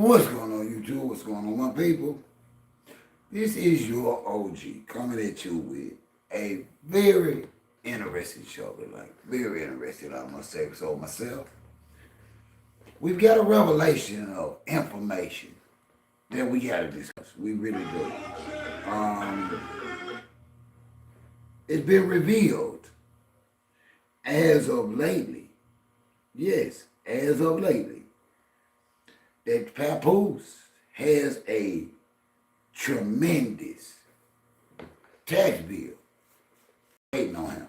What's going on, YouTube? What's going on, my people? This is your OG coming at you with a very interesting show tonight. Very interesting, I must say so myself. We've got a revelation of information that we got to discuss. We really do. Um, it's been revealed as of lately. Yes, as of lately. That papoose has a tremendous tax bill waiting on him.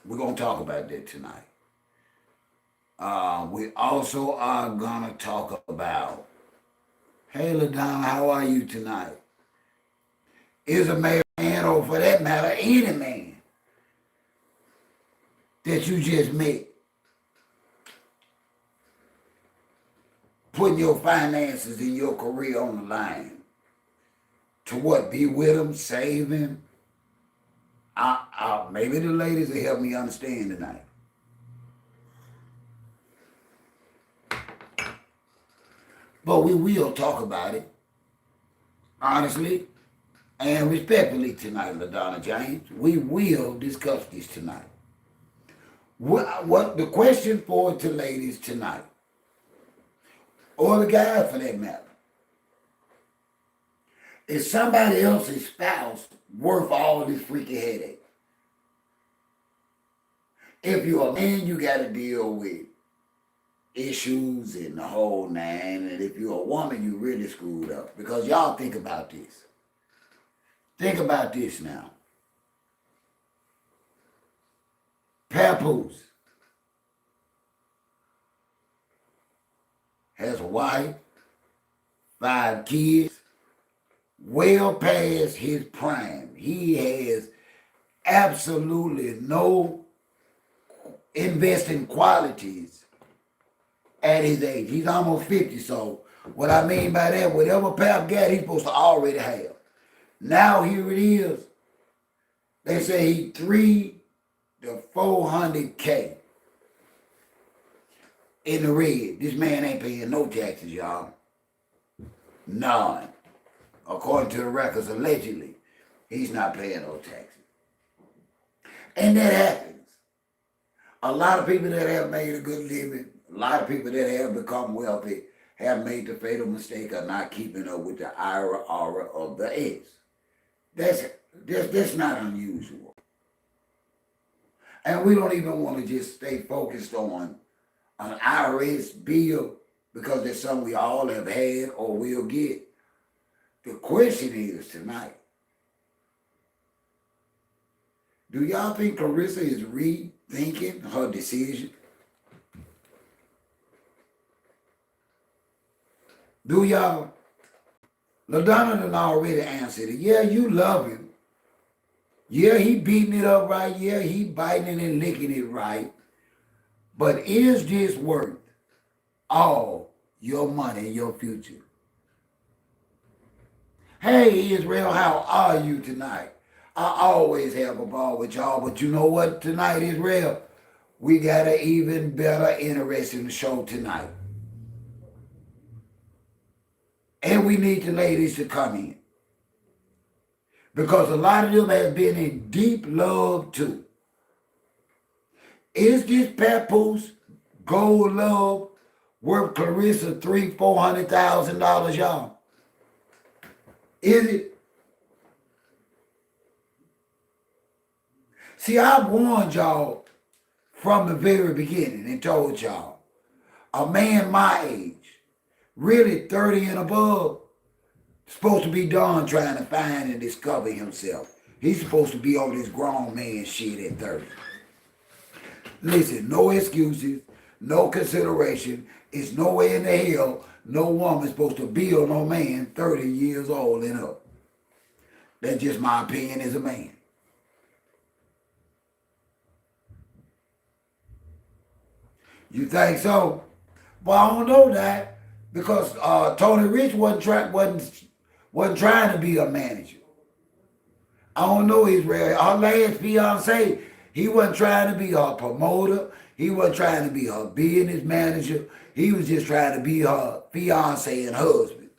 We're going to talk about that tonight. We also are going to talk about, hey, LaDonna, how are you tonight? Is a man, or for that matter, any man that you just met, putting your finances and your career on the line to what? Be with him, save him? Maybe the ladies will help me understand tonight. But we will talk about it, honestly and respectfully tonight, LaDonna James. We will discuss this tonight. What the question for the ladies tonight, or the guy for that matter, is somebody else's spouse worth all this freaking headache? If you're a man, you got to deal with issues and the whole nine. And if you're a woman, you really screwed up. Because y'all think about this. Think about this now. Papoose has a wife, 5 kids, well past his prime. He has absolutely no investing qualities at his age. He's almost 50, so what I mean by that, whatever Pap got, he's supposed to already have. Now here it is. They say he 300 to 400K in the red. This man ain't paying no taxes, y'all. None. According to the records, allegedly, he's not paying no taxes. And that happens. A lot of people that have made a good living, a lot of people that have become wealthy, have made the fatal mistake of not keeping up with the aura of the ex. That's not unusual. And we don't even want to just stay focused on an IRS bill because that's something we all have had or will get. The question is tonight, do y'all think Claressa is rethinking her decision? Do y'all? LaDonna done already answered it. Yeah, you love him. Yeah, he beating it up right. Yeah, he biting it and licking it right. But is this worth all your money and your future? Hey, Israel, how are you tonight? I always have a ball with y'all, but you know what tonight, Israel? We got an even better, interesting show tonight. And we need the ladies to come in. Because a lot of them have been in deep love too. Is this papoose gold love worth Claressa $300,000-$400,000, y'all? Is it? See, I warned y'all from the very beginning and told y'all, a man my age, really 30 and above, supposed to be done trying to find and discover himself. He's supposed to be on this grown man shit at 30. Listen, no excuses, no consideration. It's no way in the hell no woman's supposed to build no man 30 years old and up. That's just my opinion as a man. You think so? Well, I don't know that because Tony Rich wasn't trying to be a manager. I don't know Israel. Her last fiance, he wasn't trying to be her promoter. He wasn't trying to be her business manager. He was just trying to be her fiance and husband.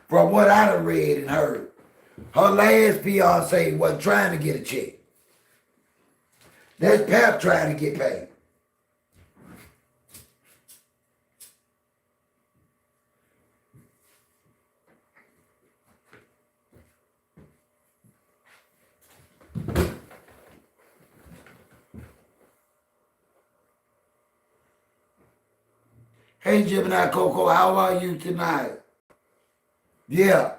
From what I done read and heard, her last fiance wasn't trying to get a check. That's Pap trying to get paid. Hey, Gemini Coco, how are you tonight? Yeah.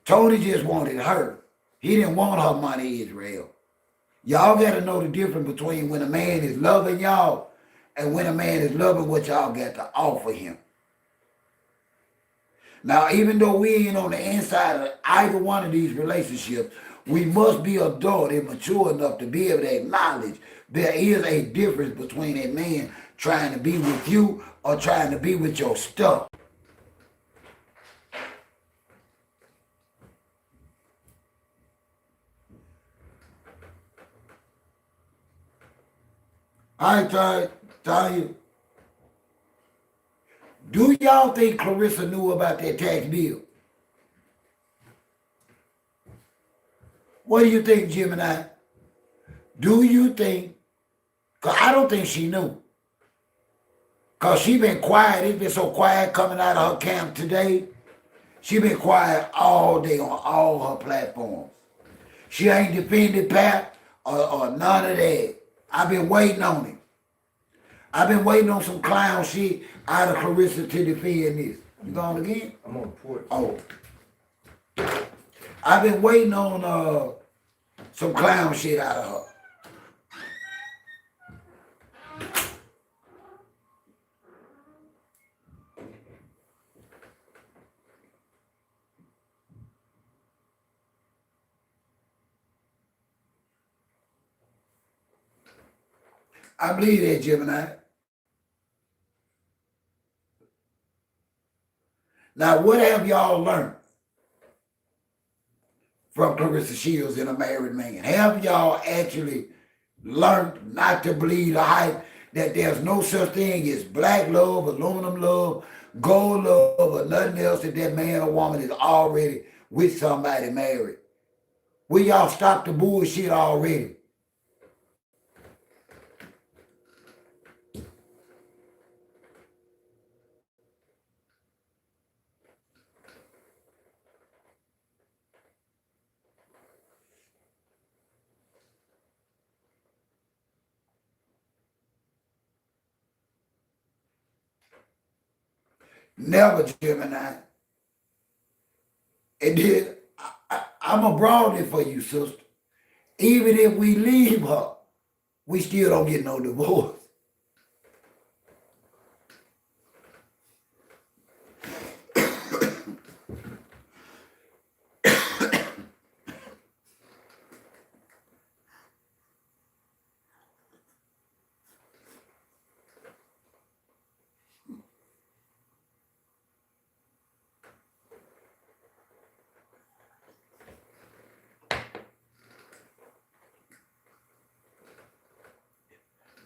Tony just wanted her. He didn't want her money, Israel. Y'all got to know the difference between when a man is loving y'all and when a man is loving what y'all got to offer him. Now, even though we ain't on the inside of either one of these relationships, we must be adult and mature enough to be able to acknowledge there is a difference between a man trying to be with you or trying to be with your stuff. I tell you, do y'all think Claressa knew about that tax bill? What do you think, Gemini? Do you think? Because I don't think she knew. Because she been quiet. It's been so quiet coming out of her camp today. She been quiet all day on all her platforms. She ain't defended Pat or none of that. I've been waiting on it. I've been waiting on some clown shit out of Claressa to defend this. You gone again? I'm on the porch. Oh. I've been waiting on some clown shit out of her. I believe that, Gemini. Now, what have y'all learned from Claressa Shields and a married man? Have y'all actually learned not to believe the hype that there's no such thing as black love, aluminum love, gold love, or nothing else, that that man or woman is already with somebody married? Will y'all stop the bullshit already? Never, Gemini. And then I'm a broad it for you, sister. Even if we leave her, we still don't get no divorce.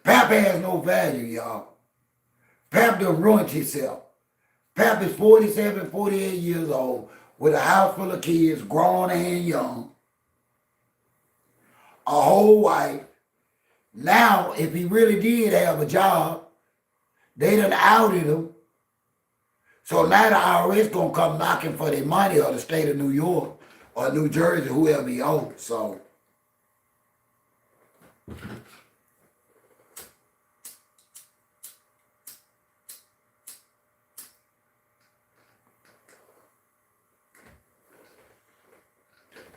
Pap has no value, y'all. Pap done ruined himself. Pap is 47, 48 years old with a house full of kids, grown and young, a whole wife. Now, if he really did have a job, they done outed him. So now the IRS gonna come knocking for their money, or the state of New York or New Jersey, whoever he owes. So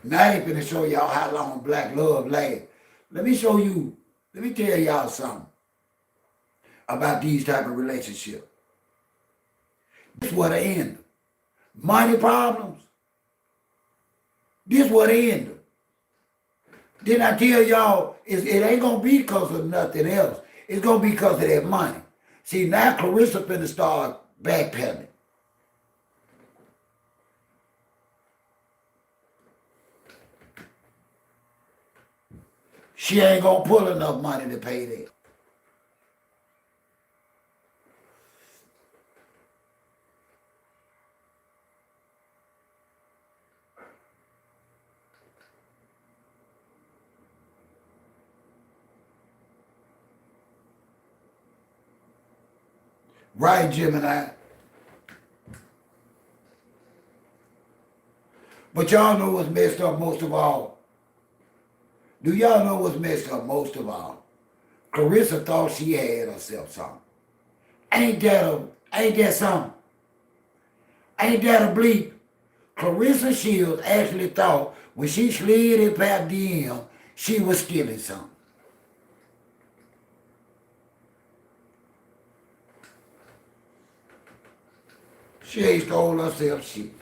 now they finna show y'all how long black love lasts. Let me show you, let me tell y'all something about these type of relationships. This what they end them. Money problems. This what they end them. Didn't I tell y'all, it ain't gonna be because of nothing else. It's gonna be because of that money. See, now Claressa finna start backpedaling. She ain't gonna pull enough money to pay that. Right, Gemini? But y'all know what's messed up most of all? Do y'all know what's messed up most of all? Claressa thought she had herself something. Ain't that something? Ain't that a bleep? Claressa Shields actually thought when she slid in Pap DM, she was stealing something. She ain't stole herself shit.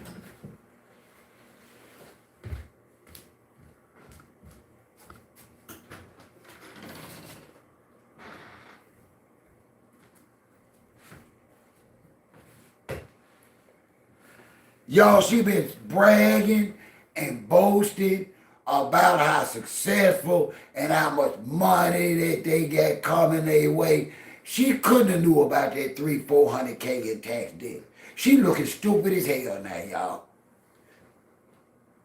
Y'all, she been bragging and boasting about how successful and how much money that they got coming their way. She couldn't have knew about that 300-400K in tax debt. She looking stupid as hell now, y'all.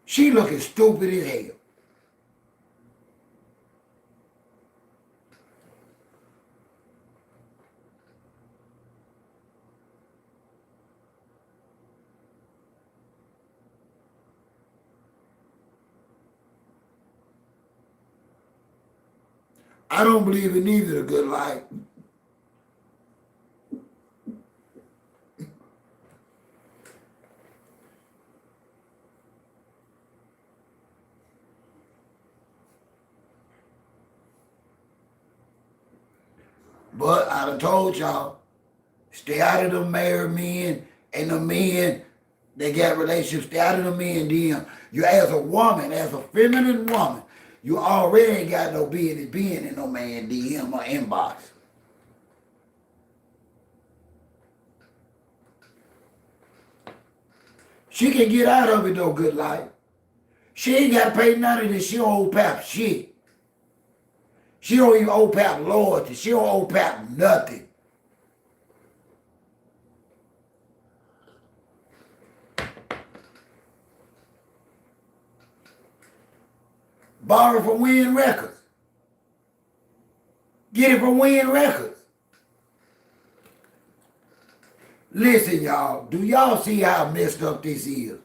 She looking stupid as hell. I don't believe in neither a good life. But I done told y'all, stay out of them married men and the men that got relationships. Stay out of the men DM. You as a woman, as a feminine woman, you already ain't got no business being in no man DM or inbox. She can get out of it though, good life. She ain't got to pay none of this. She don't owe Pap shit. She don't even owe Pap loyalty. She don't owe Pap nothing. Borrow from Win Records. Get it from Win Records. Listen, y'all. Do y'all see how messed up this is?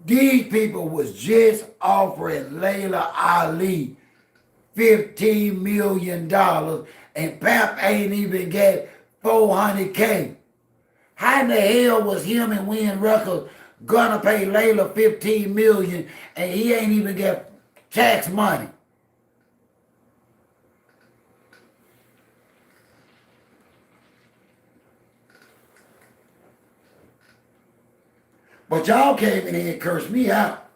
These people was just offering Layla Ali $15 million and Pap ain't even got 400K. How in the hell was him and Win Records gonna pay Layla $15 million and he ain't even got tax money? But y'all came in here and cursed me out.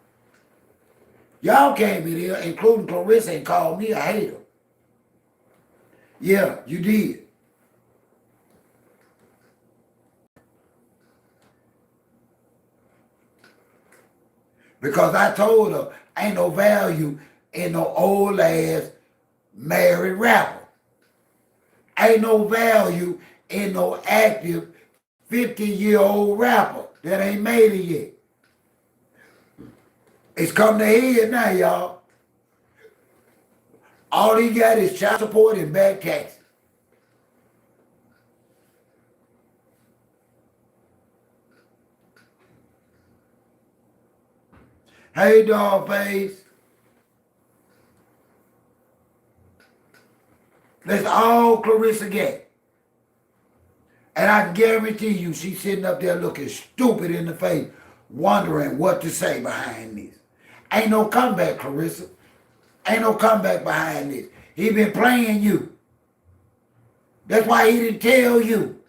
Y'all came in here, including Claressa, and called me a hater. Yeah, you did. Because I told her, ain't no value in no old ass married rapper. Ain't no value in no active 50-year-old rapper that ain't made it yet. It's come to head now, y'all. All he got is child support and back taxes. Hey, dog face. That's all Claressa get. And I guarantee you she's sitting up there looking stupid in the face, wondering what to say behind this. Ain't no comeback, Claressa. Ain't no comeback behind this. He been playing you. That's why he didn't tell you.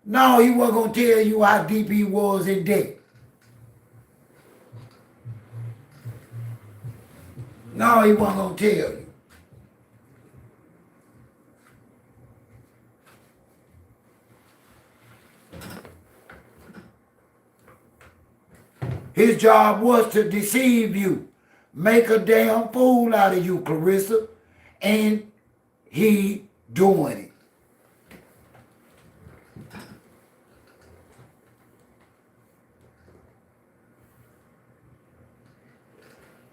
No, he wasn't going to tell you how deep he was in debt. No, he wasn't going to tell you. His job was to deceive you, make a damn fool out of you, Claressa, and he doing it.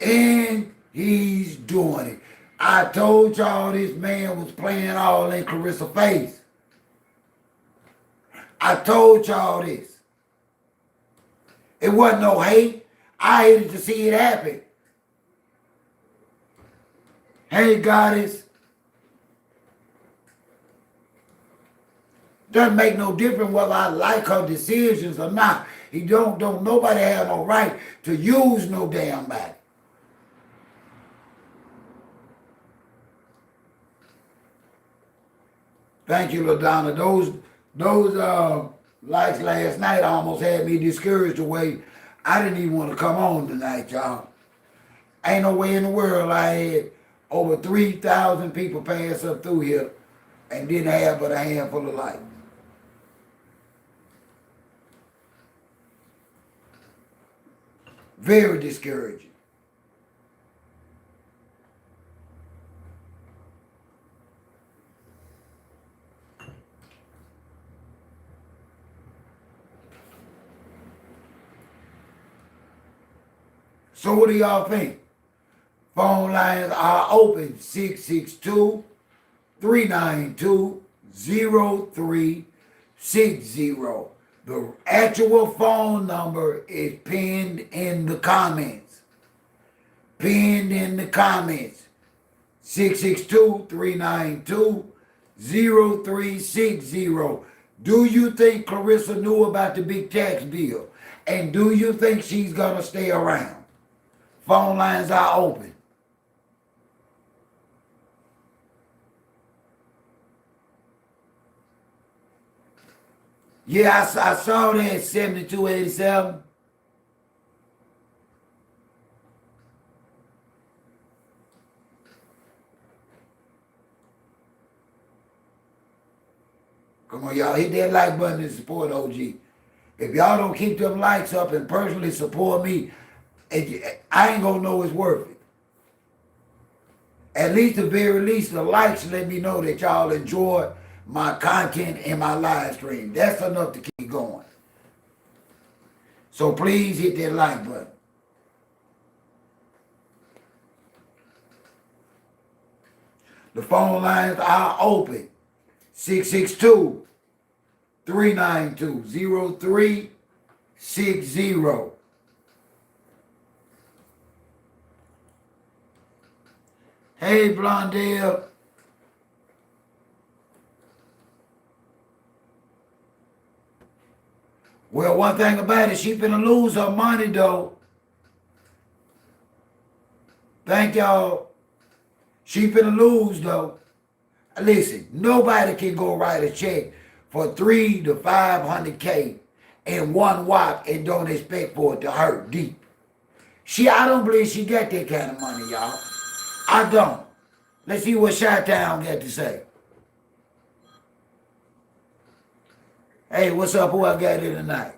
And he's doing it. I told y'all this man was playing all in Claressa's face. I told y'all this. It wasn't no hate. I hated to see it happen. Hey, goddess. Doesn't make no difference whether I like her decisions or not. He don't nobody have no right to use no damn body. Thank you, LaDonna. Those likes last night almost had me discouraged away. I didn't even want to come on tonight, y'all. Ain't no way in the world I had over 3,000 people pass up through here and didn't have but a handful of likes. Very discouraging. So what do y'all think? Phone lines are open, 662-392-0360. The actual phone number is pinned in the comments. Pinned in the comments. 662-392-0360. Do you think Claressa knew about the big tax bill? And do you think she's going to stay around? Phone lines are open. Yeah, I saw that 7287. Come on, y'all, hit that like button and support OG. If y'all don't keep them likes up and personally support me, I ain't gonna know it's worth it. At least, the very least, the likes let me know that y'all enjoy my content and my live stream. That's enough to keep going. So please hit that like button. The phone lines are open. 662-392-0360. Hey, Blondell. Well, one thing about it, she finna lose her money, though. Thank y'all. She finna lose, though. Listen, nobody can go write a check for 300 to 500K in one whop and don't expect for it to hurt deep. I don't believe she got that kind of money, y'all. I don't. Let's see what Chi-Town got to say. Hey, what's up? Who I got here tonight?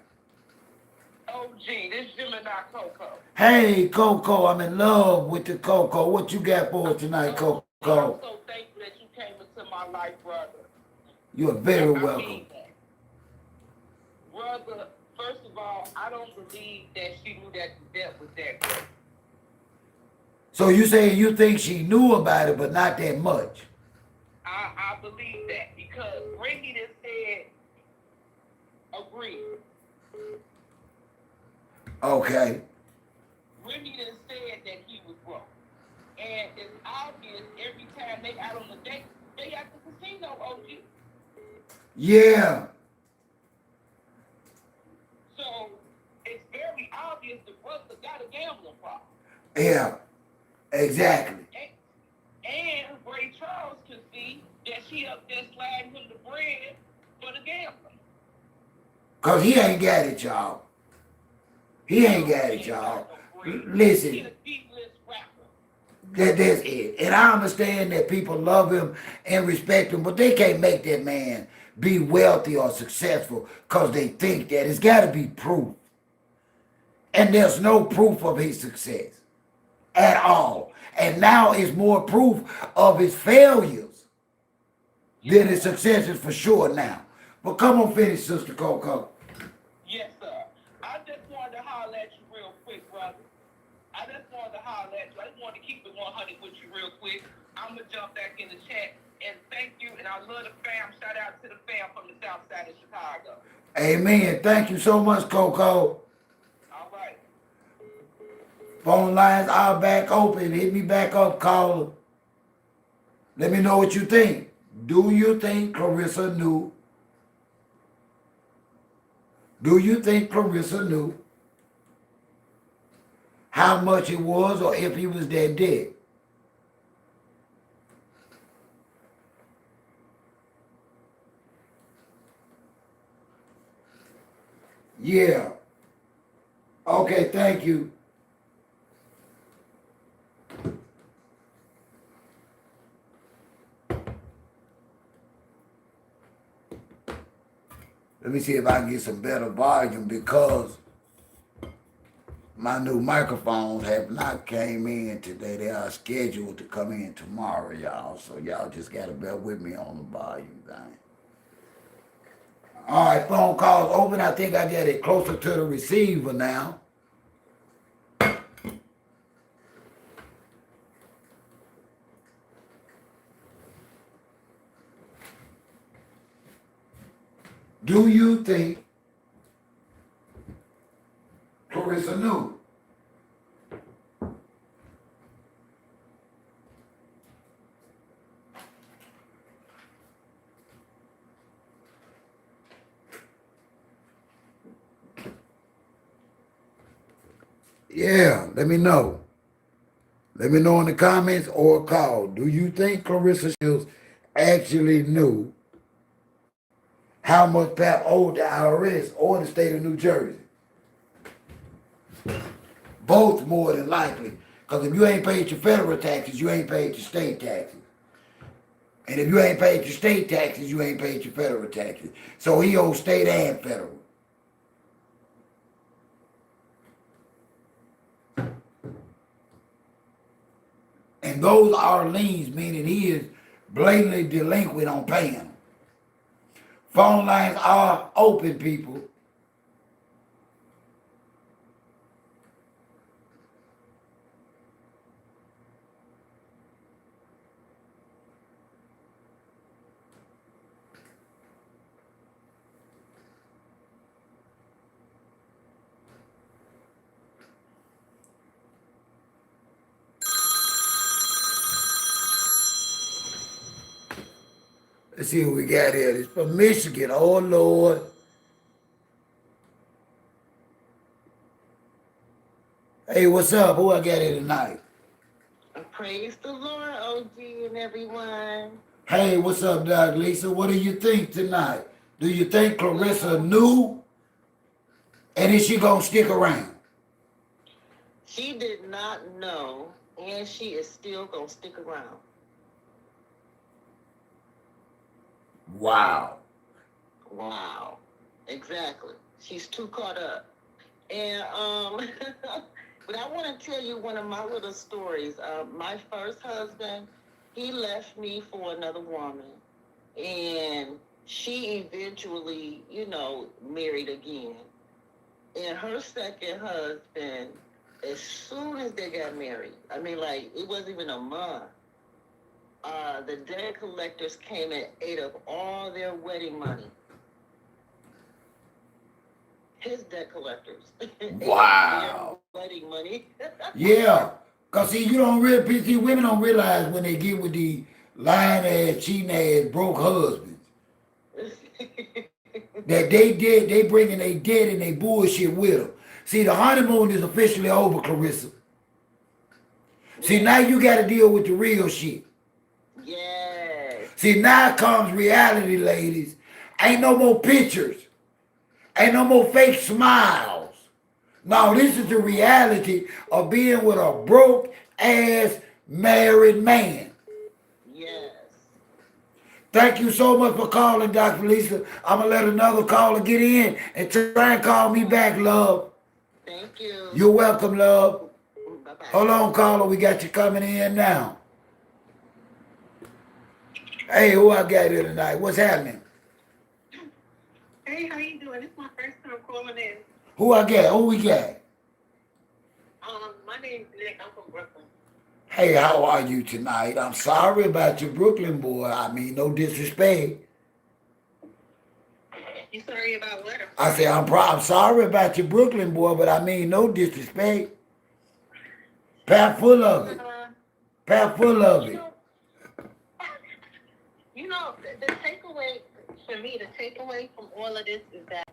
OG, this Gemini Coco. Hey, Coco, I'm in love with the Coco. What you got for us tonight, Coco? I'm so thankful that you came into my life, brother. You're very welcome. Brother, first of all, I don't believe that she knew that the debt was that great. So you saying you think she knew about it, but not that much? I believe that because Brittany just said, agreed. Okay. Brittany just said that he was broke. And it's obvious every time they out on the date, they at the casino, OG. Yeah. So it's very obvious the brother got a gambling problem. Yeah. Exactly. And Ray Charles could see that she up there sliding him the bread for the gambling. Because he ain't got it, y'all. He ain't got it, y'all. Listen. He's a D-list rapper. That's it. And I understand that people love him and respect him, but they can't make that man be wealthy or successful because they think that. It's got to be proof. And there's no proof of his success at all. And now it's more proof of his failures than his successes for sure now. But come on, finish, Sister Coco. Yes, sir. I just wanted to holler at you real quick, brother. I just wanted to keep it 100 with you real quick. I'm going to jump back in the chat and thank you. And I love the fam. Shout out to the fam from the south side of Chicago. Amen. Thank you so much, Coco. All right. Phone lines are back open. Hit me back up, caller. Let me know what you think. Do you think Claressa knew? Do you think Claressa knew how much it was or if he was that dead? Yeah. Okay, thank you. Let me see if I can get some better volume because my new microphones have not came in today. They are scheduled to come in tomorrow, y'all. So y'all just gotta bear with me on the volume thing. All right, phone calls open. I think I got it closer to the receiver now. Do you think Claressa knew? Yeah, let me know. Let me know in the comments or call. Do you think Claressa Shields actually knew how much Pap owed the IRS or the state of New Jersey? Both more than likely. Because if you ain't paid your federal taxes, you ain't paid your state taxes. And if you ain't paid your state taxes, you ain't paid your federal taxes. So he owes state and federal. And those are liens, meaning he is blatantly delinquent on paying them. Phone lines are open, people. Let's see what we got here. It's from Michigan. Oh, Lord. Hey, what's up? Who I got here tonight? Praise the Lord, OG and everyone. Hey, what's up, Doc Lisa? What do you think tonight? Do you think Claressa knew? And is she going to stick around? She did not know, and she is still going to stick around. Wow. Wow. Exactly. She's too caught up. And, but I want to tell you one of my little stories. My first husband, he left me for another woman. And she eventually, married again. And her second husband, as soon as they got married, I mean, like, it wasn't even a month, the debt collectors came and ate up all their wedding money. His debt collectors. Wow. Their wedding money. Yeah. Because, see, women don't realize when they get with the lying ass, cheating ass, broke husbands, that they bringing their debt and they bullshit with them. See, the honeymoon is officially over, Claressa. See, now you got to deal with the real shit. Yes. See, now comes reality, ladies. Ain't no more pictures. Ain't no more fake smiles. No, this is the reality of being with a broke ass married man. Yes. Thank you so much for calling, Dr. Lisa. I'm going to let another caller get in and try and call me back, love. Thank you. You're welcome, love. Bye-bye. Hold on, caller. We got you coming in now. Hey, who I got here tonight? What's happening? Hey, how you doing? It's my first time calling in. Who I got? Who we got? My name's Nick. I'm from Brooklyn. Hey, how are you tonight? I'm sorry about your Brooklyn boy. I mean, no disrespect. You sorry about what? I'm I say sorry. I'm sorry about your Brooklyn boy, but I mean no disrespect. Pack full of it. Uh, Pack full of you it. know, the takeaway for me, the takeaway from all of this is that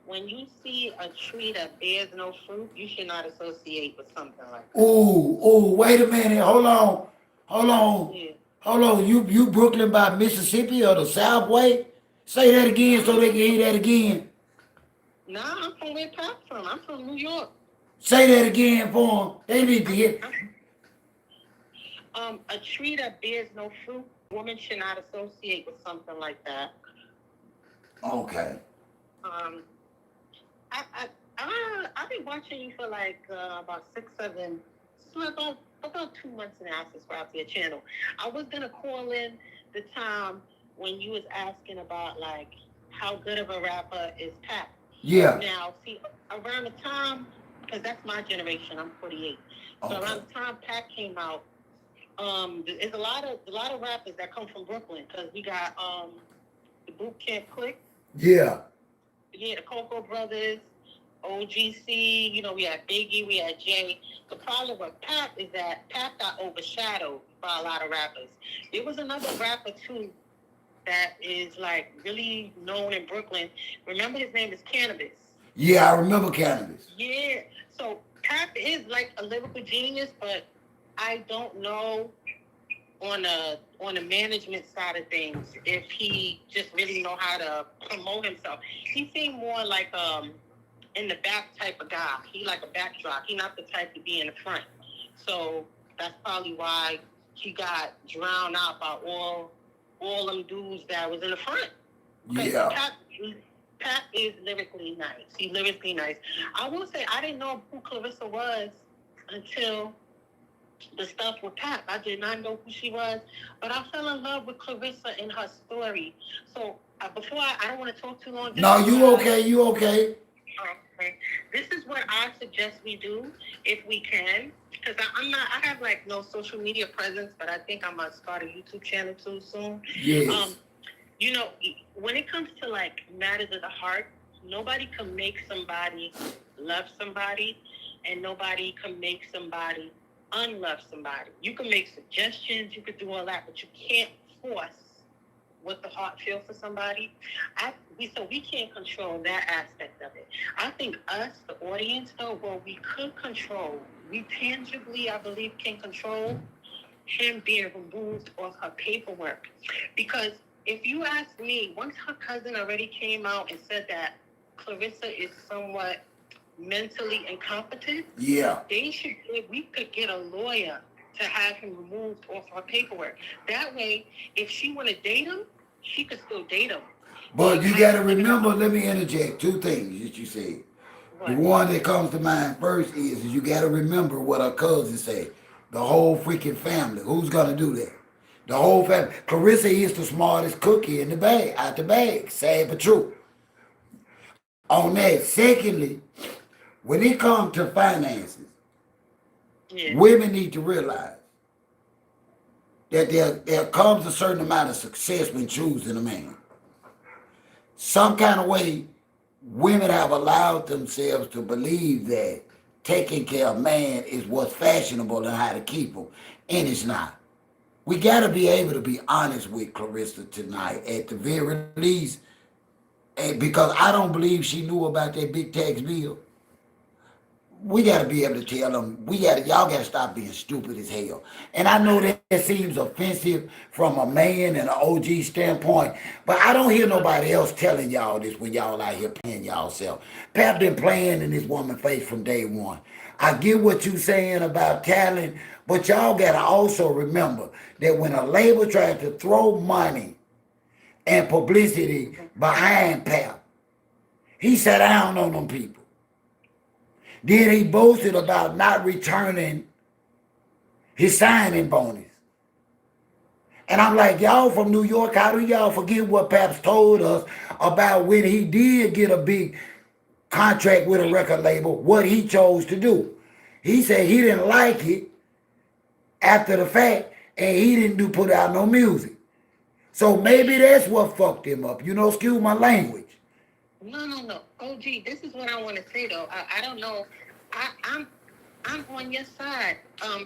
when you see a tree that bears no fruit, you should not associate with something like that. Wait a minute. Hold on. Hold on. Yeah. Hold on. You Brooklyn by Mississippi or the Southway? Say that again so Nah, they can hear that again. nah, I'm from where Pat's from. I'm from New York. Say that again for them. They need to hear. A tree that bears no fruit, woman should not associate with something like that. Okay. Um, I've been watching you for like about 6, 7, so about 2 months now. I subscribed to your channel. I was gonna call in the time when you was asking about like how good of a rapper is Pat. Yeah. Now, see, around the time, because that's my generation, I'm 48. So Okay. around the time Pat came out, there's a lot of rappers that come from Brooklyn because we got the Boot Camp Click, Yeah. yeah, the Cocoa Brothers, OGC. You know, we had Biggie, we had Jay. The problem with Pat is that Pat got overshadowed by a lot of rappers. There was another rapper too that is like really known in Brooklyn. Remember, his name is Cannabis. Yeah, I remember cannabis. Yeah. So Pat is like a lyrical genius, but I don't know on a management side of things if he just really know how to promote himself. He seemed more like in the back type of guy. He like a backdrop. He not the type to be in the front. So that's probably why he got drowned out by all them dudes that was in the front. Because Yeah. Pat is lyrically nice. He's lyrically nice. I will say I didn't know who Claressa was until the stuff with Pat. I did not know who she was, but I fell in love with Claressa and her story. So before I don't want to talk too long. No, you okay. You okay. Okay. This is what I suggest we do if we can, because I have like no social media presence, but I think I'm gonna start a YouTube channel too soon. Yes. You know, when it comes to like matters of the heart, nobody can make somebody love somebody, and nobody can make somebody unlove somebody. You can make suggestions, you could do all that, but you can't force what the heart feels for somebody. So we can't control that aspect of it. I think us, the audience, though, what we could control, we tangibly, I believe, can control him being removed off her paperwork. Because if you ask me, once her cousin already came out and said that Claressa is somewhat mentally incompetent, Yeah. we could get a lawyer to have him removed off her paperwork. That way, if she want to date him, she could still date him. But you got to remember, let me interject two things that you said. The one that comes to mind first is you got to remember what her cousin said. The whole freaking family. Who's going to do that? The whole family. Claressa is the smartest cookie in the bag, out the bag. Sad but true. On that, secondly, when it comes to finances, women need to realize that there comes a certain amount of success when choosing a man. Some kind of way, women have allowed themselves to believe that taking care of man is what's fashionable and how to keep them, and it's not. We got to be able to be honest with Claressa tonight, at the very least, and because I don't believe she knew about that big tax bill. We got to be able to tell them, y'all got to stop being stupid as hell. And I know that seems offensive from a man and an OG standpoint, but I don't hear nobody else telling y'all this when y'all out here playing y'all self. Pat been playing in this woman's face from day one. I get what you saying about talent, but y'all got to also remember that when a label tries to throw money and publicity behind Pat, he sat down on them people. Then he boasted about not returning his signing bonus. And I'm like, y'all from New York, how do y'all forget what Paps told us about when he did get a big contract with a record label, what he chose to do? He said he didn't like it after the fact, and he didn't put out no music. So maybe that's what fucked him up. You know, excuse my language. No. OG, this is what I want to say though. I don't know. I'm on your side.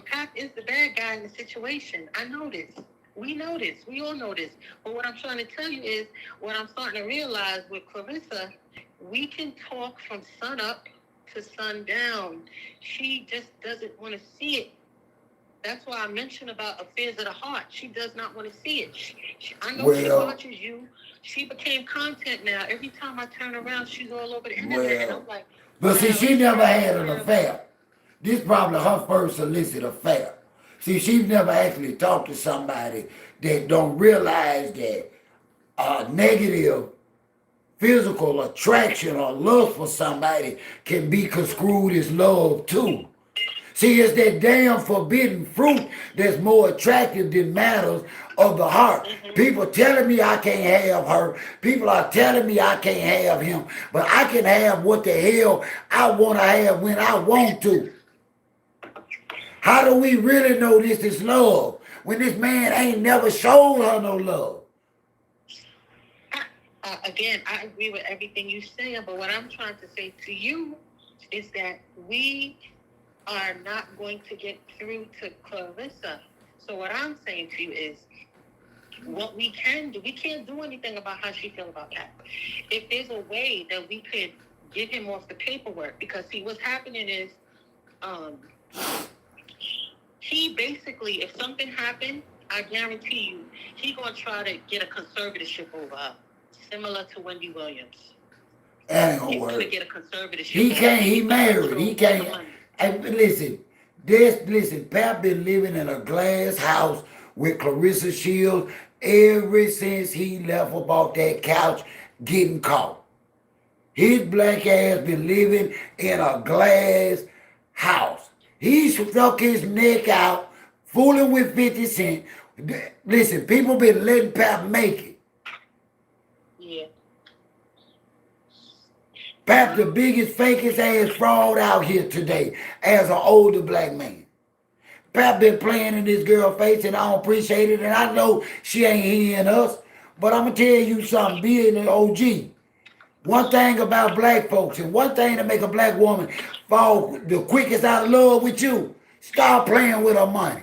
Pap is the bad guy in the situation. I know this. We know this. We all know this. But what I'm trying to tell you is what I'm starting to realize with Claressa, we can talk from sun up to sundown. She just doesn't want to see it. That's why I mentioned about affairs of the heart. She does not want to see it. I know she Well, watches you. She became content now. Every time I turn around, she's all over the internet. And well, I'm like, but see, wow, she it's never time had for an her. affair. This probably her first illicit affair. See, she's never actually talked to somebody that don't realize that negative physical attraction or lust for somebody can be construed as love too. See, it's that damn forbidden fruit that's more attractive than matters of the heart. People telling me I can't have her. People are telling me I can't have him. But I can have what the hell I want to have when I want to. How do we really know this is love when this man ain't never showed her no love? Again, I agree with everything you're saying, but what I'm trying to say to you is that we are not going to get through to Claressa. So what I'm saying to you is what we can do. We can't do anything about how she feels about that. If there's a way that we could get him off the paperwork, because see, what's happening is he basically, if something happened, I guarantee you, he gonna try to get a conservatorship over her, similar to Wendy Williams. That ain't gonna He's gonna work. get a conservatorship. He can't. He married. He can't. Money. And listen, listen. Pap been living in a glass house with Claressa Shields ever since he left about that couch getting caught. His black ass been living in a glass house. He stuck his neck out, fooling with 50 Cent. Listen, people been letting Pap make it. Yeah. Pap the biggest, fakest ass fraud out here today as an older black man. Pap been playing in this girl face and I don't appreciate it and I know she ain't hearing us. But I'm going to tell you something, being an OG. One thing about black folks and one thing to make a black woman fall the quickest out of love with you, stop playing with her money.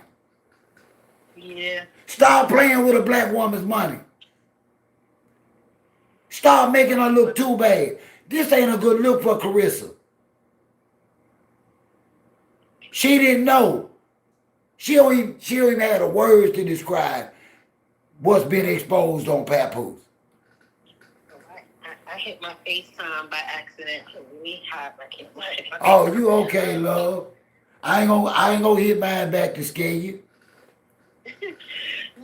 Yeah. Stop playing with a black woman's money. Stop making her look too bad. This ain't a good look for Claressa. She didn't know. She don't even have the words to describe what's been exposed on papoose. I hit my FaceTime by accident. We have. I can't. Oh, you okay, love? I ain't gonna hit mine back to scare you.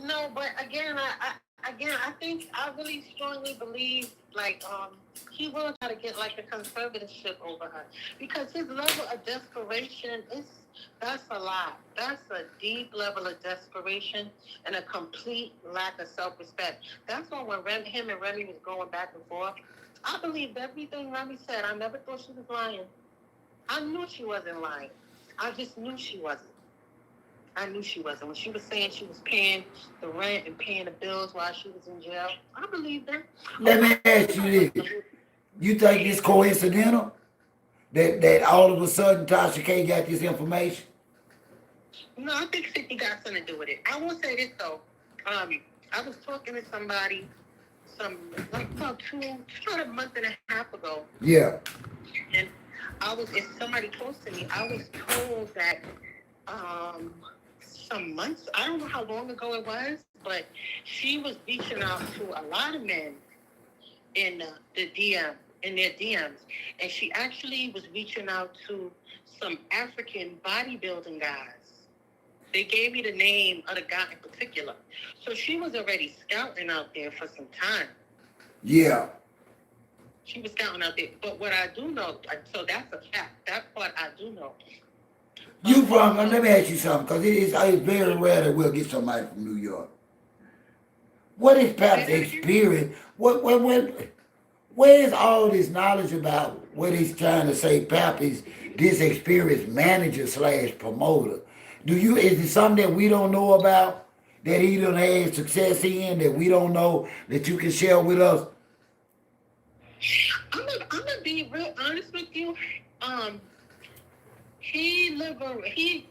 No, but again, I think I really strongly believe like he will try to get like a conservatorship over her because his level of desperation that's a lot. That's a deep level of desperation and a complete lack of self-respect. That's why when him and Remy was going back and forth, I believed everything Remy said. I never thought she was lying. I knew she wasn't lying. I just knew she wasn't. I knew she wasn't. When she was saying she was paying the rent and paying the bills while she was in jail, I believed her. Let me ask you this. You think it's coincidental that all of a sudden Tasha K got this information? No, I think 50 got something to do with it. I will say this though. I was talking to somebody about a month and a half ago. Yeah. And if somebody close to me, I was told that some months, I don't know how long ago it was, but she was reaching out to a lot of men in their DMs, and she actually was reaching out to some African bodybuilding guys. They gave me the name of the guy in particular. So she was already scouting out there for some time. Yeah. She was scouting out there. But what I do know, so that's a fact. That part I do know. Let me ask you something, because it's very rare that we'll get somebody from New York. What is Pap's experience? Where is all this knowledge about what he's trying to say Pap is this experienced manager / promoter? Is it something that we don't know about, that he done had success in, that we don't know, that you can share with us? I'm I'm gonna be real honest with you. Um, he liber he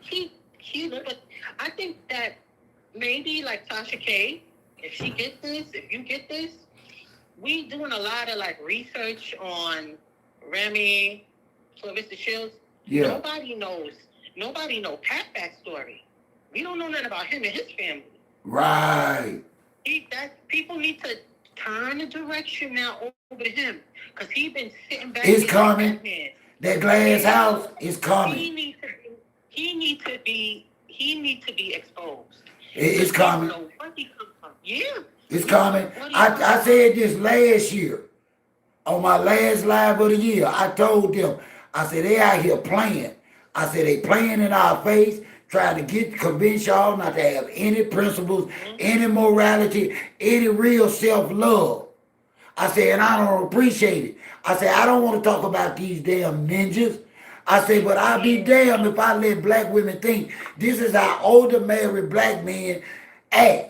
liber. I think that maybe like Tasha K, if she get this, if you get this, we doing a lot of like research on Remy, Claressa Shields. Yeah. Nobody know Pat backstory. We don't know nothing about him and his family. Right. People need to turn the direction now over to him because he been sitting back. It's coming. That glass house is coming. He needs to be exposed. It's coming. Yeah. It's coming. I said this last year on my last live of the year. I told them, I said, they out here playing. I said, they playing in our face, trying to convince y'all not to have any principles, any morality, any real self-love. I said, and I don't appreciate it. I said, I don't want to talk about these damn ninjas. I said, but I'll be damned if I let black women think this is how older married black men act.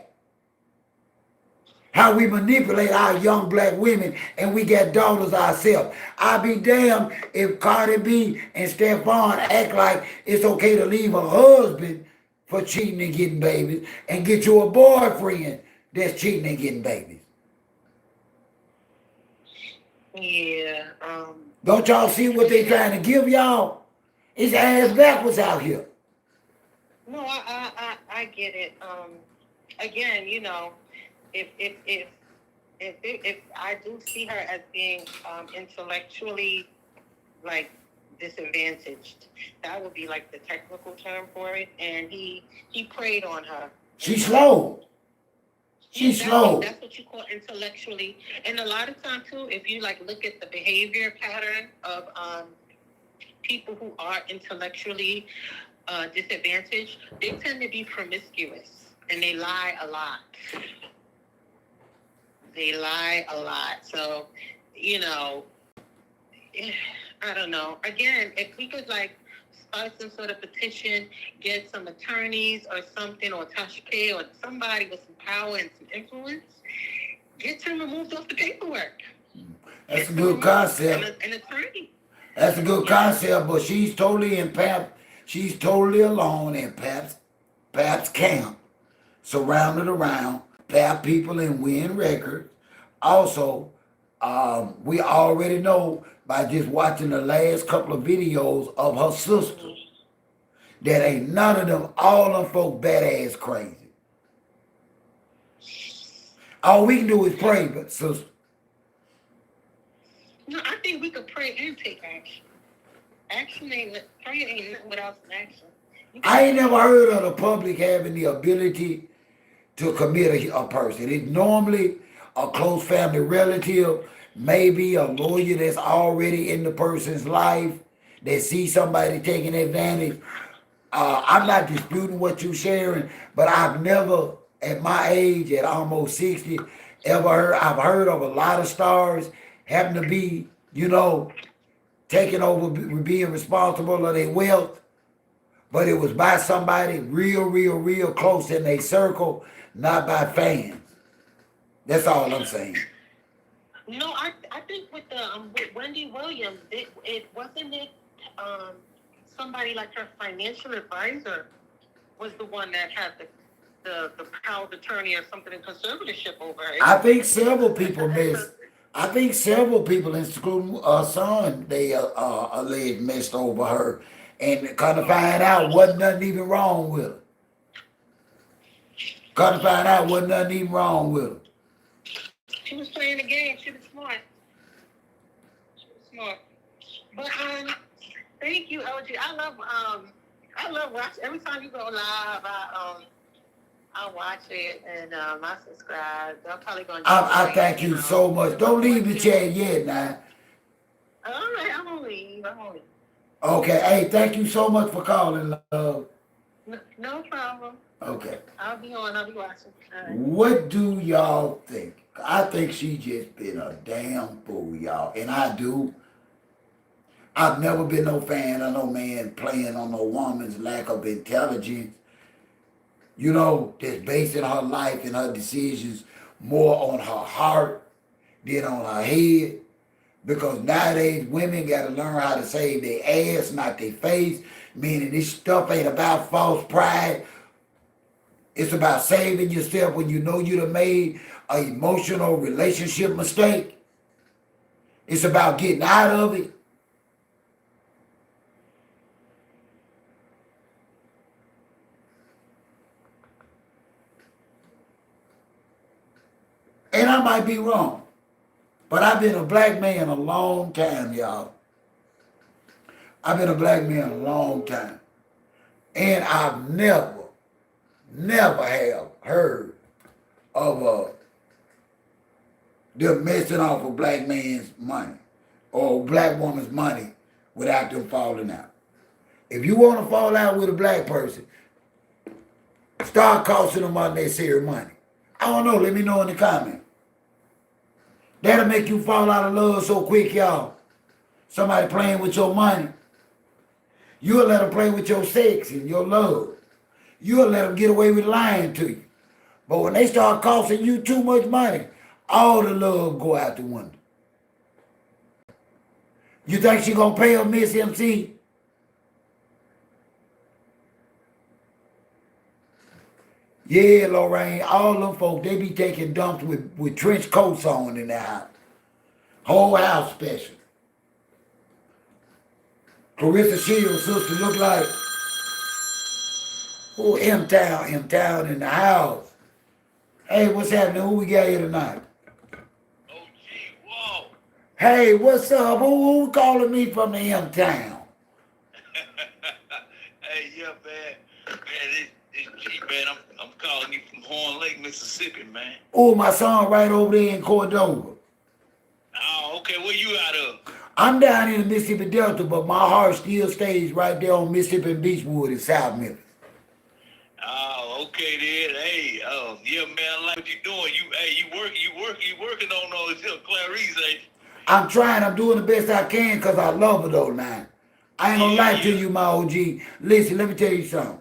How we manipulate our young black women and we got daughters ourselves. I'll be damned if Cardi B and Stephon act like it's okay to leave a husband for cheating and getting babies and get you a boyfriend that's cheating and getting babies. Yeah. Don't y'all see what they trying to give y'all? It's ass backwards out here. No, I get it. Again, you know, if I do see her as being intellectually like disadvantaged, that would be like the technical term for it. And he preyed on her. She's slow. She's slow. That's what you call intellectually. And a lot of times too, if you like look at the behavior pattern of people who are intellectually disadvantaged, they tend to be promiscuous and they lie a lot. So, you know, I don't know. Again, if we could like start some sort of petition, get some attorneys or something, or Tasha K or somebody with some power and some influence, get him removed off the paperwork. That's a good concept. An attorney. That's a good concept, but she's totally alone in Pap's camp, surrounded around Pap people and win records. Also, we already know by just watching the last couple of videos of her sisters that ain't none of them, all them folk badass crazy. All we can do is pray, but sister. No, I think we could pray and take action. Prayer ain't nothing without some action. I ain't never heard of the public having the ability to commit a person. It's normally a close family relative, maybe a lawyer that's already in the person's life, that sees somebody taking advantage. I'm not disputing what you're sharing, but I've never, at my age, at almost 60, I've heard of a lot of stars having to be, you know, taking over, being responsible of their wealth, but it was by somebody real close in their circle, not by fans. That's all I'm saying. No, I think with Wendy Williams, it wasn't somebody like her financial advisor was the one that had the power of attorney or something in conservatorship over her. I think several people including her son, they alleged messed over her, and kind of find out wasn't nothing even wrong with her. She was playing the game. She was smart. But thank you, LG. I love watching. Every time you go live, I watch it and I subscribe. I'm probably gonna. I thank you so much. Don't leave the chat yet, now. All right, I'm gonna leave. Okay. Hey, thank you so much for calling, love. No problem. Okay. I'll be watching. Right. What do y'all think? I think she just been a damn fool, y'all. And I do. I've never been no fan of no man playing on no woman's lack of intelligence. You know, that's basing her life and her decisions more on her heart than on her head. Because nowadays women got to learn how to save their ass, not their face. Meaning this stuff ain't about false pride. It's about saving yourself when you know you done made an emotional relationship mistake. It's about getting out of it. And I might be wrong. But I've been a black man a long time, y'all. I've been a black man a long time. And I've never have heard of them messing off a black man's money or a black woman's money without them falling out. If you want to fall out with a black person, start costing them unnecessary money. I don't know. Let me know in the comments. That'll make you fall out of love so quick, y'all. Somebody playing with your money. You'll let them play with your sex and your love. You'll let them get away with lying to you. But when they start costing you too much money, all the love go out the window. You think she gonna pay her Miss MC? Yeah, Lorraine, all them folks, they be taking dumps with trench coats on in their house. Whole house special. Claressa Shields' sister look like, oh, M-Town in the house. Hey, what's happening? Who we got here tonight? Oh, gee, whoa. Hey, what's up? Who calling me from the M-Town? Hey, yeah, man. Man, it's G, man. I'm calling you from Horn Lake, Mississippi, man. Oh, my son right over there in Cordova. Oh, okay. Where you out of? I'm down in the Mississippi Delta, but my heart still stays right there on Mississippi and Beachwood in South Memphis. Oh, okay then. Hey, yeah, man. I like what you doing. You working on all this Claressa, ain't you? I'm trying. I'm doing the best I can because I love her though now. I ain't gonna lie to Yeah. you, my OG. Listen, let me tell you something.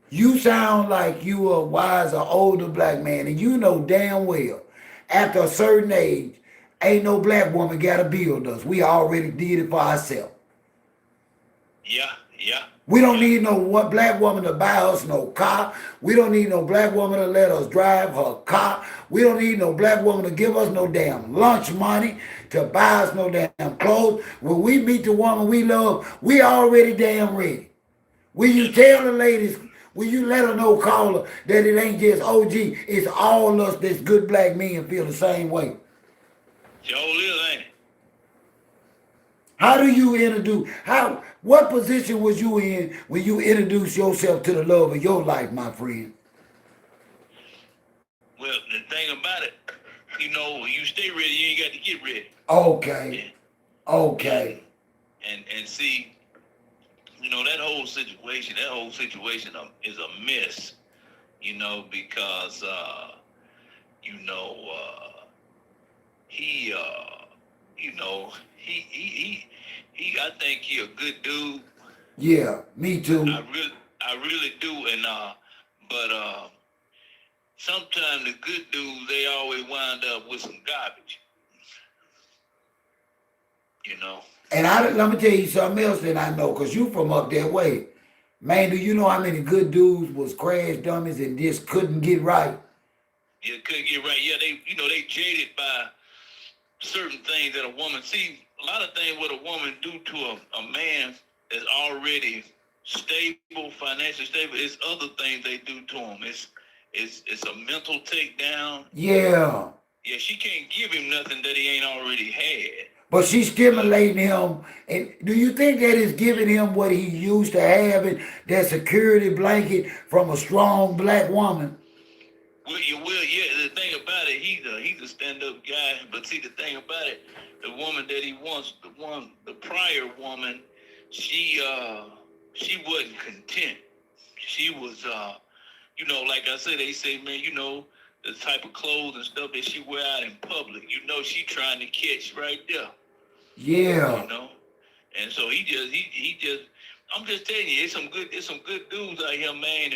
You sound like you a wiser, older black man, and you know damn well, after a certain age, ain't no black woman gotta build us. We already did it for ourselves. Yeah. We don't need no black woman to buy us no car. We don't need no black woman to let us drive her car. We don't need no black woman to give us no damn lunch money, to buy us no damn clothes. When we meet the woman we love, we already damn ready. Will you tell the ladies, will you let her know, call her, that it ain't just OG, it's all us that's good black men feel the same way. Sure is, ain't it? How do you introduce, what position was you in when you introduced yourself to the love of your life, my friend? Well, the thing about it, you know, when you stay ready, you ain't got to get ready. Okay. Okay. And see, you know, that whole situation is a mess, you know, because, you know, he, you know, I think he a good dude. Yeah, me too. I really do, and but sometimes the good dudes they always wind up with some garbage, you know. And let me tell you something else that I know, because you from up that way. Man, do you know how many good dudes was crash dummies and just couldn't get right? Yeah, couldn't get right. Yeah, they jaded by certain things that a woman see. A lot of things what a woman do to a man that's already stable, financially stable. It's other things they do to him. It's a mental takedown. Yeah. Yeah, she can't give him nothing that he ain't already had. But she's stimulating him. And do you think that is giving him what he used to having, that security blanket from a strong black woman? Well, yeah. The thing about it, he's a stand-up guy. But see, the thing about it, the woman that he wants, the prior woman, she wasn't content. She was, you know, like I said, they say, man, you know, the type of clothes and stuff that she wear out in public, you know, she trying to catch right there. Yeah. You know, and so he just, I'm just telling you, it's some good dudes out here, man,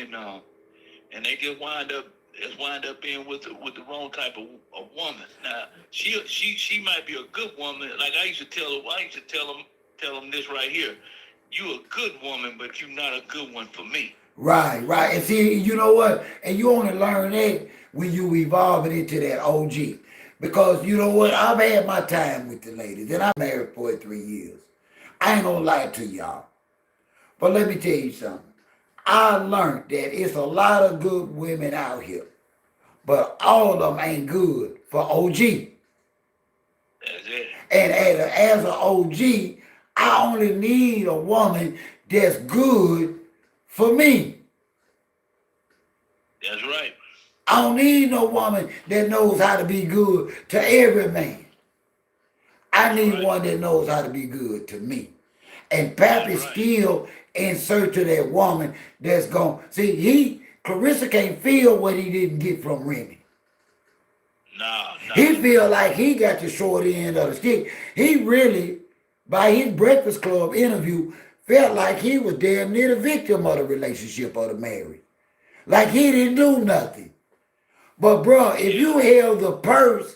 and they just wind up that's wind up being with the wrong type of woman. Now she might be a good woman. Like I used to tell them this right here. You a good woman, but you're not a good one for me. Right, right. And see, you know what? And you only learn that when you evolve it into that OG. Because you know what? Yeah. I've had my time with the ladies, and I'm married 43 years. I ain't gonna lie to y'all. But let me tell you something. I learned that it's a lot of good women out here, but all of them ain't good for OG. That's it. And as an OG, I only need a woman that's good for me. That's right. I don't need no woman that knows how to be good to every man. I That's need right. one that knows how to be good to me. And Pap That's is right. still in search of that woman that's going. See, Clarissa can't feel what he didn't get from Remy. Nah, He nah. feel like he got the short end of the stick. He really, by his Breakfast Club interview, felt like he was damn near the victim of the relationship or the marriage. Like he didn't do nothing. But bro, if Yeah. you held the purse,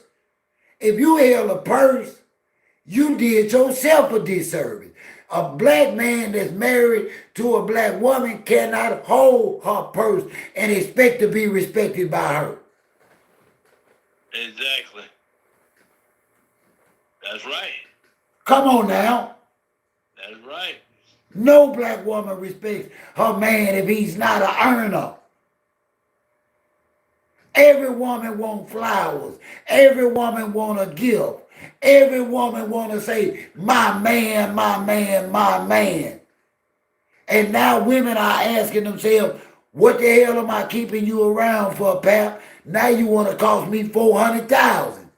you did yourself a disservice. A black man that's married to a black woman cannot hold her purse and expect to be respected by her. Exactly. That's right. Come on now. That's right. No black woman respects her man if he's not an earner. Every woman want flowers. Every woman want a gift. Every woman want to say, my man, my man, my man. And now women are asking themselves, what the hell am I keeping you around for, pal? Now you want to cost me 400,000.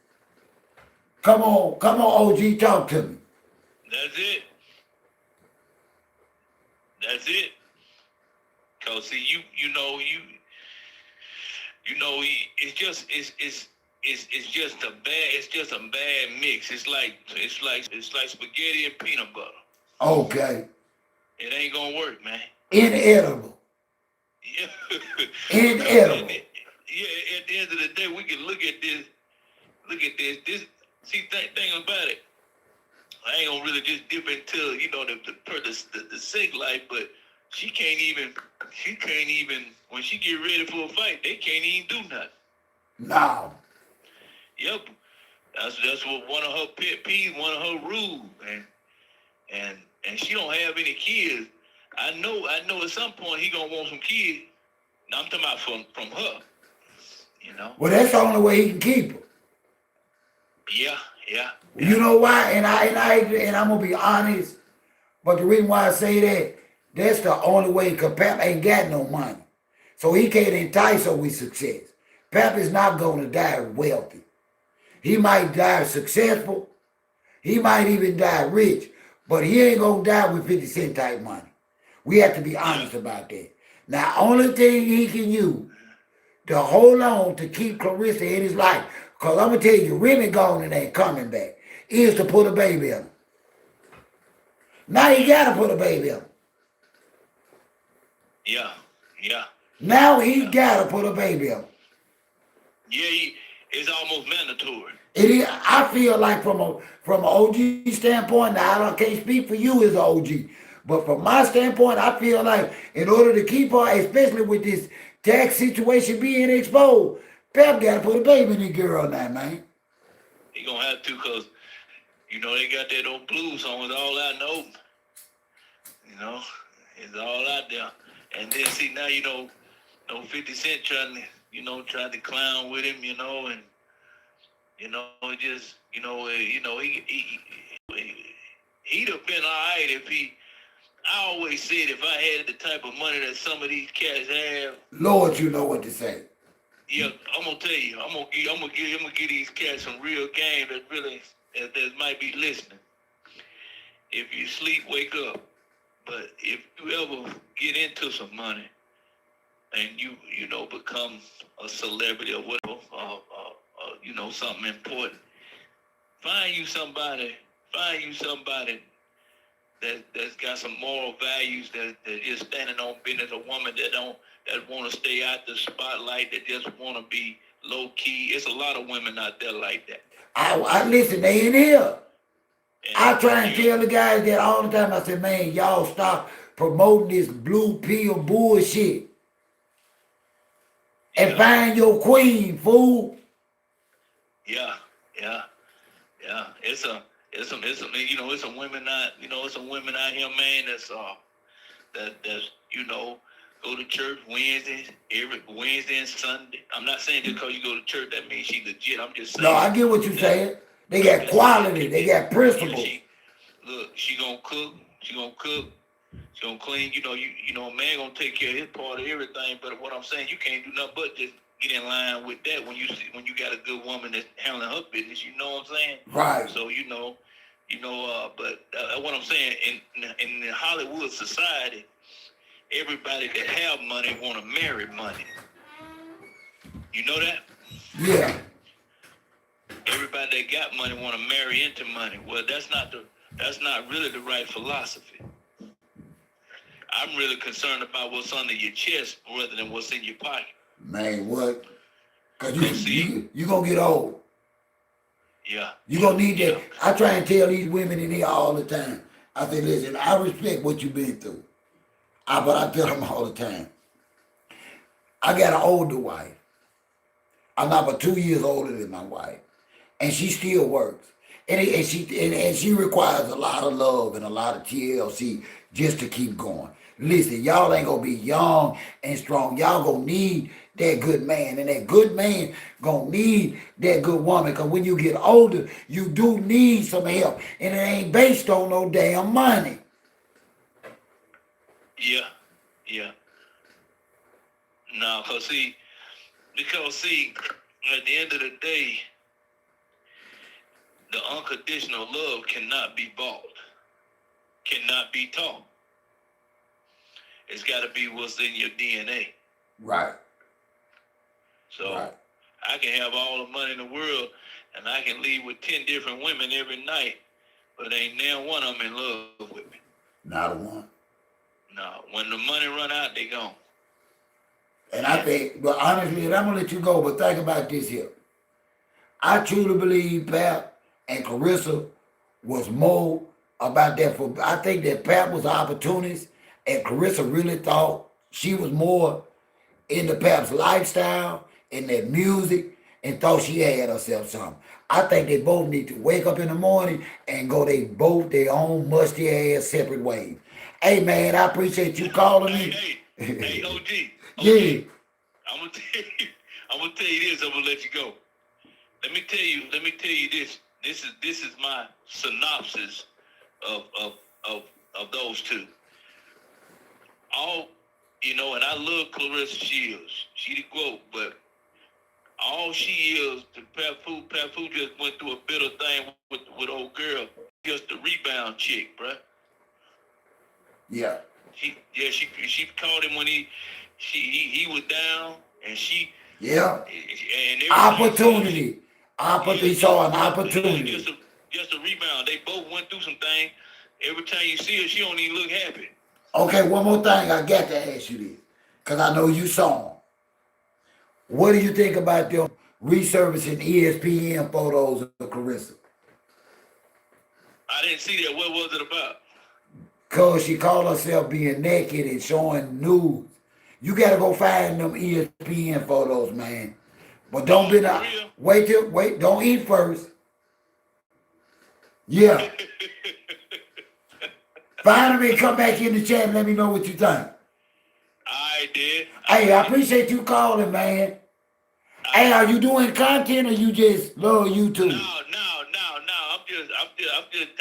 Come on, OG, talk to me. That's it. That's it. Cause see, it's just a bad mix. It's like spaghetti and peanut butter. Okay. It ain't gonna work, man. Inedible. Yeah. Because Inedible. at the end of the day, we can look at this. This. See, thing about it. I ain't gonna really just dip into the sick life, but she can't even when she get ready for a fight, they can't even do nothing. No. Yep, that's what one of her pet peeves, one of her rules, and she don't have any kids. I know at some point he gonna want some kids. Now I'm talking about from her, you know. Well, that's the only way he can keep her. Yeah. You know why? And I'm gonna be honest. But the reason why I say that, that's the only way, because Pap ain't got no money. So he can't entice her with success. Pap is not going to die wealthy. He might die successful. He might even die rich. But he ain't going to die with 50 cent type money. We have to be honest about that. Now, only thing he can use to hold on to keep Clarissa in his life, because I'm going to tell you, Remy gone and ain't coming back, is to put a baby in him. Now he got to put a baby in him. Yeah. Now he got to put a baby in him. Yeah, it's almost mandatory. It is. I feel like from an OG standpoint. Now I can't speak for you as an OG, but from my standpoint, I feel like in order to keep her, especially with this tax situation being exposed, Pep got to put a baby in the girl now, man. He gonna have to, cause they got that old blues song. It's all out in the open. It's all out there. And then see now 50 Cent trying to clown with him, and it just he'd have been all right if he. I always said if I had the type of money that some of these cats have. Lord, you know what to say. Yeah, I'm gonna tell you, I'm gonna give these cats some real game that might be listening. If you sleep, wake up. But if you ever get into some money and you become a celebrity or whatever, something important, find you somebody that's got some moral values that is standing on business. A woman that want to stay out the spotlight, that just want to be low key. It's a lot of women out there like that. I listen, they in here. I try and you- tell the guys that all the time. I say, man, y'all stop promoting this blue pill bullshit and Yeah. find your queen, fool. Yeah, yeah, yeah. It's a you know, it's some women out, you know, it's some women out here, man, that's you know, go to church every Wednesday and Sunday. I'm not saying just because you go to church that means she legit. I'm just saying. No, I get what you're saying. They got quality. They got principles. She gonna cook. She gonna cook. She gonna clean. You know, a man gonna take care of his part of everything. But what I'm saying, you can't do nothing but just get in line with that when you got a good woman that's handling her business. You know what I'm saying? Right. So but what I'm saying in the Hollywood society, everybody that have money want to marry money. You know that? Yeah. Everybody that got money want to marry into money. Well, that's not really the right philosophy. I'm really concerned about what's under your chest rather than what's in your pocket. Man, what? Because you going to get old. Yeah. You going to need that. I try and tell these women in here all the time. I say, listen, I respect what you've been through. But I tell them all the time. I got an older wife. I'm not but 2 years older than my wife. And she still works. And she requires a lot of love and a lot of TLC just to keep going. Listen, y'all ain't gonna be young and strong. Y'all gonna need that good man. And that good man gonna need that good woman. Because when you get older, you do need some help. And it ain't based on no damn money. Yeah. Yeah. No, because at the end of the day, the unconditional love cannot be bought, cannot be taught. It's got to be what's in your DNA. Right. So right. I can have all the money in the world, and I can leave with 10 different women every night, but ain't now one of them in love with me. Not a one. No, when the money run out, they gone. And I think, but honestly, and I'm going to let you go, but think about this here. I truly believe Pap and Claressa was more about that. I think that Pap was an opportunist, and Claressa really thought she was more into Pap's lifestyle and that music and thought she had herself something. I think they both need to wake up in the morning and go their own musty ass separate ways. Hey man, I appreciate you calling me. Hey, OG. Yeah. I'm gonna tell you this. I'm gonna let you go. Let me tell you this. This is my synopsis of those two. And I love Claressa Shields. She the GOAT, but all she is to Papoose just went through a bitter thing with old girl. Just a rebound chick, bruh. Yeah. She called him when he was down, and she. Yeah. And opportunity. He saw an opportunity. Just a rebound. They both went through some things. Every time you see her, she don't even look happy. Okay, one more thing I got to ask you this, because I know you saw them. What do you think about them resurfacing ESPN photos of Claressa? I didn't see that. What was it about? Because she called herself being naked and showing nudes. You got to go find them ESPN photos, man. But don't be not. Wait, don't eat first. Yeah. Find them and come back in the chat and let me know what you think. I did. Hey, I appreciate you calling, man. Hey, are you doing content or you just love YouTube? No.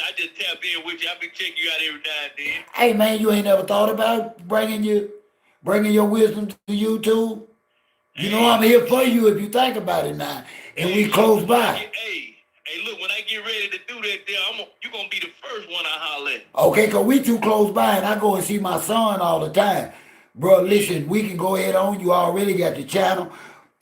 I just tap in with you. I be checking you out every now and then. Hey, man, you ain't never thought about bringing your wisdom to YouTube? You know I'm here for you if you think about it now. And we close by. Hey, look, when I get ready to do that there, you're going to be the first one I holler at. Okay, because we too close by and I go and see my son all the time. Bro, listen, we can go ahead on. You already got the channel.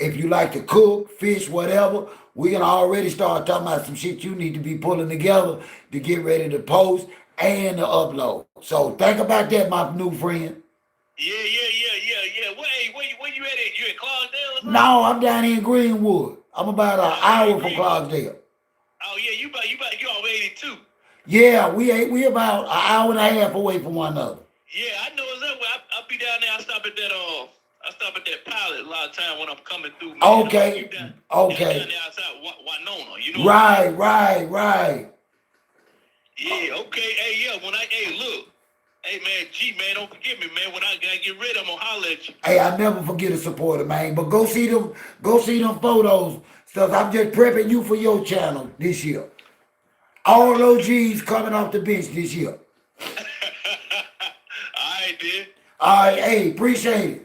If you like to cook, fish, whatever, we can already start talking about some shit you need to be pulling together to get ready to post and to upload. So think about that, my new friend. Yeah. Where you at? You at Clarksdale or something? No, I'm down here in Greenwood. I'm about an hour from Clarksdale. Oh yeah, you off 82. Yeah, we about an hour and a half away from one another. Yeah, I know it's that way. I be down there. I stop at that pilot a lot of time when I'm coming through. Man. Okay, Down okay. there outside Winona. You know. Right. Yeah. Okay. Hey, yeah. Look. Hey man, man, don't forget me, man. When I gotta get ready, I'm gonna holler at you. Hey, I never forget a supporter, man. But go see them photos. Stuff. I'm just prepping you for your channel this year. All those G's coming off the bench this year. Alright, then. All right, hey, appreciate it.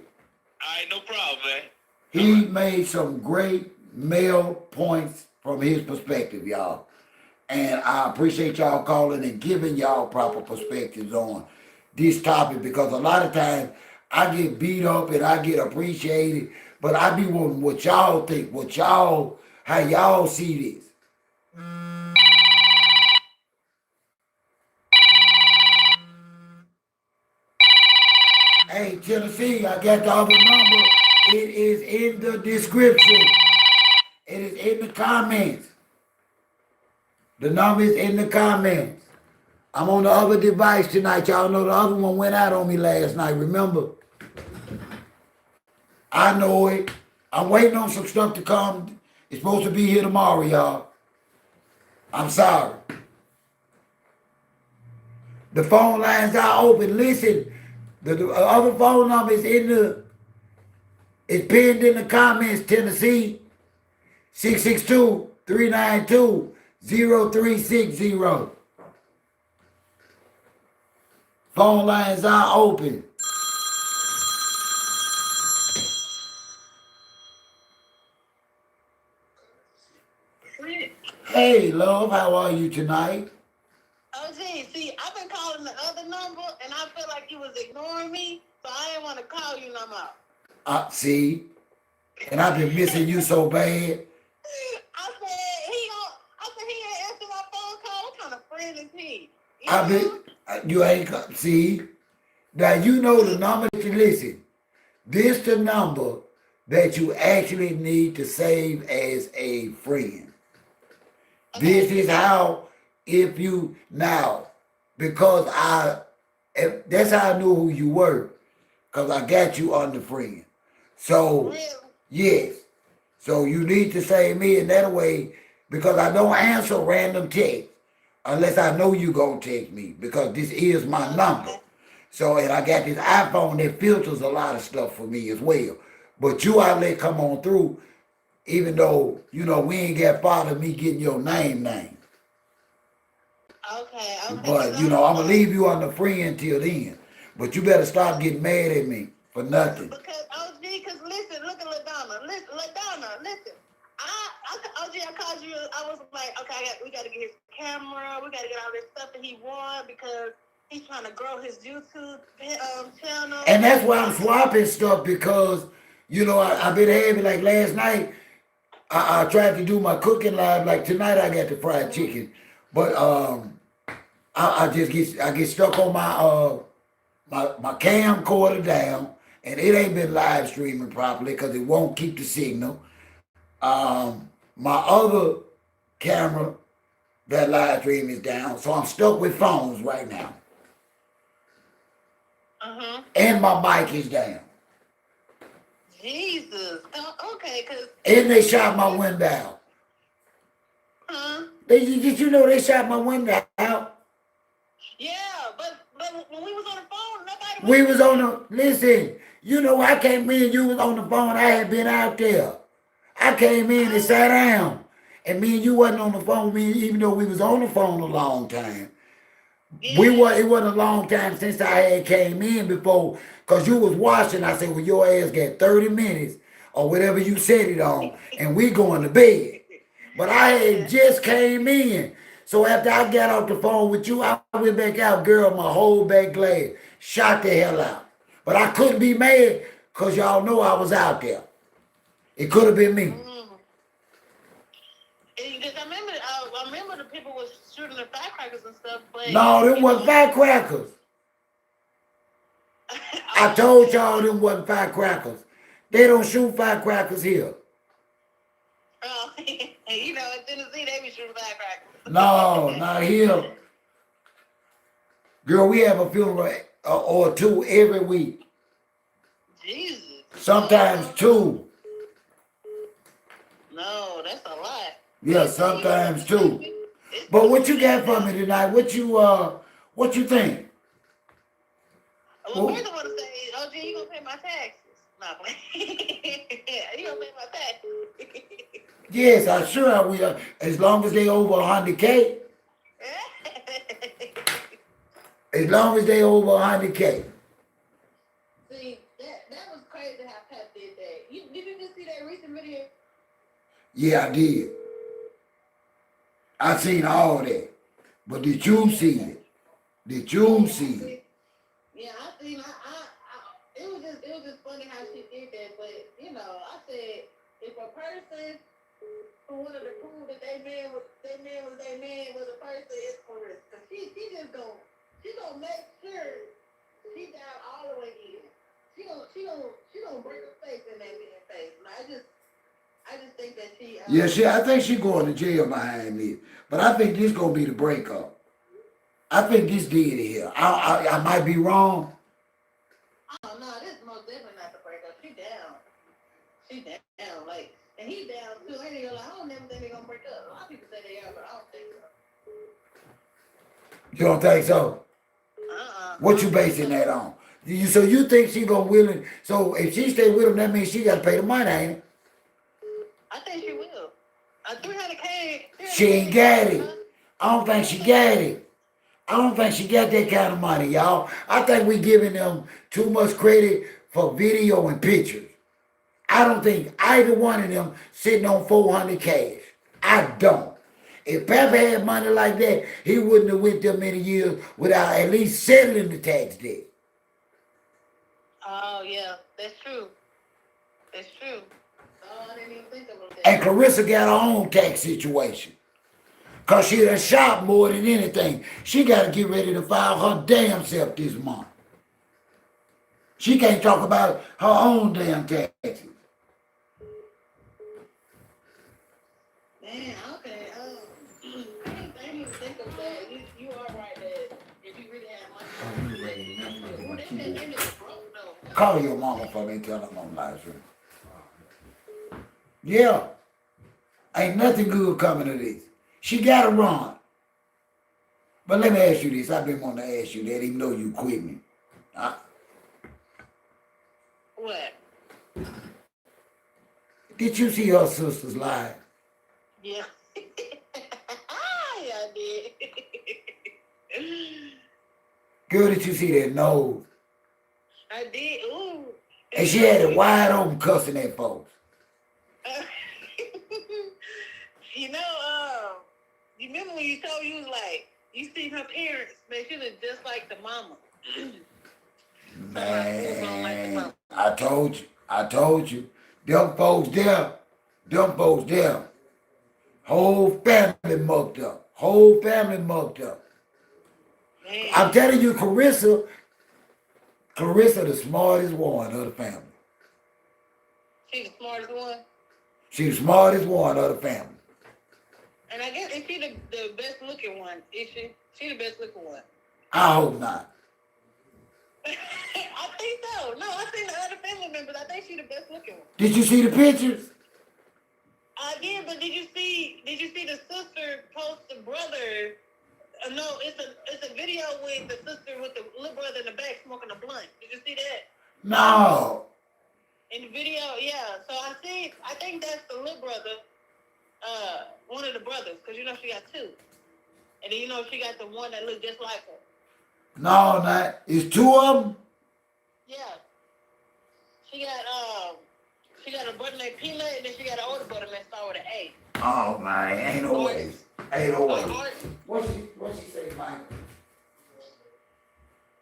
Alright, no problem, man. He made some great male points from his perspective, y'all. And I appreciate y'all calling and giving y'all proper perspectives on this topic, because a lot of times I get beat up and I get appreciated, but I be wanting what y'all think, how y'all see this. Hey, Tennessee, I got the other number. It is in the description. It is in the comments. The number is in the comments. I'm on the other device tonight. Y'all know the other one went out on me last night, remember? I know it. I'm waiting on some stuff to come. It's supposed to be here tomorrow, y'all. I'm sorry. The phone lines are open. Listen, the other phone number is it's pinned in the comments, Tennessee. 662-392-0360. Phone lines are open. Hey, love, how are you tonight? Oh, gee, see, I've been calling the other number, and I feel like you was ignoring me, so I didn't want to call you no more. See? And I've been missing you so bad. I said he ain't answering my phone call. What kind of friend is he? You ain't, see? Now you know the number that you listen. This the number that you actually need to save as a friend. Okay. This is how, because that's how I knew who you were, because I got you under friend. So, really? Yes. So you need to save me in that way, because I don't answer random text unless I know you gonna text me, because this is my number. So, and I got this iPhone that filters a lot of stuff for me as well. But you out there come on through, even though, we ain't got part of me getting your name. Okay. But, I'm going to leave you on the friend till then. But you better stop getting mad at me for nothing. Because, because listen, look at LaDonna. Listen. I called you. I was like, okay, we got to get his camera. We got to get all this stuff that he wants, because he's trying to grow his YouTube channel. And that's why I'm swapping stuff, because, I've been having, like last night, I tried to do my cooking live. Like tonight I got the fried chicken. But I get stuck on my camcorder down, and it ain't been live streaming properly because it won't keep the signal. My other camera, that live stream is down, so I'm stuck with phones right now. And my mic is down. Jesus. Okay, cause. And they shot my window out. Did you know they shot my window out? Yeah, but when we was on the phone, nobody. We was on the listen. I came in. You was on the phone. I had been out there. I came in and sat down, and me and you wasn't on the phone. Even though we was on the phone a long time. Yeah. It wasn't a long time since I had came in before, because you was watching. I said, well, your ass got 30 minutes or whatever you set it on, and we going to bed. But I had just came in. So after I got off the phone with you, I went back out, girl, my whole back glass, shot the hell out. But I couldn't be mad, because y'all know I was out there. It could have been me. Because I remember the people was shooting the firecrackers and stuff, but No, them wasn't firecrackers. I told y'all them wasn't firecrackers. They don't shoot firecrackers here. Oh, you know, in Tennessee they be shooting firecrackers. No, not here. Girl, we have a funeral or two every week. Jesus. Sometimes two. No, that's a lot. Yeah, sometimes two. But what you got for me tonight? What you think? Well, first I want to say, OG, you gonna pay my taxes? No, you gonna pay my taxes? Yes, I sure I will. As long as they over 100K. As long as they over 100K. See, that was crazy how Pat did that. Did you just see that recent video? Yeah, I did. I seen all that. But did you see it? Did you see it? Yeah, I seen. It was just funny how she did that. But you know, I said if a person who wanted to prove that their man was their man was a person, it's Claressa. Cause she gonna make sure she down all the way in. She gonna break her face in that man's face. And I just think that she. Yeah, I think she going to jail behind this. But I think this gonna be the breakup. I think this did it here. I might be wrong. Oh no, this is most definitely not the breakup. She down. She down. Like, and he down too. I don't never think they're gonna break up. A lot of people say they are, but I don't think so. You don't think so? What you basing that on? So you think she gonna willing? So if she stay with him, that means she got to pay the money, ain't it? I think she will. 300K. She ain't got it. I don't think she got it. I don't think she got that kind of money, y'all. I think we giving them too much credit for video and pictures. I don't think either one of them sitting on 400 cash. I don't. If Papa had money like that, he wouldn't have went there many years without at least settling the tax debt. Oh yeah, that's true. That's true. Oh, I didn't even think about that. And Claressa got her own tax situation. Because she done shop more than anything. She got to get ready to file her damn self this month. She can't talk about her own damn taxes. Man, okay. I didn't even think of that. You are right that if you really have money, they just broke though. Call your mama for me and tell her I'm on live stream. Yeah. Ain't nothing good coming of this. She got to run. But let me ask you this. I've been wanting to ask you that even though you quit me. What? Did you see her sisters live? Yeah. Yeah, I did. Girl, did you see that nose? I did. Ooh. And she had it wide open cussing at folks. You know, you remember when you told you was like, you seen her parents, man, she look just like the mama. Man, I told you. Them folks there. Whole family mucked up. Man. I'm telling you, Claressa the smartest one of the family. She's the smartest one. She's the smartest one of the family. And I guess, is she the best looking one? Is she? She the best looking one? I hope not. I think so. No, I seen the other family members. I think she the best looking one. Did you see the pictures? I did, but did you see the sister post the brother? No, it's a video with the sister with the little brother in the back smoking a blunt. Did you see that? No. In the video, yeah. So I think that's the little brother, one of the brothers, because you know she got two. And then you know she got the one that looked just like her. No, not. It's two of them? Yeah. She got a brother named Peanut, and then she got an older brother that started with an A. Oh, man. Ain't no way. What she say, Mike?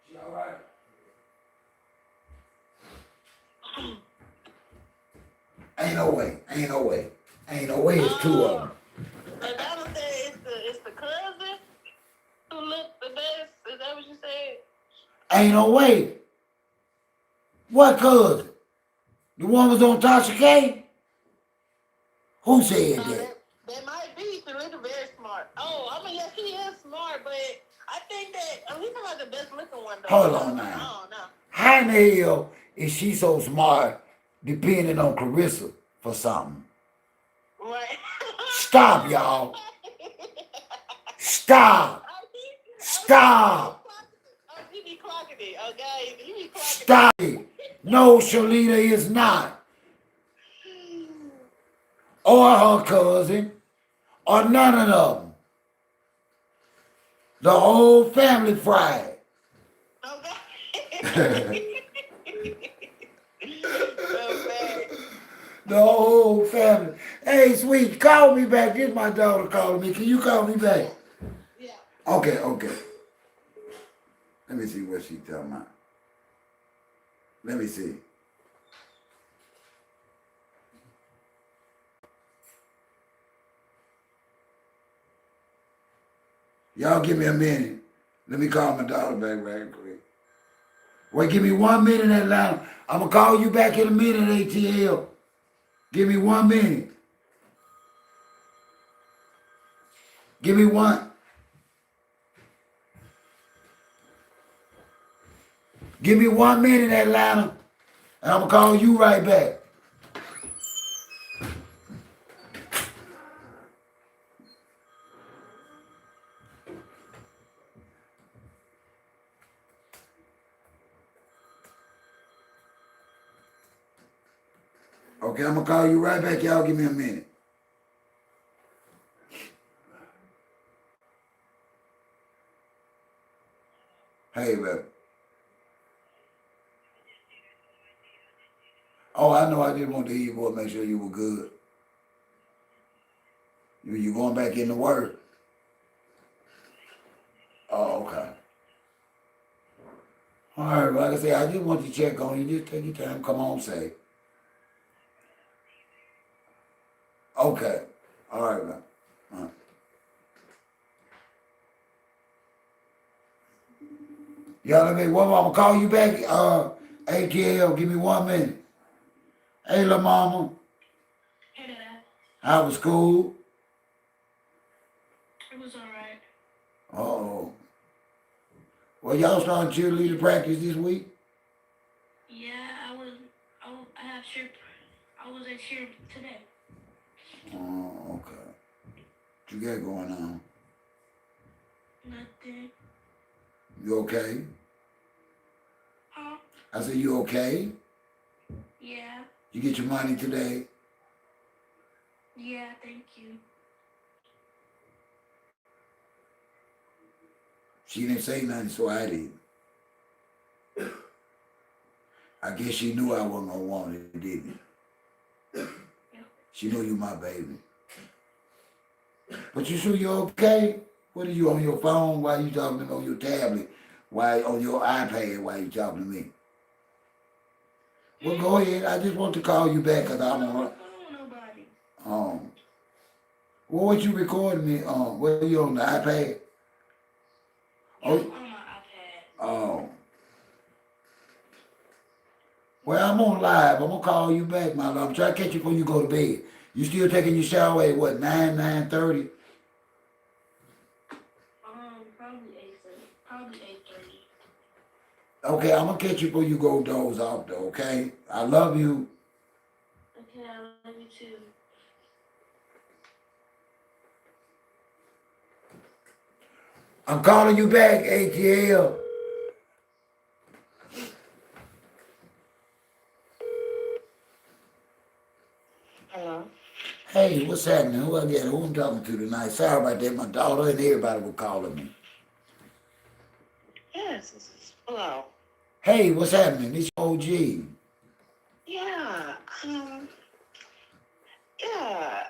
She all right? Ain't no way. Ain't no way. Ain't no way. It's two of them. The doctor said it's the cousin who looked the best. Is that what you said? Ain't no way. What cousin? The one was on Tasha K? Who said that? That might be. She looking very smart. Oh, I mean, yeah, she is smart, but I think that we talking about the best looking one though. Hold on now. I don't know. How in the hell is she so smart depending on Claressa for something? Right. Stop, y'all. Stop. Stop. Oh, you be clocking it, okay? You be clocking Stop it. No, Shalita is not. Or her cousin. Or none of them. The whole family fried. Okay. The whole family. Hey, sweet, call me back. This is my daughter calling me. Can you call me back? Yeah. Okay. Let me see what she talking about. Let me see. Y'all give me a minute. Let me call my daughter back right quick. Wait, give me 1 minute, Atlanta. I'm going to call you back in a minute, ATL. Give me 1 minute. Give me one. Give me 1 minute, Atlanta. And I'm going to call you right back. Okay, I'm going to call you right back. Y'all give me a minute. Hey, baby. Oh, I know. I just wanted to hear your voice, make sure you were good. You going back into work? Oh, okay. All right, like I said, I just want to check on you. Just take your time. Come on, say. Okay. All right, man. All right. Y'all, let me, I'm going to call you back, ATL. Give me 1 minute. Hey, little mama. Hey, Dad. How was school? It was alright. Uh-oh. Well, y'all starting cheerleader practice this week? Yeah, I have cheer. I was at cheer today. Oh, okay. What you got going on? Nothing. You okay? Huh? I said, you okay? Yeah. You get your money today? Yeah, thank you. She didn't say nothing, so I did. I guess she knew I wasn't going to want it, didn't Yeah. she? She knew you my baby. But you sure you're okay? What are you on your phone? Why you talking to me on your tablet? Why on your iPad? Why you talking to me? Well, go ahead. I just want to call you back because I want to. Nobody. Well, what you recording me on? What are you on the iPad? Yeah, Oh, on my iPad. oh. Well, I'm on live. I'm gonna call you back, my love. I'm trying to catch you before you go to bed. You still taking your shower at what, 9:30? Probably 8:30. Probably 8:30. Okay, I'm gonna catch you before you go doze off though, okay? I love you. Okay, I love you too. I'm calling you back, ATL. Hello. Hey, what's happening? Who I get? Who I'm talking to tonight? Sorry about that. My daughter and everybody were calling me. Yes, this is Flo. Hey, what's happening? It's OG. Yeah. Yeah.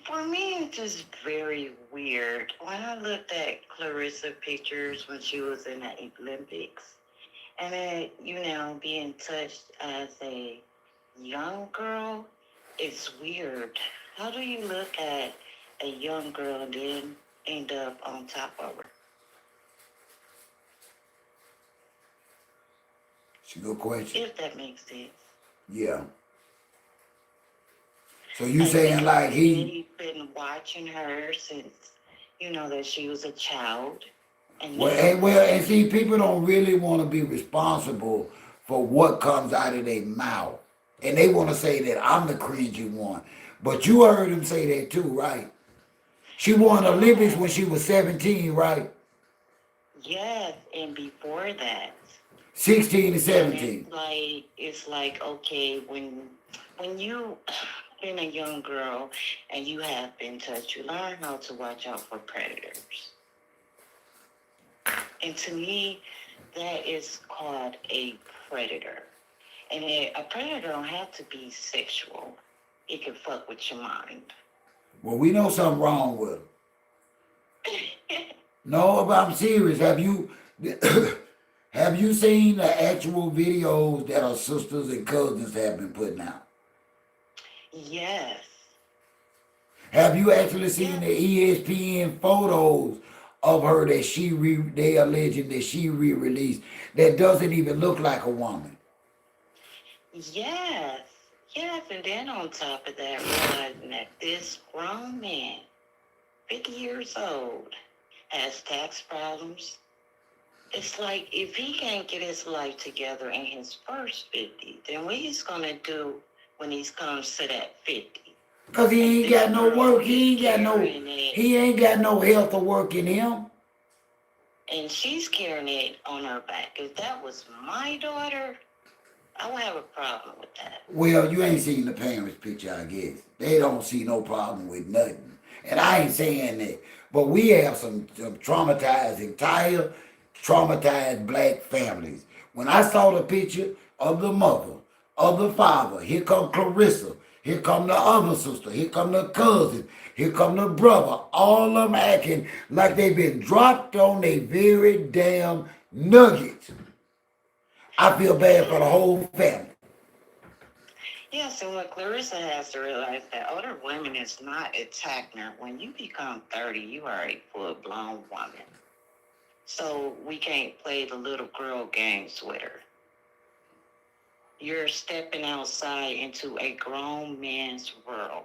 For me, it's just very weird. When I looked at Claressa pictures when she was in the Olympics, and then, being touched as a young girl, It's weird. How do you look at a young girl and then end up on top of her? It's a good question. If that makes sense. Yeah. So you And saying because like he's been watching her since, that she was a child. And now, and see, people don't really want to be responsible for what comes out of their mouth, and they want to say that I'm the cringy one. But you heard him say that too, right? She won Olympics when yes, she was 17, right? yes, and before that. 16 to And 17. it's like okay, when you been a young girl and you have been touched, you learn how to watch out for predators. And to me, that is called a predator. And a predator don't have to be sexual. It can fuck with your mind. Well, we know something wrong with her. No, but I'm serious. Have you have you seen the actual videos that our sisters and cousins have been putting out? Yes. Have you actually seen Yes. the ESPN photos of her that they alleging that she re-released that doesn't even look like a woman? Yes. Yes. And then on top of that, realizing that this grown man, 50 years old, has tax problems. It's like if he can't get his life together in his first 50, then what he's going to do when he's comes to that 50? Cause And he ain't this got no girl work. is carrying it, He ain't got no health or work in him. and she's carrying it on her back. If that was my daughter, I would have a problem with that. Well, you ain't seen the parents' picture, I guess. They don't see no problem with nothing. And I ain't saying that. But we have some traumatized black families. When I saw the picture of the mother, of the father, here come Claressa, here come the other sister, here come the cousin, here come the brother, all of them acting like they been dropped on their very damn nuggets. I feel bad for the whole family. Yeah, so what Clarissa has to realize that older women is not a techno. When you become 30, you are a full-blown woman. So we can't play the little girl games with her. You're stepping outside into a grown man's world.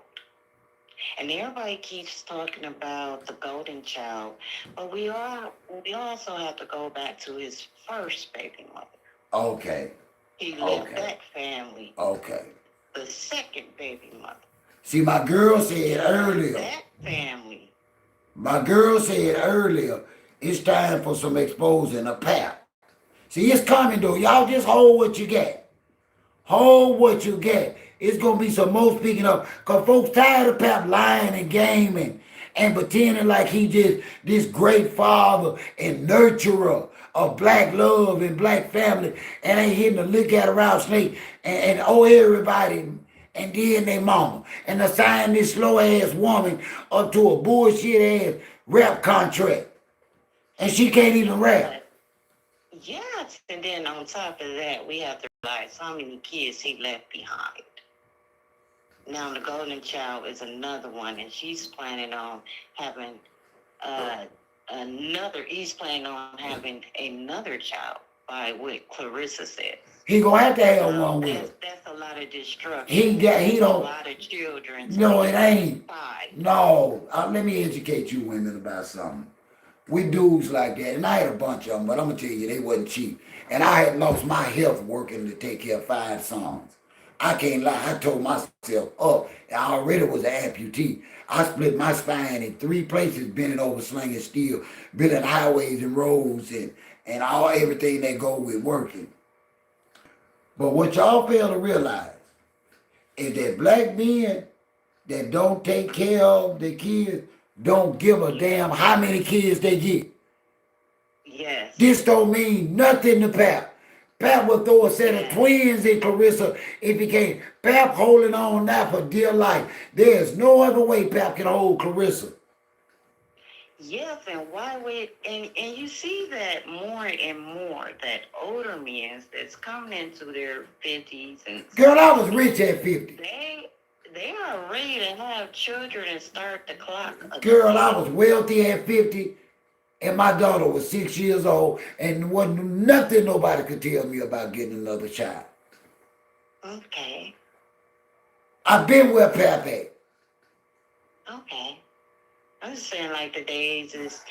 And everybody keeps talking about the golden child, but we also have to go back to his first baby mother. Okay. He left that family. Okay. The second baby mother. See, my girl said earlier. That family. My girl said earlier, it's time for some exposing of Pap. See, it's coming though. Y'all just hold what you get. Hold what you get. It's gonna be some more speaking up. Cause folks tired of Pap lying and gaming and pretending like he just this great father and nurturer of black love and black family and ain't hitting a lick at a rattlesnake and owe everybody and then they mama and assign this slow ass woman up to a bullshit ass rap contract. And she can't even rap. Yes, and then on top of that, we have to realize how many kids he left behind. Now the golden child is another one, and she's planning on having he's planning on having another child by what Clarissa said. He gonna have to have one with her. That's a lot of destruction. He don't. A lot of children. No, it ain't. 5. No, let me educate you women about something. We dudes like that, and I had a bunch of them, but I'm gonna tell you, they wasn't cheap. And I had lost my health working to take care of 5 sons. I can't lie, I told myself up. I already was an amputee. I split my spine in 3 places, bending over, slinging steel, building highways and roads, and everything that go with working. But what y'all fail to realize is that black men that don't take care of their kids don't give a damn how many kids they get. Yes. This don't mean nothing to Pap. Pap will throw a set of twins in Claressa if he can. Pap holding on now for dear life. There's no other way Pap can hold Claressa. Yes, and why would and you see that more and more that older men that's coming into their 50s and Girl, I was rich at 50. They are ready to have children and start the clock Girl, I again. was wealthy at 50, and my daughter was 6 years old, and wasn't nothing nobody could tell me about getting another child. Okay. I've been where Pap at. Okay. I'm just saying, like, the days is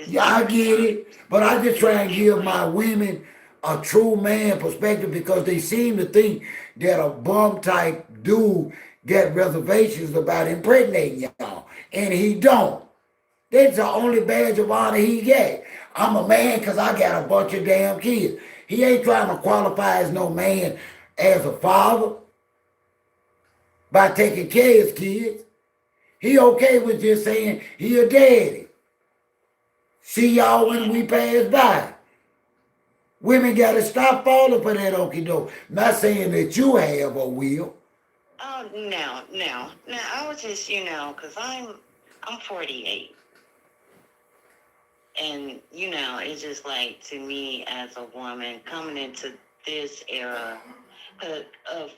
Yeah, I different get times. it, but I just try and give Different. my women a true man perspective because they seem to think that a bum type dude got reservations about impregnating y'all, and he don't. That's the only badge of honor he get. I'm a man because I got a bunch of damn kids. He ain't trying to qualify as no man as a father by taking care of his kids. He okay with just saying he a daddy. See y'all when we pass by. Women got to stop falling for that okie doke. Not saying that you have or will. Oh no. I was just, because I'm 48, and it's just like, to me as a woman coming into this era of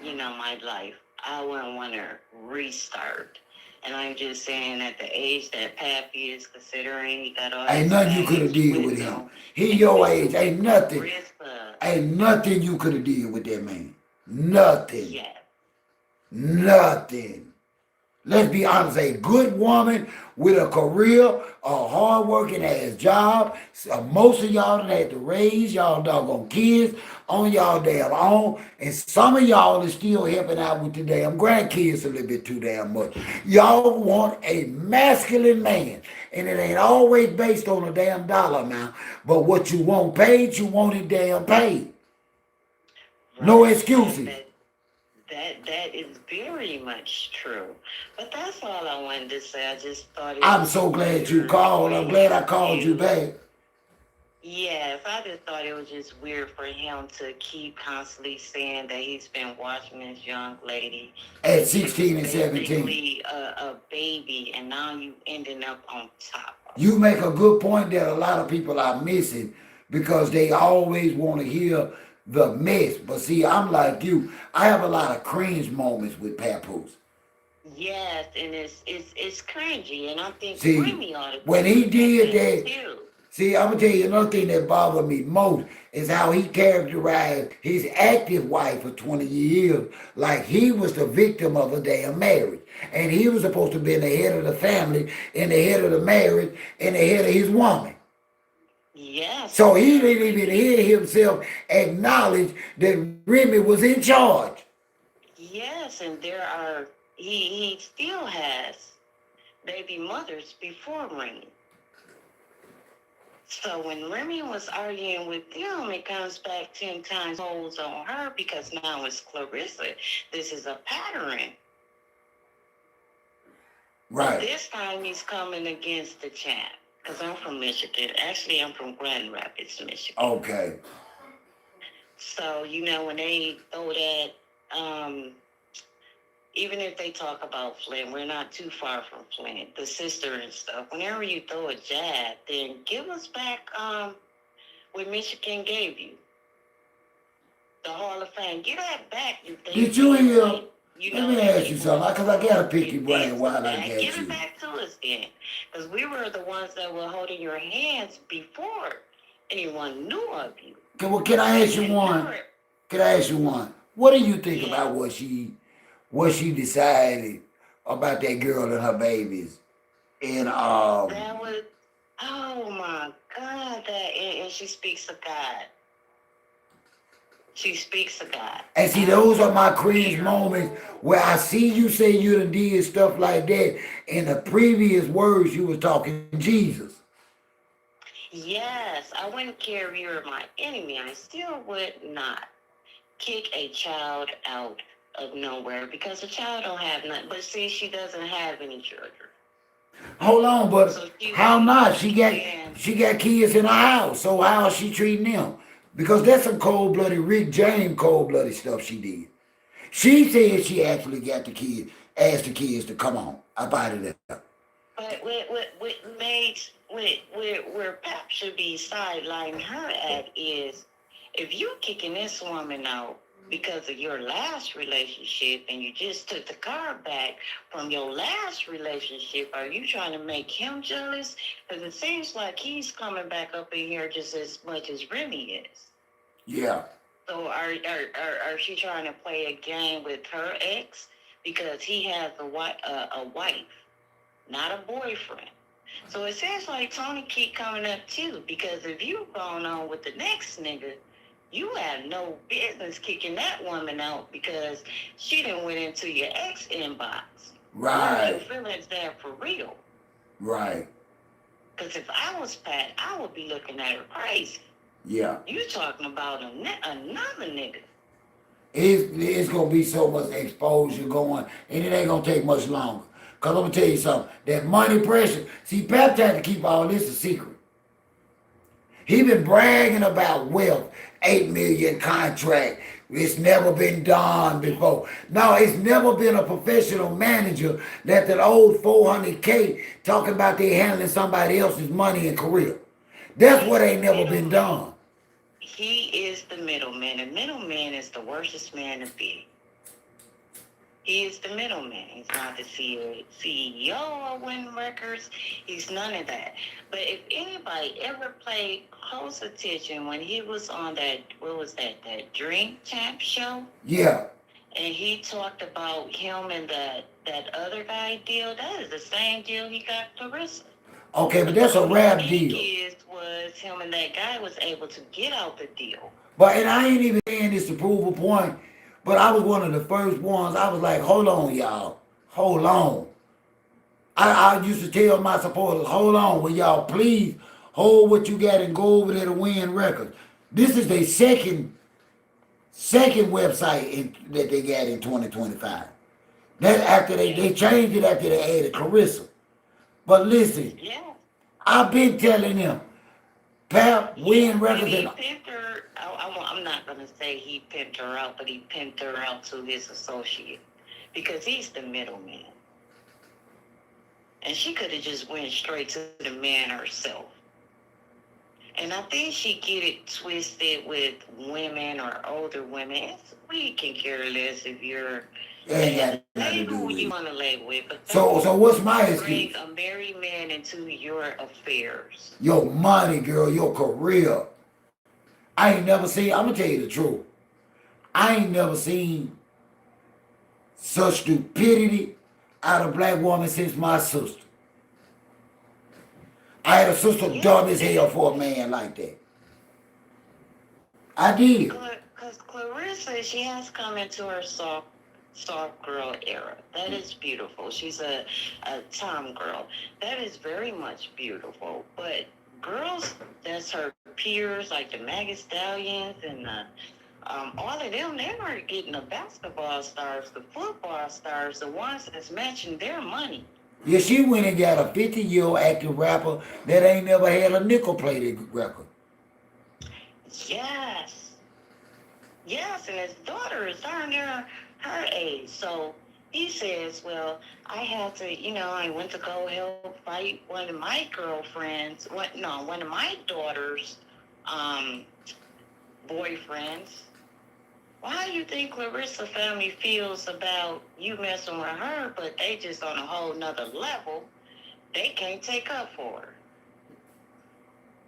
my life, I wouldn't want to restart. And I'm just saying, at the age that Pappy is, considering he got all Ain't this nothing you could have baggage, did with him. wisdom, He and your age. wisdom. Ain't nothing you could have did with that man. Nothing. Yeah. Nothing. Let's be honest, a good woman with a career, a hard-working ass job. Most of y'all done had to raise y'all doggone kids on y'all damn own, and some of y'all is still helping out with the damn grandkids a little bit too damn much. Y'all want a masculine man, and it ain't always based on a damn dollar amount, but what you want paid, you want it damn paid. No Right. excuses. That is very much true. But that's all I wanted to say. I just thought it I'm was so glad you weird called. for I'm glad I him called you to. back. Yes, I just thought it was just weird for him to keep constantly saying that he's been watching this young lady At since she was 16 and 17. basically a baby, and now you ending up on top of You make a good point that a lot of people are missing because they always want to hear the mess. But see, I'm like you. I have a lot of cringe moments with papoose. her. Yes, and it's cringy, and I think See, Remy ought to when take he a look did at it that, too. see, I'm gonna tell you another thing that bothered me most is how he characterized his active wife for 20 years like he was the victim of a damn marriage. And he was supposed to be the head of the family and the head of the marriage and the head of his woman. Yes, So and he there didn't even hear himself acknowledge that Remy was in charge. Yes, and there are he still has baby mothers before Remy. So when Remy was arguing with them, it comes back 10 times holds on her, because now it's Clarissa. This is a pattern. But Right. this time he's coming against the champ. Because I'm from Michigan. Actually, I'm from Grand Rapids, Michigan. Okay. So, when they throw that, even if they talk about Flint, we're not too far from Flint, the sister and stuff. Whenever you throw a jab, then give us back what Michigan gave you, the Hall of Fame. Give that back if they Did you feel hear? like, Let me that ask you people something, because I got to pick your get brain this while I back. got Give it you. back to us then. Because we were the ones that were holding your hands before anyone knew of you. Well, can I ask you one? Can I ask you one? What do you think about what she decided about that girl and her babies? And That was, oh my God, and she speaks of God. She speaks of God. and see, those are my cringe moments where I see you say you done did stuff like that. In the previous words, you was talking Jesus. Yes, I wouldn't care if you were my enemy. I still would not kick a child out of nowhere, because the child don't have nothing. But see, she doesn't have any children. Hold on, but So how not? She got and she got kids in her house, so how is she treating them? Because that's some cold blooded Rick James cold blooded stuff she did. She said she actually got the kids, asked the kids to come on. I bought it up. but what makes where Pap should be sidelining her at is, if you kicking this woman out, because of your last relationship and you just took the car back from your last relationship, are you trying to make him jealous? Because it seems like he's coming back up in here just as much as Remy is. Yeah. So are she trying to play a game with her ex because he has a wife, not a boyfriend? So it seems like Tony keep coming up too, because if you going on with the next nigga, you have no business kicking that woman out because she done went into your ex inbox. Right. Your feelings there for real. Right. Because if I was Pat, I would be looking at her crazy. Yeah. You talking about another nigga. It's going to be so much exposure going, and it ain't going to take much longer. Because I'm going to tell you something. That money pressure, see, Pep tried to keep all this a secret. He been bragging about wealth, 8 million contract. It's never been done before. No, it's never been a professional manager that old 400K talking about they handling somebody else's money and career. That's what ain't never been done. He is the middleman. The middleman is the worstest man to be. He is the middleman. He's not the CEO of Win Records. He's none of that. But if anybody ever paid close attention when he was on that, what was that Drink Champ show? Yeah. And he talked about him and that other guy deal. That is the same deal he got Claressa. Okay, but that's a rap deal. Was him and that guy was able to get out the deal. But, and I ain't even saying this to prove a point, but I was one of the first ones. I was like, hold on, y'all. Hold on. I used to tell my supporters, hold on, will y'all please hold what you got and go over there to Win Records. This is their second website that they got in 2025. That after they changed it after they added Claressa. But listen, I've been telling them, Pap, Win Records, and I'm not gonna say he pimped her out, but he pimped her out to his associate because he's the middleman, and she could have just went straight to the man herself. And I think she get it twisted with women or older women. We can care less if you're who you want to lay with. But so what's my excuse? Bring a married man into your affairs. Your money, girl, your career. I ain't never seen, I'm going to tell you the truth. I ain't never seen such stupidity out of a black woman since my sister. I had a sister dumb as hell for a man like that. I did. Because Claressa, she has come into her soft girl era. That is beautiful. She's a tom girl. That is very much beautiful. But girls that's her peers, like the Maggot Stallions and all of them, they weren't getting the basketball stars, the football stars, the ones that's matching their money. Yeah, she went and got a 50-year-old active rapper that ain't never had a nickel-plated record. Yes. Yes, and his daughter is darn near her age. So he says, well, I had to, I went to go help fight one of my girlfriends, one of my daughter's boyfriends. Why do you think Claressa family feels about you messing with her, but they just on a whole nother level? They can't take up for her.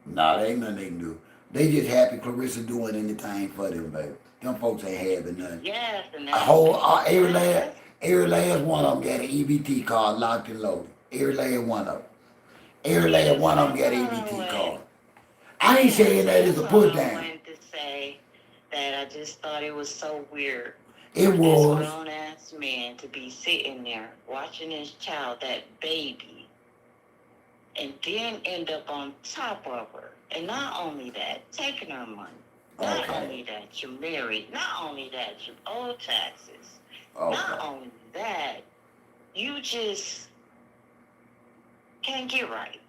Nah, they ain't nothing they can do. They just happy Claressa doing anything for them, baby. Them folks ain't having nothing. Yes, and every last one of them got an EBT card locked and loaded. Every last one of them. Every last one of them got an EBT card. I ain't saying that as a put down. I wanted to say that I just thought it was so weird. It was. This grown ass man to be sitting there watching his child, that baby, and then end up on top of her. And not only that, taking her money. Not only that, you're married. Not only that, you owe taxes. Not only that, you just can't get right.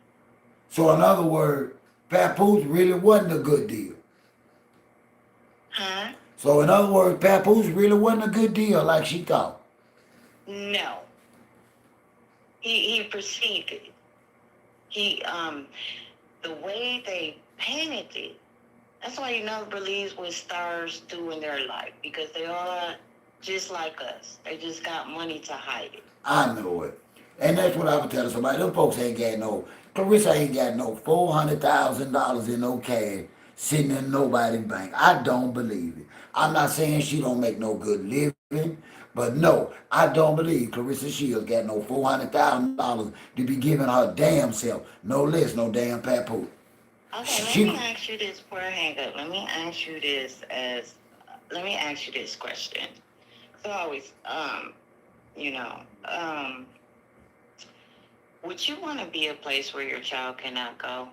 So in other words, papoose really wasn't a good deal. Huh? So in other words, papoose really wasn't a good deal like she thought. No. He perceived it. He the way they painted it, That's why you never believe what stars do in their life, because they are just like us. They just got money to hide it. I know it. And that's what I was telling somebody. Them folks ain't got Claressa ain't got no $400,000 in no cash sitting in nobody's bank. I don't believe it. I'm not saying she don't make no good living, but no, I don't believe Claressa Shields got no $400,000 to be giving her damn self. No less, no damn papoose. Okay, let me ask you this before I hang up. Let me ask you this question. So I always, you know, would you want to be a place where your child cannot go?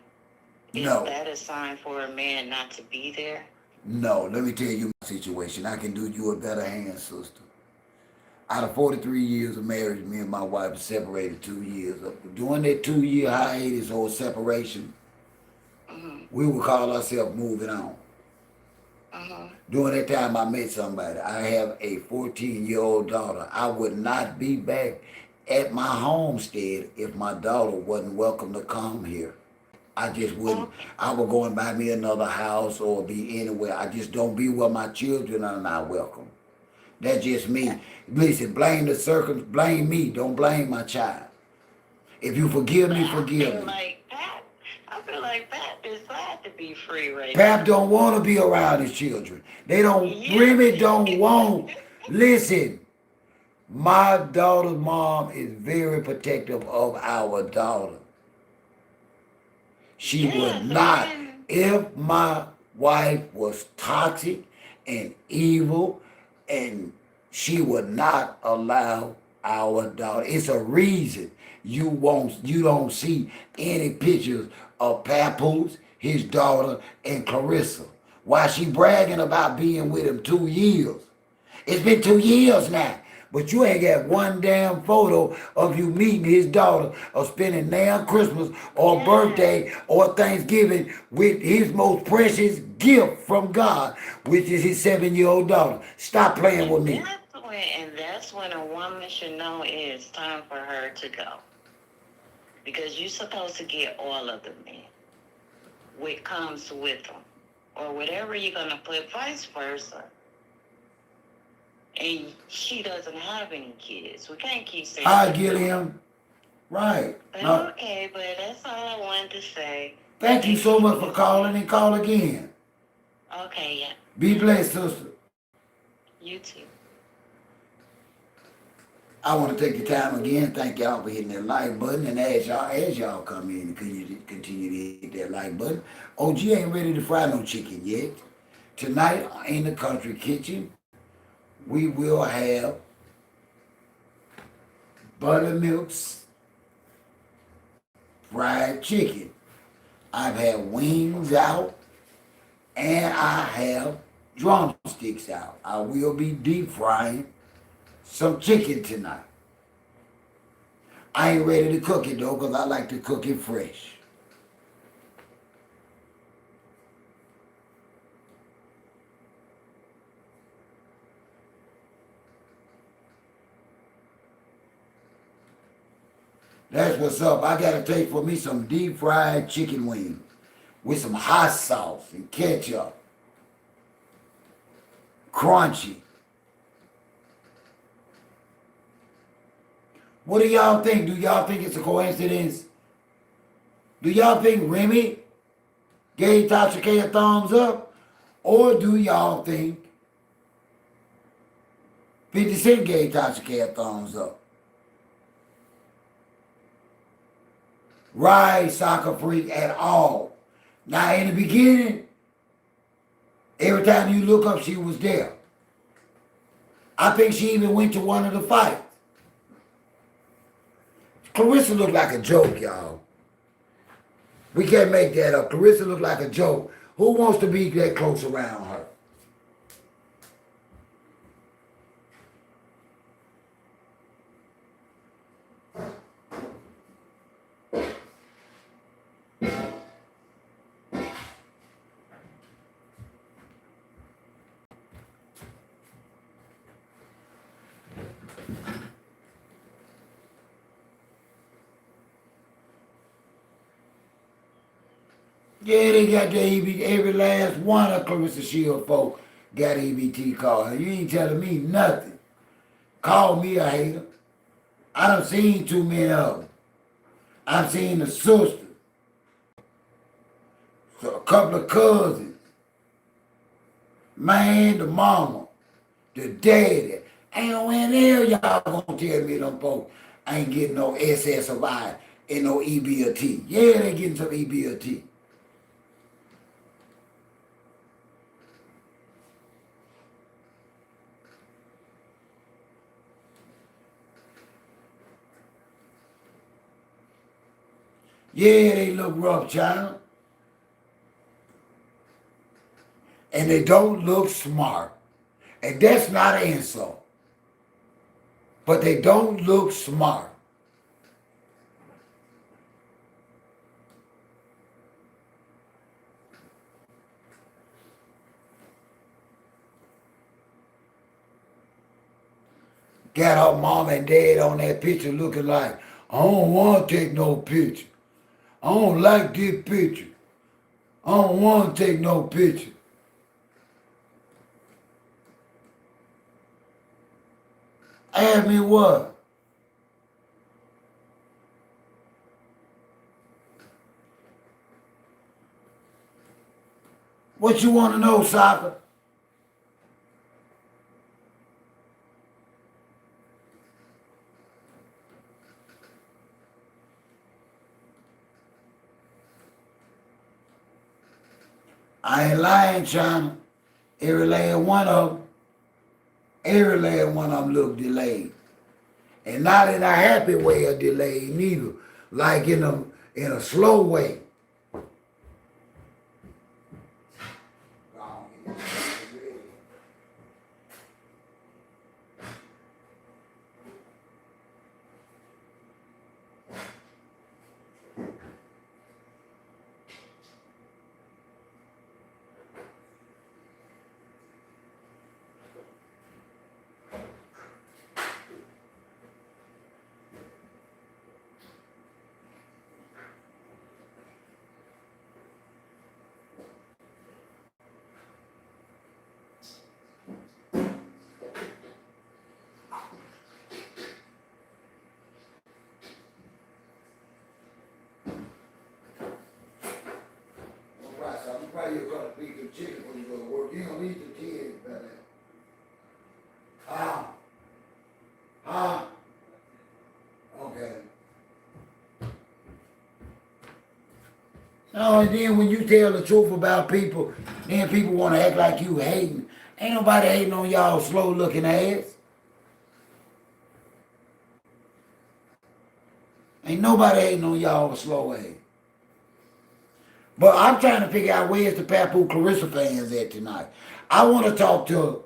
No. Is that a sign for a man not to be there? No, let me tell you my situation. I can do you a better hand, sister. Out of 43 years of marriage, me and my wife separated 2 years. During that 2 year hiatus or separation, we would call ourselves moving on. During that time, I met somebody. I have a 14-year-old daughter. I would not be back at my homestead if my daughter wasn't welcome to come here. I just wouldn't. I would go and buy me another house or be anywhere. I just don't be where my children are not welcome. That's just me. Listen, blame the blame me. Don't blame my child. If you forgive me, forgive me. I feel like Pap is glad to be free right Pap now. don't want to be around his children. They don't, Remy don't want. Listen, my daughter's mom is very protective of our daughter. She would not. If my wife was toxic and evil, and she would not allow our daughter. It's a reason you don't see any pictures of Papoose, his daughter, and Claressa. Why she bragging about being with him 2 years? It's been 2 years now. But you ain't got one damn photo of you meeting his daughter or spending damn Christmas or birthday or Thanksgiving with his most precious gift from God, which is his 7-year-old daughter. Stop playing with me. That's when a woman should know it's time for her to go. Because you're supposed to get all of them in. What comes with them. Or whatever you're going to put, vice versa. And she doesn't have any kids. We can't keep saying I get him. Right. But no. Okay, but that's all I wanted to say. Thank you so much for calling, and call again. Okay, yeah. Be blessed, sister. You too. I want to take the time again. Thank y'all for hitting that like button, and as y'all come in and continue to hit that like button. OG ain't ready to fry no chicken yet. Tonight in the country kitchen, we will have buttermilks, fried chicken. I've had wings out, and I have drumsticks out. I will be deep frying some chicken tonight. I ain't ready to cook it though, because I like to cook it fresh. That's what's up. I gotta take for me some deep fried chicken wings with some hot sauce and ketchup. Crunchy. What do y'all think? Do y'all think it's a coincidence? Do y'all think Remy gave Tasha K a thumbs up? Or do y'all think 50 Cent gave Tasha K a thumbs up? Right, soccer freak at all. Now in the beginning, every time you look up, she was there. I think she even went to one of the fights. Claressa looked like a joke, y'all. We can't make that up. Claressa looked like a joke. Who wants to be that close around her? Yeah, they got the EBT. Every last one of Clarissa Shield folk got EBT card. You ain't telling me nothing. Call me a hater. I done seen too many of them. I've seen the sister, so a couple of cousins, man, the mama, the daddy. Ain't no way in hell y'all gonna tell me them folks ain't getting no SSI and no EBT. Yeah, they getting some EBT. Yeah, they look rough, child. And they don't look smart. And that's not an insult. But they don't look smart. Got her mom and dad on that picture looking like, I don't want to take no picture. I don't like this picture. I don't want to take no picture. Ask me what? What you want to know, soccer? I ain't lying, China. Every last one of them, every last one of them look delayed. And not in a happy way of delayed neither. Like in a slow way. I'm probably gonna feed the chicken when you go to work. You don't eat the kids, baby. Huh? Huh? Okay. No, and then when you tell the truth about people, then people want to act like you hating. Ain't nobody hating on y'all slow looking ass. Ain't nobody hating on y'all slow ass. But I'm trying to figure out where's the Papoose Clarissa fans at tonight. I want to talk to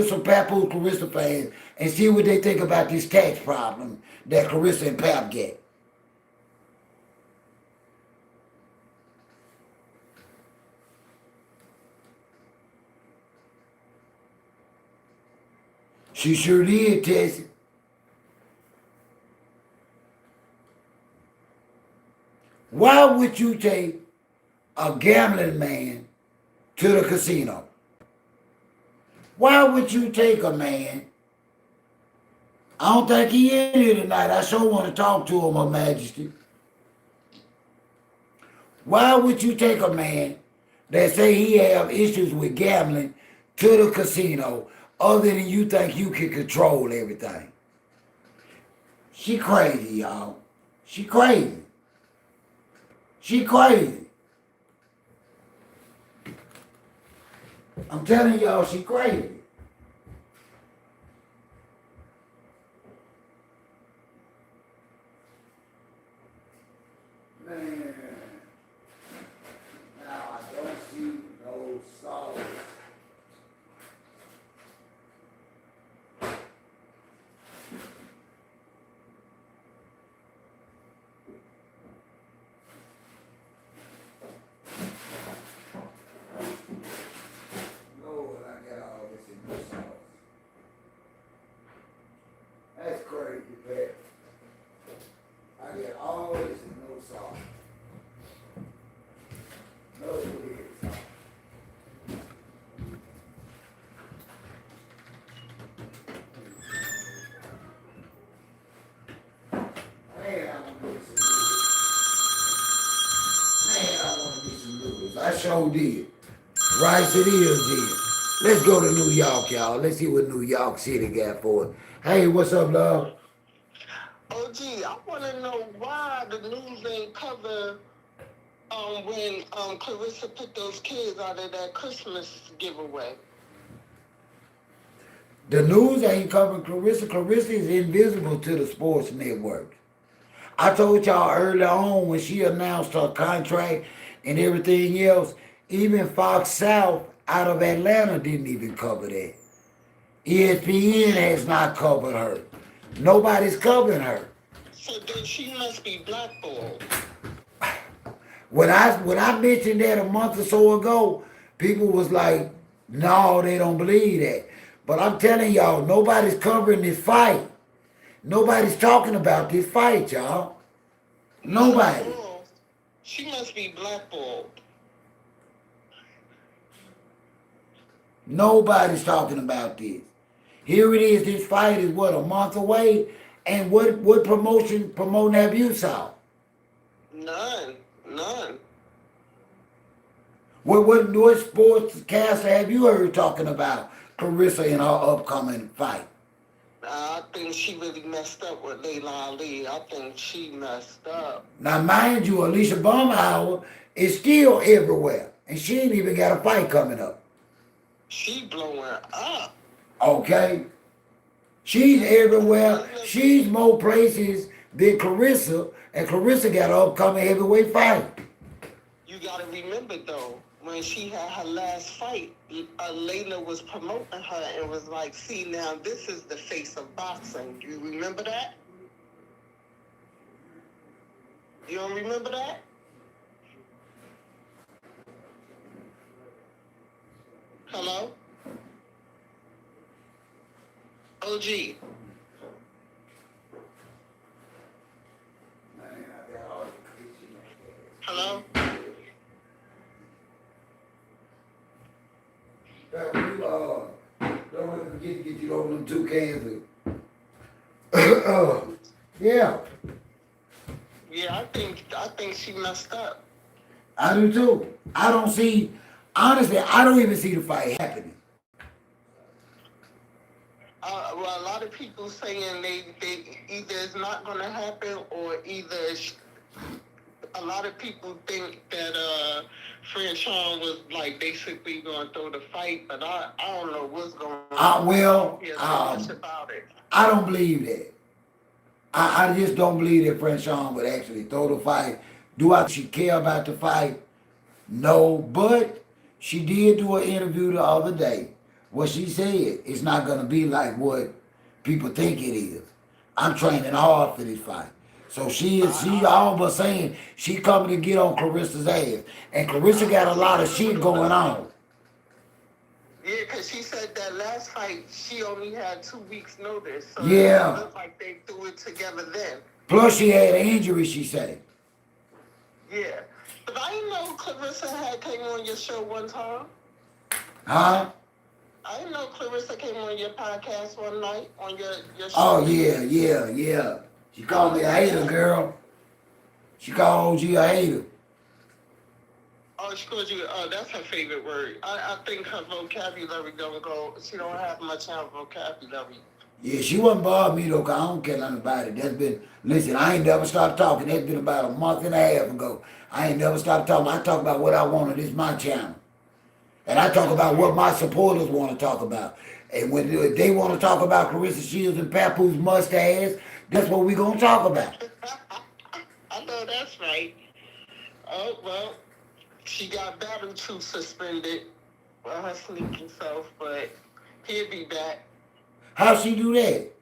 some Papoose Clarissa fans and see what they think about this tax problem that Clarissa and Pap get. She sure did, Tessie. Why would you take a gambling man to the casino? Why would you take a man? I don't think he in here tonight. I sure want to talk to him, Her Majesty. Why would you take a man that say he have issues with gambling to the casino other than you think you can control everything? She crazy, y'all. She crazy. She crazy. I'm telling y'all, she crazy. Man, now I don't see no solid. Lord, I got all this in sure did. Rice it is then. Let's go to New York, y'all. Let's see what New York City got for it. Hey, what's up, love? OG, I want to know why the news ain't cover when Clarissa put those kids out of that Christmas giveaway. The news ain't covering Clarissa. Clarissa is invisible to the sports network. I told y'all early on when she announced her contract and everything else, even Fox South out of Atlanta didn't even cover that. ESPN has not covered her. Nobody's covering her. So then she must be blackballed. When I mentioned that a month or so ago, people was like, no, they don't believe that. But I'm telling y'all, nobody's covering this fight. Nobody's talking about this fight, y'all. Nobody. Oh, she must be blackballed. Nobody's talking about this. Here it is, this fight is what, a month away? And what promoting have you saw? None. What sportscaster have you heard talking about Clarissa in her upcoming fight? I think she really messed up with Layla Ali. I think she messed up. Now, mind you, Alicia Baumhauer is still everywhere, and she ain't even got a fight coming up. She blowing up. Okay? She's everywhere. She's more places than Clarissa, and Clarissa got an upcoming heavyweight fight. You gotta remember though, when she had her last fight, Layla was promoting her and was like, see now this is the face of boxing. Do you remember that? You don't remember that? Hello? OG. Hello? Don't forget to get you over them 2 cans of yeah. Yeah, I think she messed up. I do too. I don't see, honestly, I don't even see the fight happening. Well, a lot of people saying they either it's not going to happen or either a lot of people think that Franchon was like basically going to throw the fight, but I don't know what's going on. Much about it. I don't believe that. I just don't believe that Franchon would actually throw the fight. Do I she care about the fight? No, but she did do an interview the other day where she said it's not going to be like what people think it is. I'm training hard for this fight. So she all but saying she coming to get on Clarissa's ass. And Clarissa got a lot of shit going on. Yeah, because she said that last fight, she only had 2 weeks notice. So Yeah. It looked like they threw it together then. Plus she had an injury, she said. Yeah. But I didn't know Clarissa had came on your show one time. Huh? I didn't know Clarissa came on your podcast one night on your show. Oh, yeah. She called me a hater, girl. She called OG a hater. Oh, she called you. Oh, that's her favorite word. I think her vocabulary don't go. She don't have much of vocabulary. Yeah, she wouldn't bother me though, 'cause I don't care nothing about it. Listen, I ain't never stopped talking. That's been about a month and a half ago. I ain't never stopped talking. I talk about what I want. This is my channel. And I talk about what my supporters want to talk about. And when they want to talk about Claressa Shields and Papoose mustache, that's what we going to talk about. I know that's right. Oh, well, she got battle truth suspended for her sneaking self, but he'll be back. How she do that?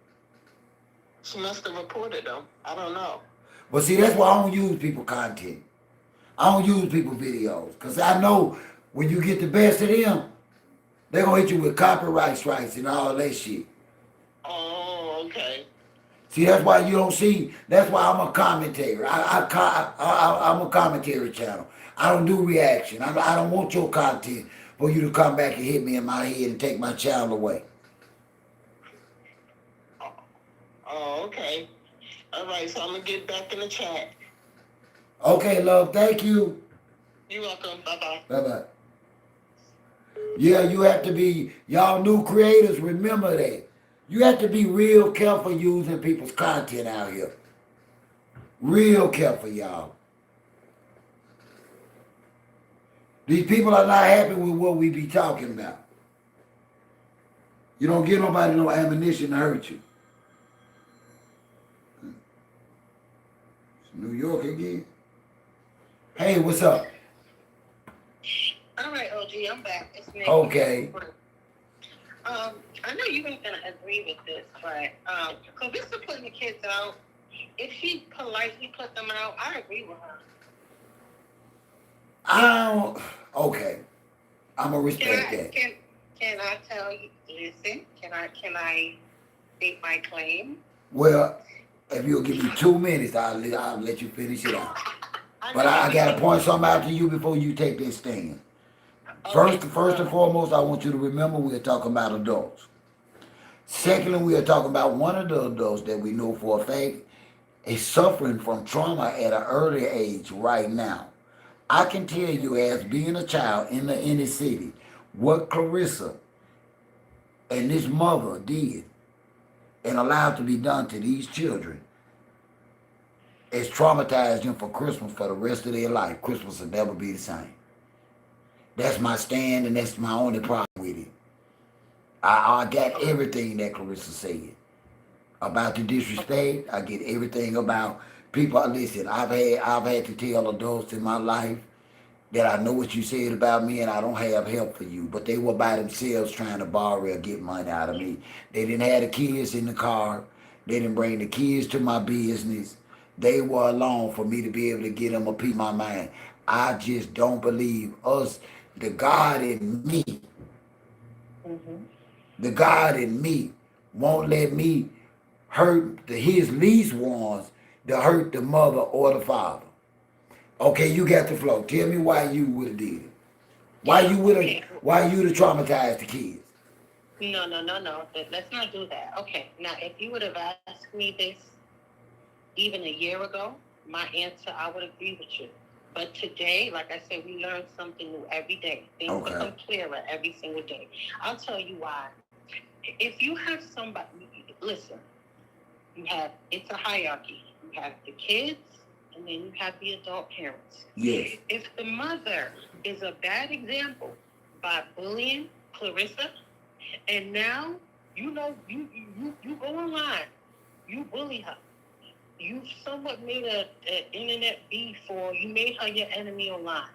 She must have reported them. I don't know. But see, that's why I don't use people content. I don't use people videos. Because I know when you get the best of them, they're going to hit you with copyright strikes and all that shit. Oh, okay. See, that's why you don't see, that's why I'm a commentator. I'm a commentary channel. I don't do reaction. I don't want your content for you to come back and hit me in my head and take my channel away. Oh, okay. All right, so I'm going to get back in the chat. Okay, love, thank you. You're welcome. Bye-bye. Bye-bye. Yeah, you have to be, y'all new creators, remember that. You have to be real careful using people's content out here. Real careful, y'all. These people are not happy with what we be talking about. You don't give nobody no ammunition to hurt you. It's New York again. Hey, what's up? All right, OG, I'm back. It's Nick. Okay. I know you ain't gonna agree with this, but Clarissa putting the kids out. If she politely put them out, I agree with her. I don't. Okay. I'm gonna respect that. Can I tell you? Listen, can I state my claim? Well, if you'll give me 2 minutes, I'll let you finish it out. But I gotta point something out to you before you take this stand. First and foremost, I want you to remember we are talking about adults. Secondly, we are talking about one of the adults that we know for a fact is suffering from trauma at an early age right now. I can tell you, as being a child in the inner city, what Clarissa and this mother did and allowed to be done to these children has traumatized them for Christmas for the rest of their life. Christmas will never be the same. That's my stand, and that's my only problem with it. I got everything that Clarissa said about the disrespect. I get everything about people. Listen, I've had to tell adults in my life that I know what you said about me and I don't have help for you. But they were by themselves trying to borrow or get money out of me. They didn't have the kids in the car. They didn't bring the kids to my business. They were alone for me to be able to get them a piece of my mind. I just don't believe us, the God in me, the God in me won't let me hurt his least ones to hurt the mother or the father. Okay, you got the flow. Tell me why you would have did it. Why you have traumatized the kids. No. Let's not do that. Okay, now if you would have asked me this even a year ago, my answer, I would agree with you. But today, like I said, we learn something new every day. Things become clearer every single day. I'll tell you why. If you have somebody, listen, it's a hierarchy. You have the kids, and then you have the adult parents. Yes. If the mother is a bad example by bullying Clarissa, and now you go online, you bully her. You somewhat made an internet beef, or you made her your enemy online.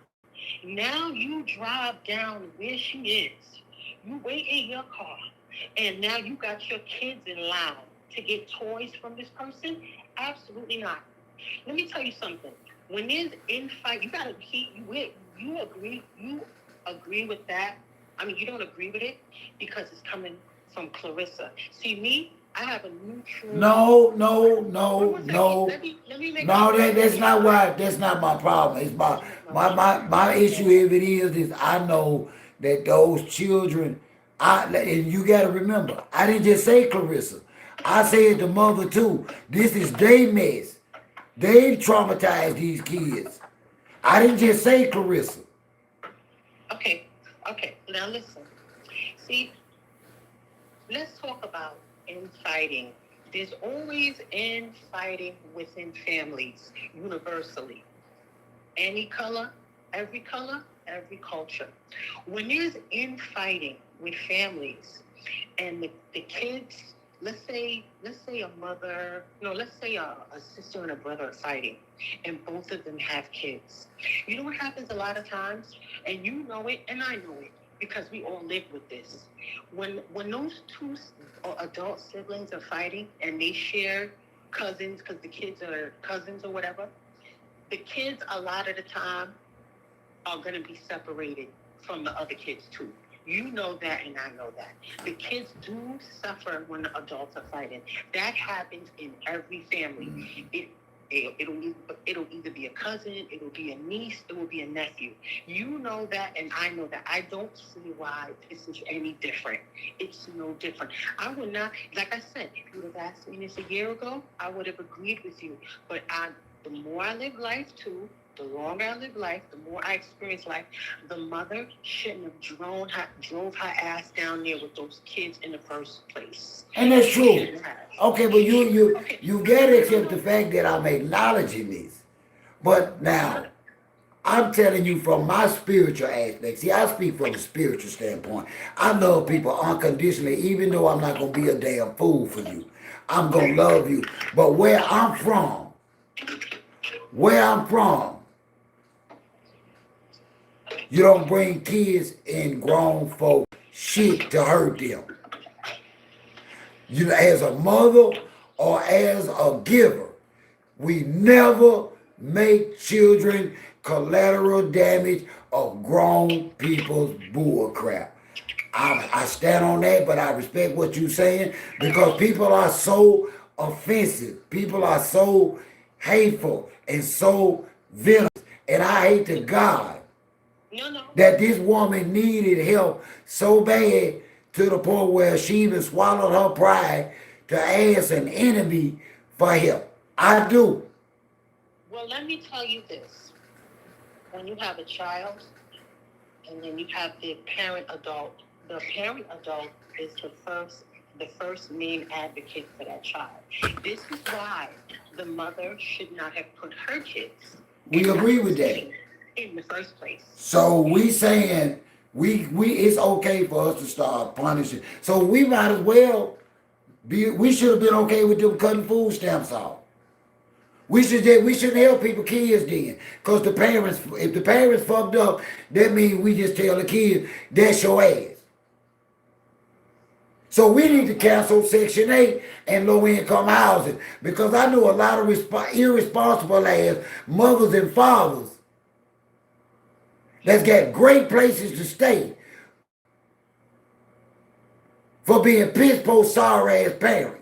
Now you drive down where she is. You wait in your car, and now you got your kids in line to get toys from this person? Absolutely not. Let me tell you something. When there's infight, you gotta keep you agree with that. I mean, you don't agree with it because it's coming from Clarissa. See, me, I have a neutral. No. Let me make No, that's not my problem. It's my issue if it is I know that those children, and you gotta remember, I didn't just say Clarissa. I said the mother too. This is their mess. They traumatized these kids. I didn't just say Clarissa. Okay. Now listen. See, let's talk about infighting. There's always infighting within families, universally. Any color, every culture. When there's infighting with families and the kids, let's say a mother, no, let's say a sister and a brother are fighting and both of them have kids. You know what happens a lot of times? And you know it and I know it because we all live with this. When those two adult siblings are fighting and they share cousins because the kids are cousins or whatever, the kids a lot of the time are going to be separated from the other kids too. You know that and I know that. The kids do suffer when the adults are fighting. That happens in every family. It'll either be a cousin, it'll be a niece, it will be a nephew. You know that and I know that. I don't see why this is any different. It's no different. I would not, like I said, if you would have asked me this a year ago, I would have agreed with you. But the more I live life too, the longer I live life, the more I experience life, the mother shouldn't have drove her ass down there with those kids in the first place. And that's She true. shouldn't have. Okay, but Okay. you gotta accept No, the fact that I'm acknowledging this. But no, now, I'm telling you from my spiritual aspect. See, I speak from a spiritual standpoint. I love people unconditionally, even though I'm not gonna be a damn fool for you. I'm gonna love you. But where I'm from, you don't bring kids and grown folk shit to hurt them. You as a mother or as a giver, we never make children collateral damage of grown people's bull crap. I stand on that, but I respect what you're saying because people are so offensive. People are so hateful and so venomous. And I hate to God no. that this woman needed help so bad to the point where she even swallowed her pride to ask an enemy for help. I do. Well, let me tell you this. When you have a child and then you have the parent adult is the first main advocate for that child. This is why the mother should not have put her kids We agree with that. in the first place. So we saying we it's okay for us to start punishing. So we might as well be. We should have been okay with them cutting food stamps off. We shouldn't help people kids then, cause if the parents fucked up, that means we just tell the kids that's your ass. So we need to cancel Section 8 and low-income housing because I know a lot of irresponsible ass mothers and fathers that's got great places to stay for being piss poor sorry ass parents.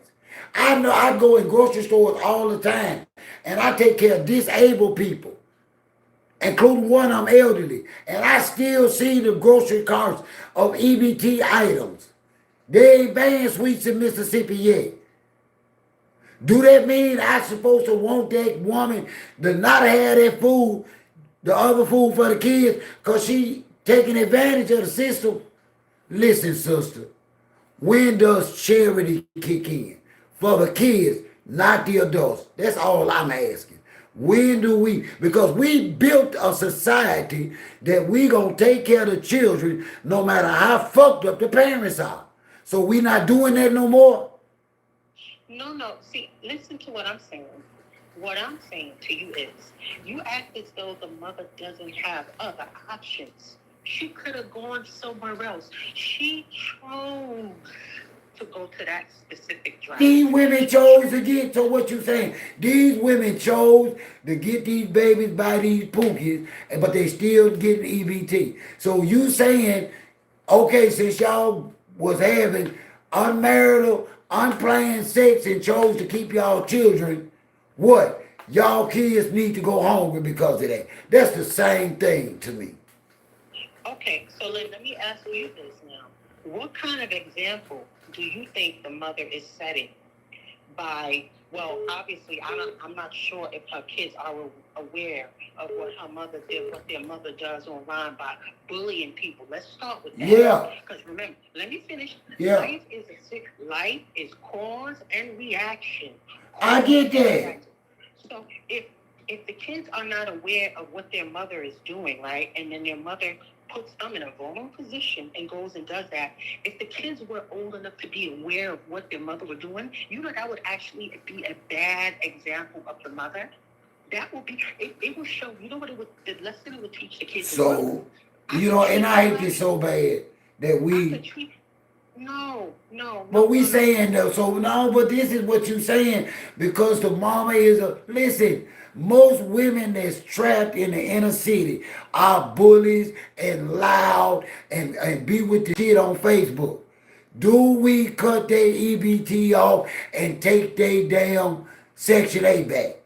I know I go in grocery stores all the time and I take care of disabled people, including one I'm elderly, and I still see the grocery carts of EBT items. They ain't banned sweets in Mississippi yet. Do that mean I supposed to want that woman to not have that food, the other food for the kids, because she taking advantage of the system? Listen, sister, when does charity kick in? For the kids, not the adults. That's all I'm asking. When do we? Because we built a society that we gonna take care of the children no matter how fucked up the parents are. So we not doing that no more? No. See, listen to what I'm saying. What I'm saying to you is, you act as though the mother doesn't have other options. She could have gone somewhere else. She chose to go to that specific drive. These women chose to get to what you saying. These women chose to get these babies by these pookies, but they still getting EBT. So you saying, okay, since y'all was having unmarital, unplanned sex and chose to keep y'all children, what? Y'all kids need to go hungry because of that. That's the same thing to me. Okay, so let me ask you this now. What kind of example do you think the mother is setting by, well, obviously, I'm not sure if her kids are aware of what her mother did, what their mother does online by bullying people. Let's start with that. Yeah. Because remember, let me finish. Yeah. Life is cause and reaction. I get that. So if the kids are not aware of what their mother is doing, right, and then their mother puts them in a vulnerable position and goes and does that, if the kids were old enough to be aware of what their mother was doing, you know that would actually be a bad example of the mother. That would be, it will show, you know what it would, the lesson it would teach the kids. So, you know, and I hate this so bad that we... No. But we saying though, so no, but this is what you saying because the mama is a, listen, most women that's trapped in the inner city are bullies and loud and be with the shit on Facebook. Do we cut their EBT off and take their damn Section 8 back?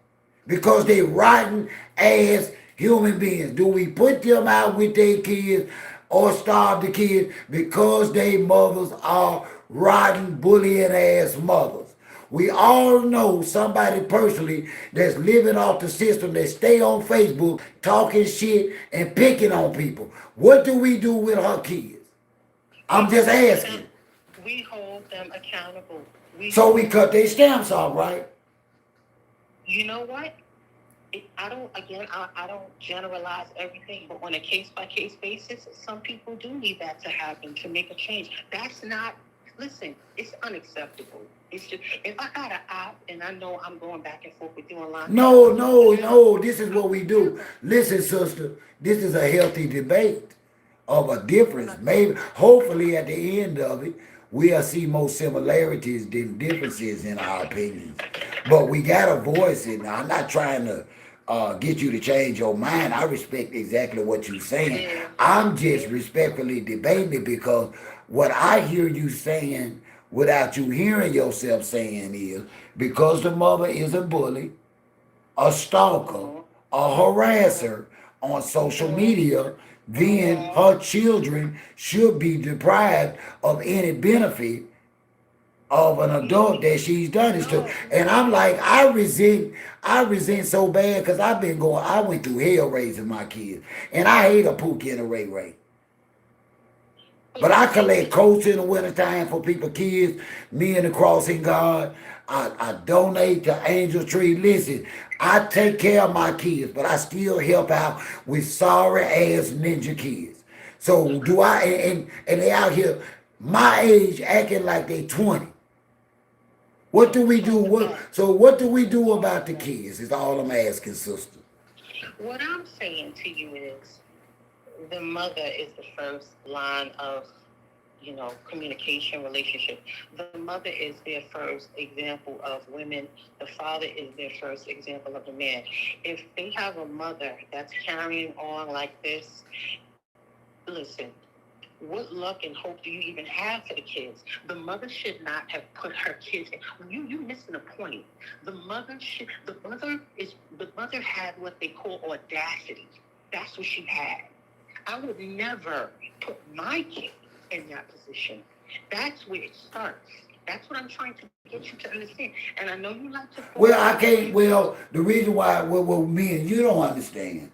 Because they rotten ass human beings. Do we put them out with their kids or starve the kids because they mothers are rotten, bullying ass mothers? We all know somebody personally that's living off the system that stay on Facebook talking shit and picking on people. What do we do with her kids? I'm just asking. We hold them accountable. We So we hold cut them. their stamps off, right? You know what? I don't. Again, I don't generalize everything, but on a case by case basis, some people do need that to happen to make a change. That's not. Listen, it's unacceptable. It's just if I got an op and I know I'm going back and forth with you online. No, no, no. This is what we do. Listen, sister, this is a healthy debate of a difference. Maybe, hopefully, at the end of it, we'll see more similarities than differences in our opinions. But we gotta voice it. Now, I'm not trying to get you to change your mind. I respect exactly what you're saying. Yeah. I'm just respectfully debating it because what I hear you saying without you hearing yourself saying is because the mother is a bully, a stalker, Mhm. a harasser on social media, then her children should be deprived of any benefit of an adult that she's done this to. No, And I'm like, I resent so bad because I went through hell raising my kids. And I hate a Pookie and a Ray Ray. But I collect coats in the wintertime for people, kids, me and the crossing guard. I donate to Angel Tree. Listen, I take care of my kids, but I still help out with sorry ass ninja kids. So do I and they out here my age acting like they 20. What do we do? What do we do about the kids? Is all I'm asking, sister. what I'm saying to you is the mother is the first line of communication relationship. The mother is their first example of women. The father is their first example of the man. If they have a mother that's carrying on like this, listen, what luck and hope do you even have for the kids? The mother should not have put her kids in. You missing a point. The mother had what they call audacity. That's what she had. I would never put my kid in that position. That's where it starts. That's what I'm trying to get you to understand. And I know you like to. Well, I can't. Well, the reason why what me and you don't understand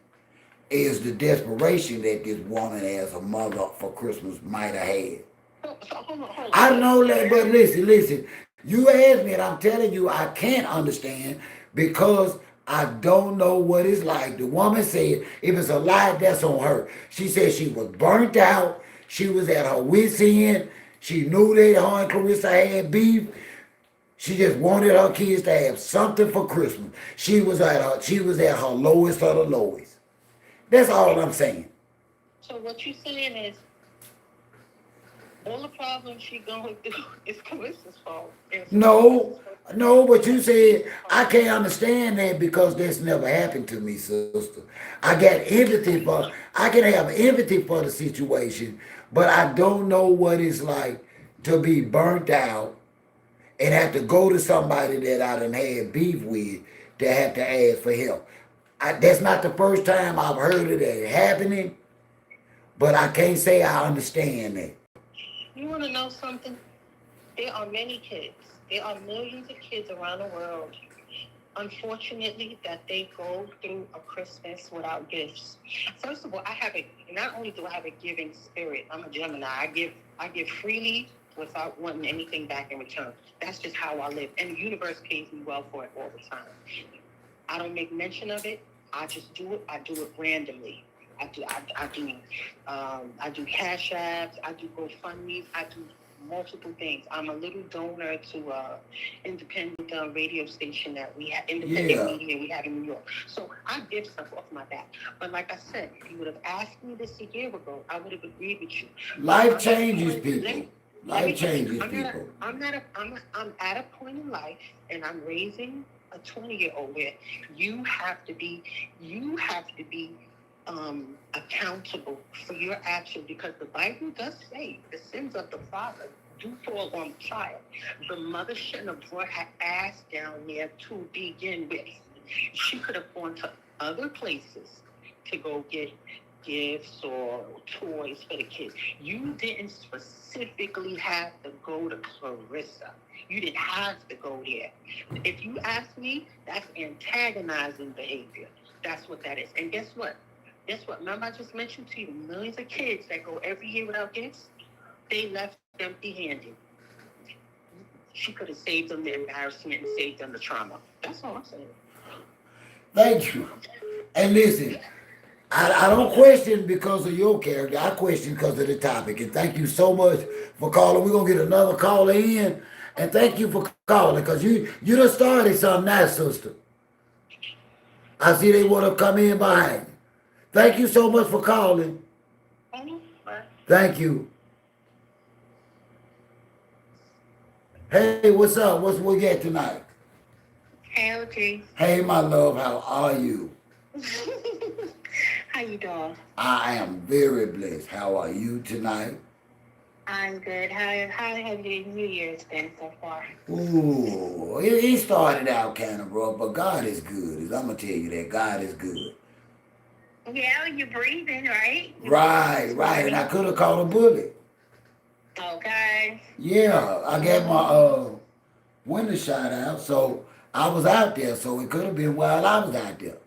is the desperation that this woman as a mother for Christmas might have had. So hold on. I know that, but listen. You asked me, and I'm telling you, I can't understand because I don't know what it's like. The woman said, if it's a lie, that's on her. She said she was burnt out. She was at her wit's end. She knew that her and Claressa had beef. She just wanted her kids to have something for Christmas. She was at her lowest of the lowest. That's all I'm saying. So what you're saying is all the problems she going through is Carissa's fault. No, no, but you said I can't understand that because that's never happened to me, sister. I can have empathy for the situation, but I don't know what it's like to be burnt out and have to go to somebody that I done had beef with to have to ask for help. That's not the first time I've heard of that happening, but I can't say I understand that. You want to know something? There are many kids. There are millions of kids around the world, unfortunately, that they go through a Christmas without gifts. First of all, not only do I have a giving spirit, I'm a Gemini. I give freely without wanting anything back in return. That's just how I live. And the universe pays me well for it all the time. I don't make mention of it. I just do it. I do it randomly. I do cash apps. I do GoFundMe's. I do multiple things. I'm a little donor to independent radio station that we have, independent media we have in New York. So I give stuff off my back. But like I said, if you would have asked me this a year ago, I would have agreed with you. Life changes people. Life changes people. I'm at a point in life, and I'm raising a 20-year-old where you have to be accountable for your actions, because the Bible does say the sins of the father do fall on the child. The mother shouldn't have brought her ass down there to begin with. She could have gone to other places to go get gifts or toys for the kids. You didn't specifically have to go to Claressa. You didn't have to go there. If you ask me, that's antagonizing behavior. That's what that is. And guess what? Guess what? Remember I just mentioned to you the millions of kids that go every year without gifts? They left empty-handed. She could have saved them the embarrassment and saved them the trauma. That's all I'm saying. Thank you. And listen, I don't question because of your character. I question because of the topic. And thank you so much for calling. We're going to get another caller in. And thank you for calling because you done started something now, sister. I see they want to come in behind you. Thank you so much for calling. Thank you. Hey, what's up? What's we got tonight? Hey, OG. Hey, my love, how are you? How you doing? I am very blessed. How are you tonight? I'm good. How have your New Year's been so far? Ooh, it started out kind of rough, but God is good. I'm going to tell you that God is good. Yeah, you're breathing, right? Right. And I could have caught a bullet. Okay. Yeah, I got my window shot out, so I was out there, so it could have been while I was out there.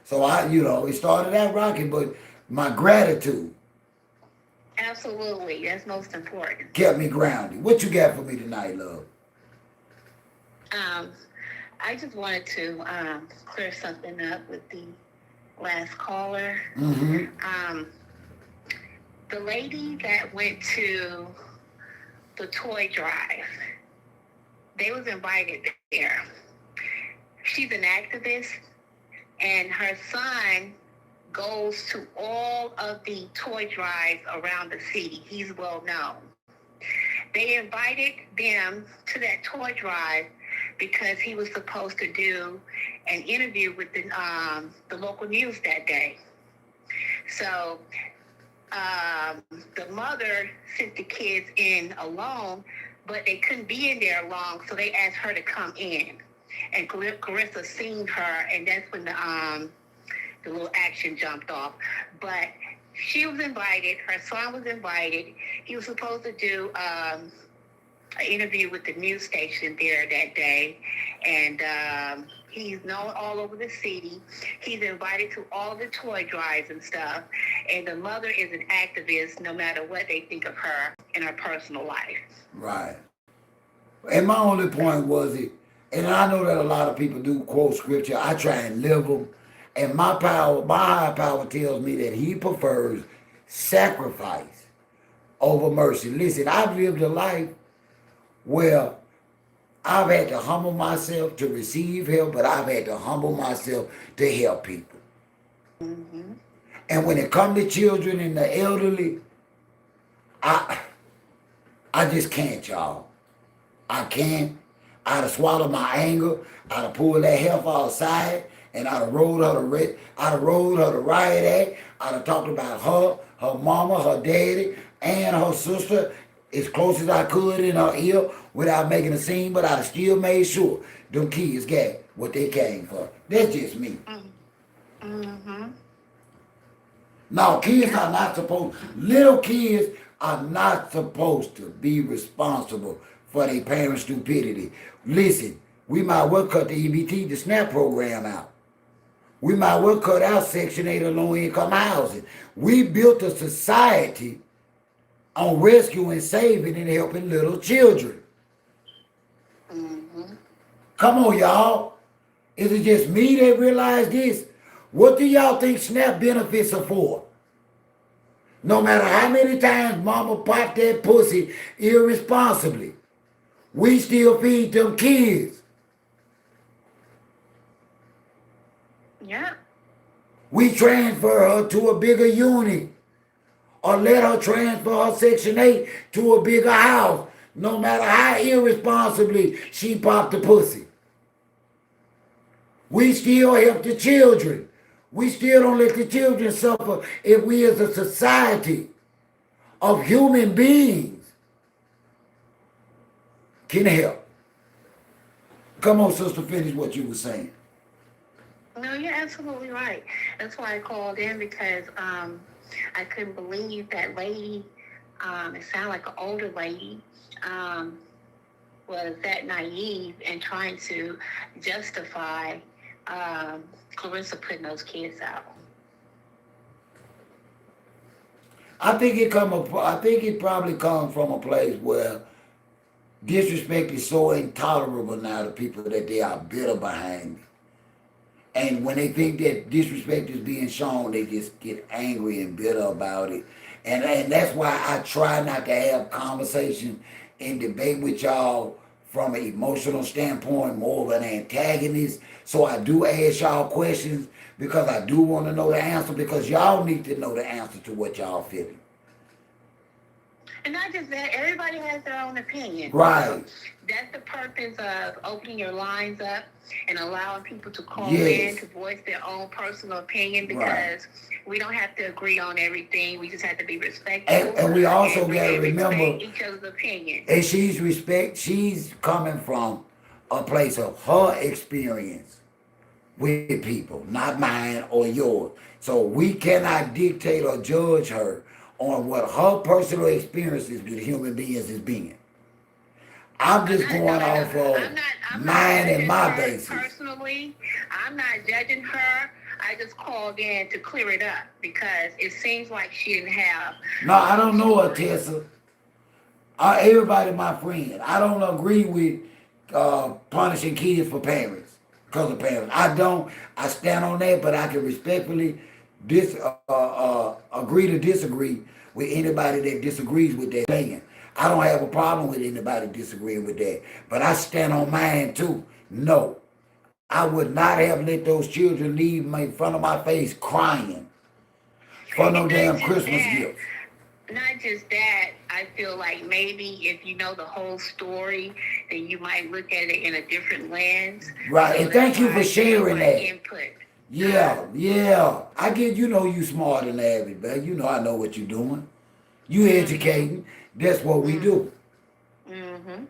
So it started out rocking, but my gratitude Absolutely. That's most important. kept me grounded. What you got for me tonight, love? I just wanted to clear something up with the last caller. Mm-hmm. The lady that went to the toy drive, they was invited there. She's an activist, and her son goes to all of the toy drives around the city. He's well known. They invited them to that toy drive because he was supposed to do an interview with the local news that day. So the mother sent the kids in alone, but they couldn't be in there long, so they asked her to come in. And Claressa seen her, and that's when the little action jumped off. But she was invited. Her son was invited. He was supposed to do an interview with the news station there that day. And he's known all over the city. He's invited to all the toy drives and stuff. And the mother is an activist no matter what they think of her in her personal life. Right. And my only point was and I know that a lot of people do quote scripture. I try and live them. And my higher power tells me that he prefers sacrifice over mercy. Listen, I've lived a life where I've had to humble myself to receive help, but I've had to humble myself to help people. Mm-hmm. And when it comes to children and the elderly, I just can't, y'all. I can't. I'd have swallowed my anger. I'd have pulled that heifer aside, and I'd have rolled her to riot act. I'd have talked about her mama, her daddy, and her sister as close as I could in her ear without making a scene, but I'd have still made sure them kids got what they came for. That's just me. Mm-hmm. No, little kids are not supposed to be responsible for their parents' stupidity. Listen, we might well cut the EBT, the SNAP program out. We might well cut out Section 8 of low-income housing. We built a society on rescuing, saving, and helping little children. Mm-hmm. Come on, y'all. Is it just me that realize this? What do y'all think SNAP benefits are for? No matter how many times mama popped that pussy irresponsibly, we still feed them kids. Yeah. We transfer her to a bigger unit or let her transfer her Section 8 to a bigger house, no matter how irresponsibly she popped the pussy. We still help the children. We still don't let the children suffer if we as a society of human beings can help. Come on, sister, finish what you were saying. No, you're absolutely right. That's why I called in, because I couldn't believe that lady. It sounded like an older lady. was that naive and trying to justify Clarissa putting those kids out. I think I think it probably comes from a place where disrespect is so intolerable now to people that they are bitter behind it. And when they think that disrespect is being shown, they just get angry and bitter about it. And that's why I try not to have conversation and debate with y'all from an emotional standpoint, more of an antagonist. So I do ask y'all questions because I do want to know the answer, because y'all need to know the answer to what y'all feeling. And not just that, everybody has their own opinion. Right. That's the purpose of opening your lines up and allowing people to call Yes. in to voice their own personal opinion, because Right. we don't have to agree on everything. We just have to be respectful. And we also and got to respect remember, each other's opinion. and she's coming from a place of her experience with people, not mine or yours. So we cannot dictate or judge her on what her personal experiences with human beings is being. I'm just going off of mine and my basis. Personally, I'm not judging her. I just called in to clear it up because it seems like she didn't have. No, I don't know her, Tessa. Everybody my friend. I don't agree with punishing kids for parents, because of parents. I don't. I stand on that, but I can respectfully agree to disagree with anybody that disagrees with that opinion. I don't have a problem with anybody disagreeing with that, but I stand on mine too. No, I would not have let those children leave me in front of my face crying for no damn Christmas gifts. Not just that, I feel like maybe if you know the whole story, then you might look at it in a different lens. Right, So and thank you for sharing that. Input. Yeah. I get, you smarter than average, man. You know I know what you're doing. You educating. That's what we do. Mm-hmm.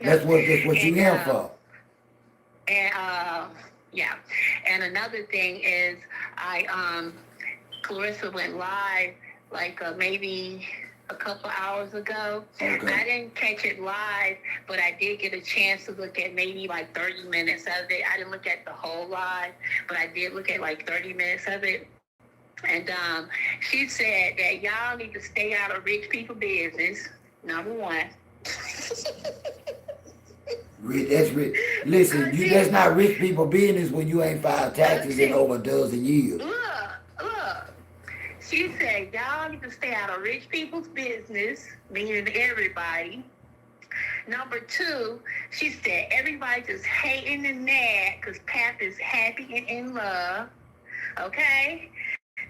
That's what you here for. And yeah. And another thing is, Clarissa went live like maybe a couple hours ago. Okay. I didn't catch it live, but I did get a chance to look at maybe like 30 minutes of it. I didn't look at the whole live, but I did look at like 30 minutes of it. And she said that y'all need to stay out of rich people business, number one. That's rich. Listen, that's not rich people business when you ain't filed taxes in over a dozen years. Look. She said, y'all need to stay out of rich people's business, meaning everybody. Number two, she said, everybody just hating and mad because Pap is happy and in love. Okay?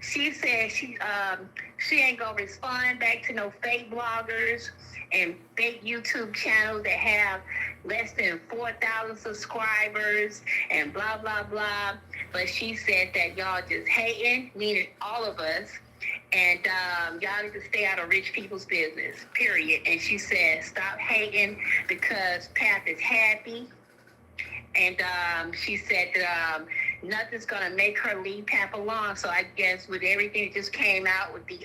She said she ain't gonna respond back to no fake bloggers and fake YouTube channels that have less than 4,000 subscribers and blah, blah, blah. But she said that y'all just hating, meaning all of us, and y'all need to stay out of rich people's business, period. And she said, stop hating because Pap is happy. And she said that nothing's going to make her leave Pap alone. So I guess with everything that just came out with the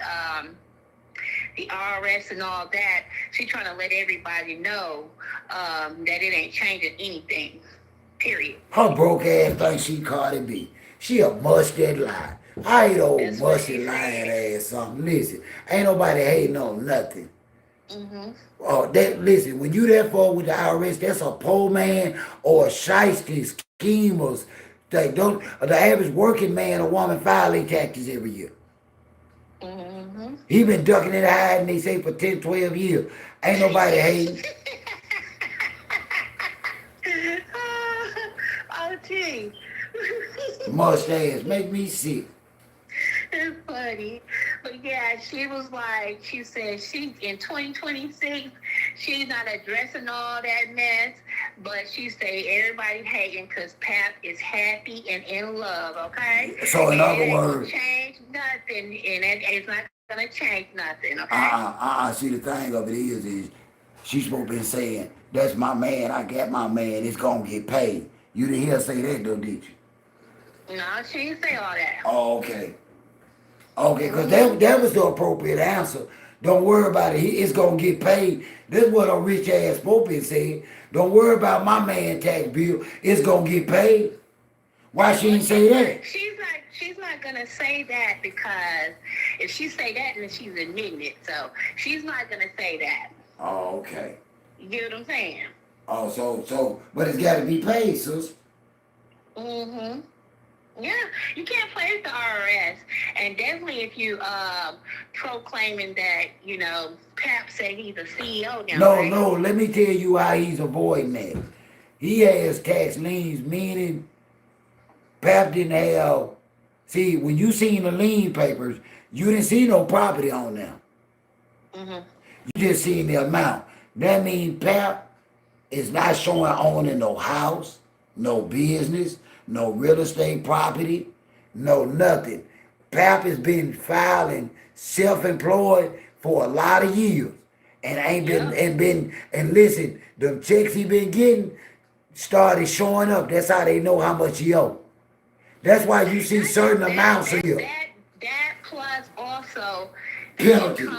IRS and all that, she's trying to let everybody know that it ain't changing anything, period. Her broke ass thinks she Cardi B. She a mustard lie. I ain't old mustard lying ass something. Listen, ain't nobody hating on nothing. Mm-hmm. Listen, when you that far with the IRS, that's a poor man or a shiesty schemers. The average working man or woman file their taxes every year. Mm-hmm. He been ducking and hiding, they say, for 10, 12 years. Ain't nobody hating. Oh, gee. Mustache make me sick. It's funny. But yeah, she was like, she said in 2026, she's not addressing all that mess, but she say everybody hating because Pap is happy and in love, okay? So in other words, change nothing, and it's not gonna change nothing, okay? See, the thing of it is she's supposed to be saying, that's my man, I got my man, it's gonna get paid. You didn't hear her say that though, did you? No, she didn't say all that. Oh, okay. Okay, because that was the appropriate answer. Don't worry about it. It's gonna get paid. That's what a rich ass Pope said. Don't worry about my man tax bill. It's gonna get paid. Why she ain't say that? She's not gonna say that, because if she say that, then she's admitting it. So she's not gonna say that. Oh, okay. You get what I'm saying? Oh, but it's got to be paid, sis. Mm-hmm. Yeah, you can't play with the IRS, and definitely if you proclaiming that, you know, Pap say he's a CEO now. No, right? no. Let me tell you how he's avoiding that. He has tax liens, meaning Pap didn't have. See, when you seen the lien papers, you didn't see no property on them. Mm-hmm. You just seen the amount. That means Pap is not showing owning no house, no business, no real estate property, no nothing. Pap has been filing self-employed for a lot of years, and ain't been and listen, the checks he been getting started showing up. That's how they know how much he owe. That's why you see certain amounts here. That plus also Penalties.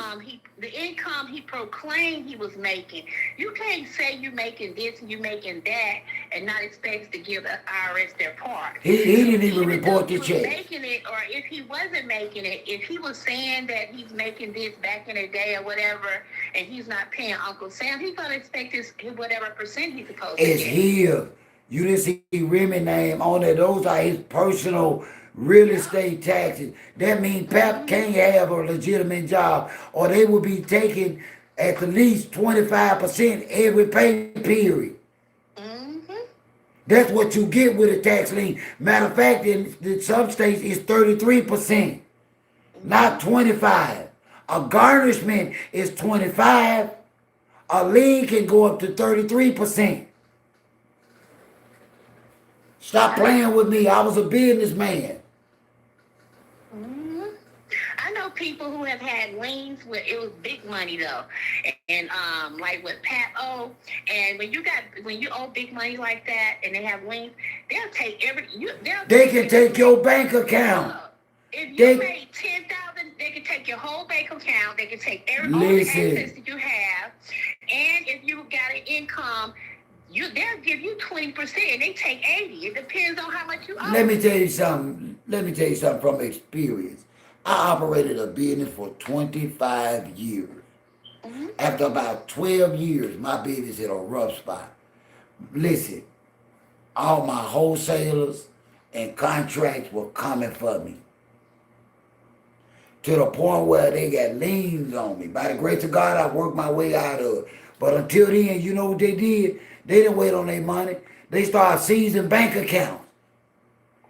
the income he proclaimed he was making. You can't say you're making this and you're making that and not expect to give the IRS their part. He didn't even report the check. Making it, or if he wasn't making it, if he was saying that he's making this back in the day or whatever, and he's not paying Uncle Sam, he's gonna expect his whatever percent he's supposed to get. It's here. You didn't see Remy name on there. Those are his personal real estate taxes. That means Pap can't have a legitimate job, or they will be taking at the least 25% every pay period. Mm-hmm. That's what you get with a tax lien. Matter of fact, in some states, it's 33%, not 25. A garnishment is 25. A lien can go up to 33%. Stop playing with me. I was a businessman. Mm-hmm. I know people who have had liens where it was big money though, and like with Pat O. And when you owe big money like that, and they have liens, they'll take They can take your bank account. If you made $10,000, they can take your whole bank account. They can take all the assets that you have, and if you got an income, they'll give you 20%, and they take 80%. It depends on how much you owe. Let me tell you something from experience. I operated a business for 25 years. Mm-hmm. After about 12 years, my business hit a rough spot. Listen, all my wholesalers and contracts were coming for me, to the point where they got liens on me. By the grace of God, I worked my way out of it. But until then, you know what they did? They didn't wait on their money. They started seizing bank accounts.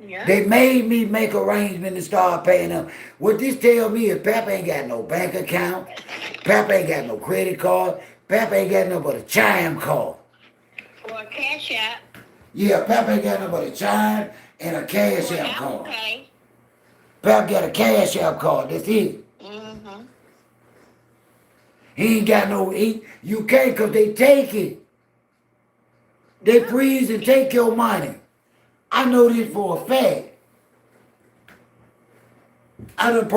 Yeah. They made me make arrangements to start paying them. What this tell me is Pap ain't got no bank account. Pap ain't got no credit card. Pap ain't got nothing but a chime card. Or a cash app. Yeah, Pap ain't got nothing but a chime and a cash app card. Okay. Pap got a cash app card. That's it. Mm-hmm. He ain't got no, you can't, because they take it. They freeze and take your money. I know this for a fact. I done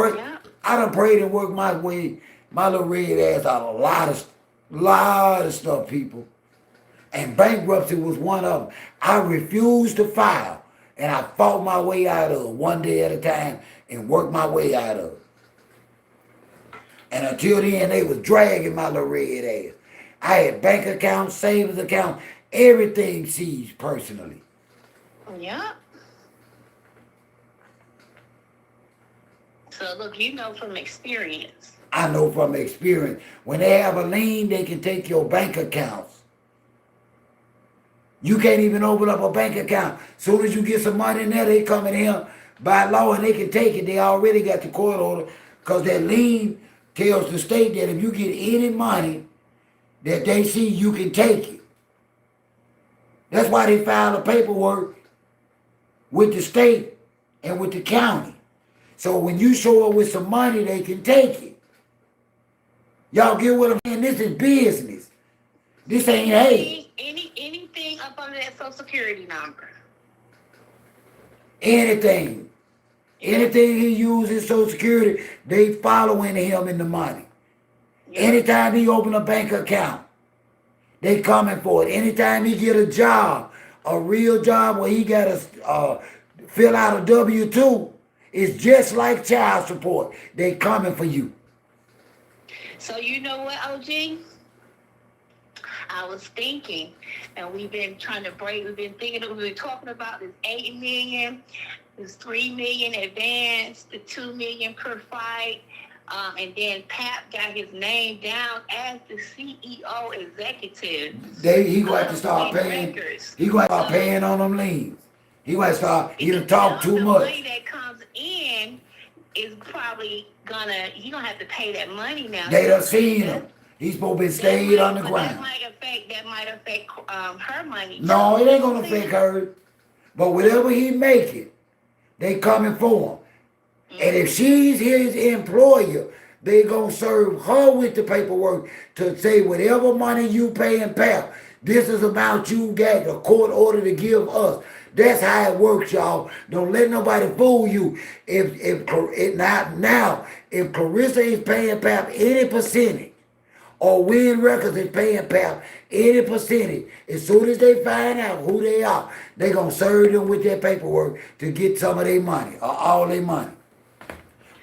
prayed and worked my little red ass out a lot of stuff, people. And bankruptcy was one of them. I refused to file, and I fought my way out of it one day at a time and worked my way out of it. And until then, they was dragging my little red ass. I had bank accounts, savings accounts, everything seized personally. Yeah. So look, you know from experience. I know from experience. When they have a lien, they can take your bank accounts. You can't even open up a bank account. Soon as you get some money in there, they come in here by law and they can take it. They already got the court order, because that lien tells the state that if you get any money that they see, you can take it. That's why they file the paperwork with the state and with the county. So when you show up with some money, they can take it. Y'all get what I'm saying? This is business. This ain't hate. Anything up under that Social Security number. Anything. Anything he uses Social Security, they following him in the money. Yeah. Anytime he open a bank account, they coming for it. Anytime he get a job, a real job where he got to fill out a W-2, it's just like child support. They coming for you. So you know what, OG? I was thinking, and we've been trying to break. We've been thinking. We've been talking about this 8 million, this 3 million advance, the 2 million per fight, and then Pap got his name down as the CEO executive. He going to start Win paying. Records. He going to start paying on them liens. He going to start. He done talk too The much. money that comes in is probably he gonna have to pay that money now. They done seen him. He's supposed to be stayed on the ground. That might affect her money. No, it ain't gonna affect her. But whatever he make it, they coming for him. And if she's his employer, they gonna serve her with the paperwork to say whatever money you paying Pap, this is amount you got a court order to give us. That's how it works, y'all. Don't let nobody fool you. If Claressa is paying Pap any percentage, or Win Records is paying Pap any percentage, as soon as they find out who they are, they gonna serve them with their paperwork to get some of their money or all their money.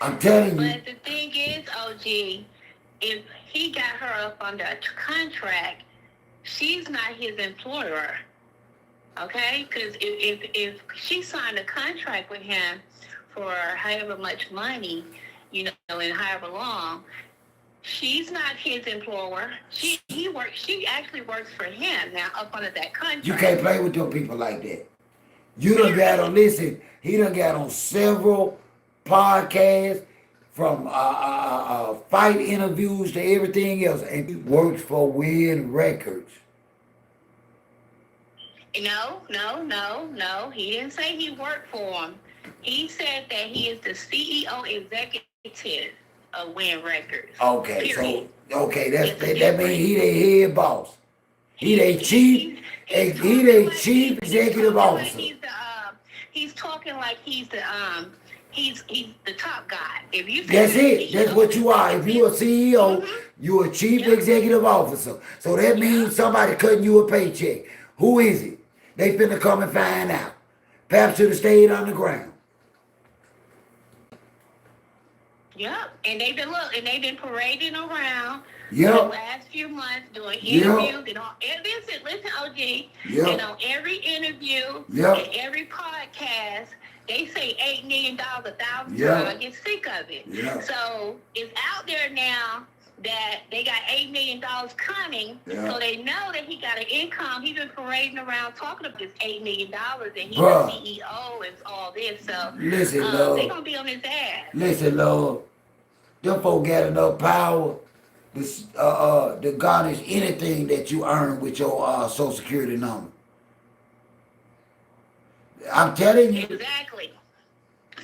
I'm telling you. But the thing is, OG, if he got her up under a contract, she's not his employer. Okay? Because if she signed a contract with him for however much money, and however long, she's not his employer. She actually works for him now up under that contract. You can't play with them people like that. You done got on, listen, he done got on several podcasts, from fight interviews to everything else, and he works for Win Records. No. He didn't say he worked for him. He said that he is the CEO executive of Win Records. Okay, period. That means he their head boss. He their chief executive officer. He's talking like he's the top guy. If you That's it. That's what you are. If you're a CEO, you're a chief executive officer. So that means somebody cutting you a paycheck. Who is it? They finna come and find out. Pap should have stayed on the ground. Yep, and they've been parading around Yep. for the last few months doing interviews. And listen, OG, Yep. and on every interview Yep. and every podcast, they say $8 million 1,000 Yep. times. I get sick of it. Yep. So it's out there now that they got $8 million coming, Yep. so they know that he got an income. He's been parading around talking about this $8 million, and he's Bruh. the CEO and all this. So Listen, they're love. gonna be on his ass. Listen, love. Them folk got enough power to garnish anything that you earn with your Social Security number. I'm telling you. Exactly.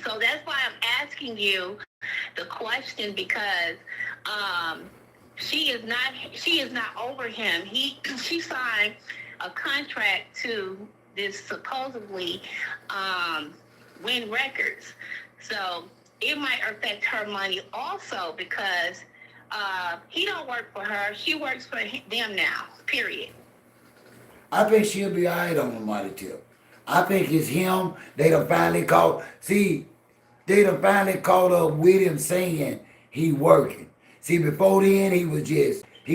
So that's why I'm asking you the question, because she is not over him. She signed a contract to this supposedly Win Records. So it might affect her money also, because he don't work for her. She works for them now, period. I think she'll be all right on the money tip. I think it's him. They done finally caught up with him saying he working. See, before then, he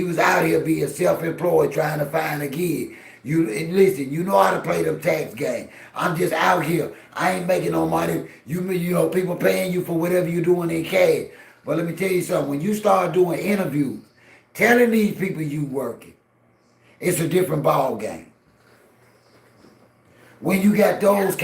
was out here being self-employed trying to find a gig. Listen, you know how to play them tax game. I'm just out here. I ain't making no money. You know, people paying you for whatever you doing in cash. But let me tell you something. When you start doing interviews, telling these people you working, it's a different ball game. When you got those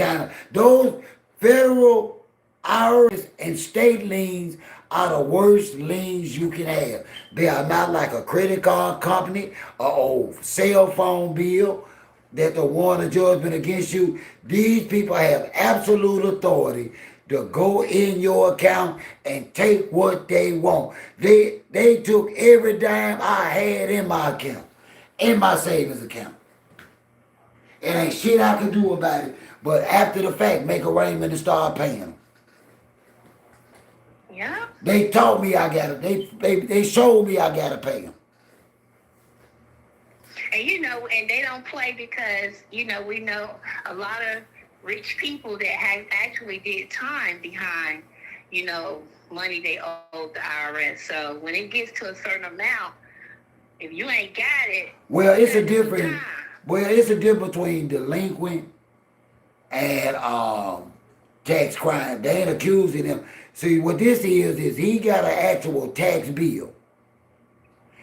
federal, IRS, and state liens are the worst liens you can have. They are not like a credit card company or cell phone bill that the warrant of judgment against you. These people have absolute authority to go in your account and take what they want. They took every dime I had in my account, in my savings account. It ain't shit I can do about it, but after the fact, make arrangement to start paying them. Yeah. They taught me I gotta, they showed me I gotta pay them. And and they don't play because, we know a lot of rich people that have actually did time behind, money they owe the IRS. So when it gets to a certain amount, if you ain't got it, Well, you it's a got to do different, time. well, it's a difference between delinquent and tax crime. They ain't accusing him. See, what this is he got an actual tax bill.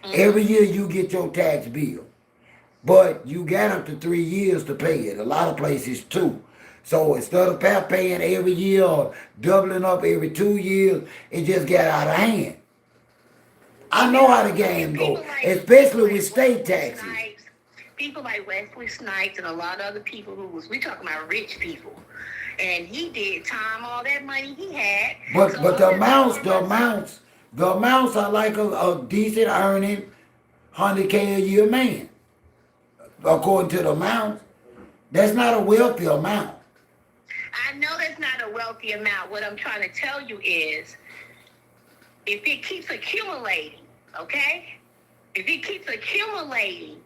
Every year you get your tax bill. But you got up to 3 years to pay it. A lot of places 2. So instead of paying every year or doubling up every 2 years, it just got out of hand. I know how the game goes, especially with state taxes. People like Wesley Snipes and a lot of other people we talking about rich people. And he did time, all that money he had. But So but the amounts are like a decent earning 100K a year man. According to the amounts, that's not a wealthy amount. I know that's not a wealthy amount. What I'm trying to tell you is, if it keeps accumulating, okay? If it keeps accumulating,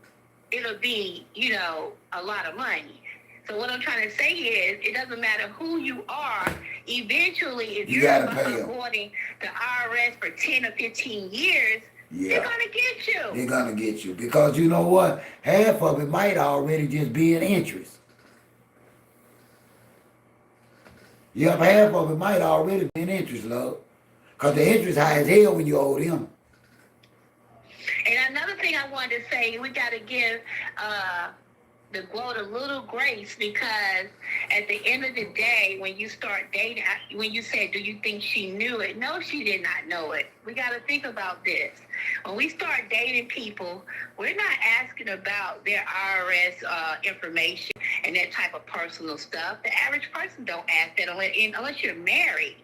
it'll be, a lot of money. So what I'm trying to say is, it doesn't matter who you are. Eventually, if you're avoiding the IRS for 10 or 15 years, they're going to get you. They're going to get you. Because you know what? Half of it might already just be in interest. Yep, half of it might already be in interest, love. Because the interest high as hell when you owe them. And another thing I wanted to say, we got to give the gloat a little grace, because at the end of the day, when you start dating, when you said, do you think she knew it? No, she did not know it. We got to think about this. When we start dating people, we're not asking about their IRS information and that type of personal stuff. The average person don't ask that unless you're married.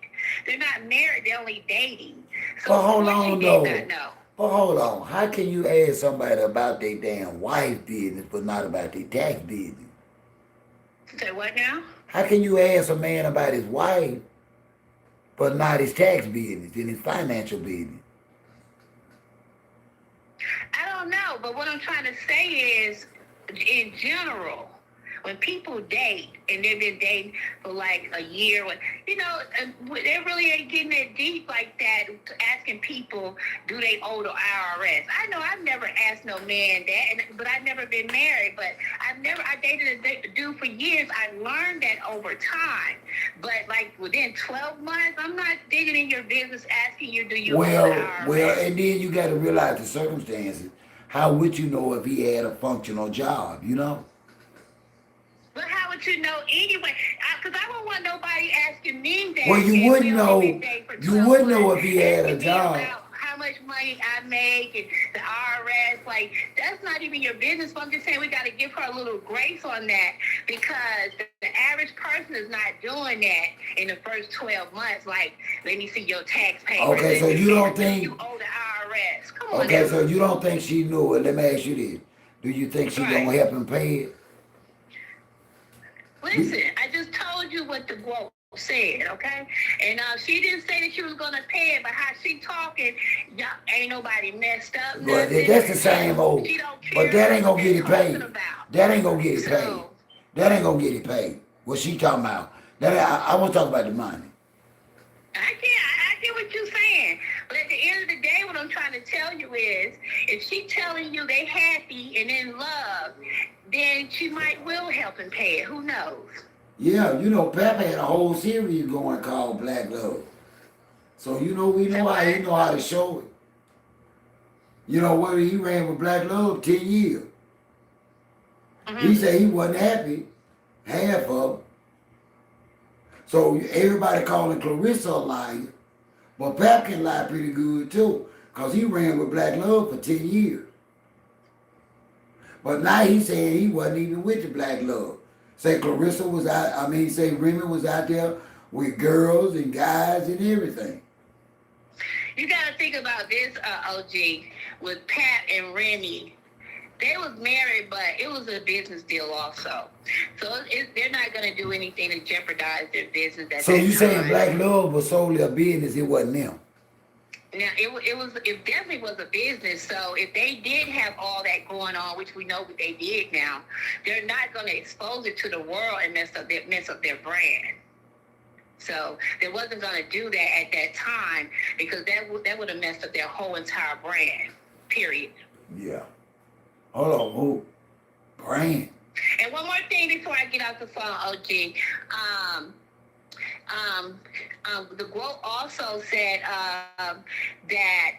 They're not married, they're only dating. So but hold on, though. Did not know. But hold on. How can you ask somebody about their damn wife business but not about their tax business? Say what now? How can you ask a man about his wife but not his tax business and his financial business? I don't know, but what I'm trying to say is, in general, when people date and they've been dating for like a year, they really ain't getting that deep like that, asking people, do they owe the IRS? I know I've never asked no man that, but I've never been married, but I dated a dude for years. I learned that over time. But like within 12 months, I'm not digging in your business asking you, do you owe the IRS? Well, and then you got to realize the circumstances. How would you know if he had a functional job, But how would you know anyway? Because I don't want nobody asking me that. Well, you wouldn't know. You wouldn't know if he had a job. How much money I make and the IRS, like, that's not even your business. But I'm just saying we got to give her a little grace on that, because the average person is not doing that in the first 12 months. Like, let me see your tax papers. Okay, so you don't think you owe the IRS? Come on. Okay, so you don't think she knew it? Let me ask you this: do you think she gonna help him pay it? Listen, I just told you what the quote said, okay? And she didn't say that she was going to pay it, but how she talking, y'all, ain't nobody messed up. Well, that's the same old. But that ain't going to get it paid. That ain't going to get it paid. That ain't going to get it paid. What she talking about? I want to talk about the money. I get what you're saying. But at the end of the day, what I'm trying to tell you is, if she telling you they happy and in love, then she might will help and pay it. Who knows? Yeah, Pep had a whole series going called Black Love. So we know how he know how to show it. Where he ran with Black Love 10 years. Mm-hmm. He said he wasn't happy, half of it. So everybody calling Claressa a liar, but Pep can lie pretty good too, because he ran with Black Love for 10 years. But now he's saying he wasn't even with the Black Love. Say Claressa was out, say Remy was out there with girls and guys and everything. You got to think about this, OG, with Pat and Remy. They was married, but it was a business deal also. So they're not going to do anything to jeopardize their business at So that you saying time. Black Love was solely a business, it wasn't them? Now it definitely was a business. So if they did have all that going on, which we know what they did now, they're not going to expose it to the world and mess up their brand. So they wasn't going to do that at that time because that would have messed up their whole entire brand. Period. Yeah. Hold on, who? Brand. And one more thing before I get off the phone, OG. The quote also said that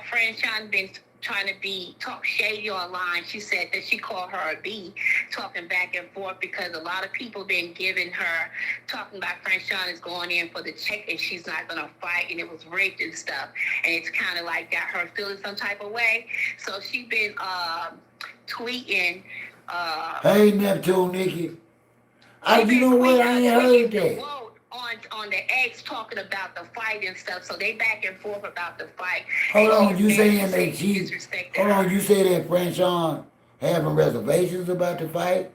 friend Sean been trying to talk shady online. She said that she called her a B, talking back and forth because a lot of people been giving her, talking about friend Sean is going in for the check and she's not going to fight and it was rigged and stuff. And it's kind of like got her feeling some type of way. So she been tweeting. Hey, Neptune, Nikki. You know what? I ain't heard that. On the X talking about the fight and stuff, so they back and forth about the fight. Hold on, you saying that you said that Franchon having reservations about the fight?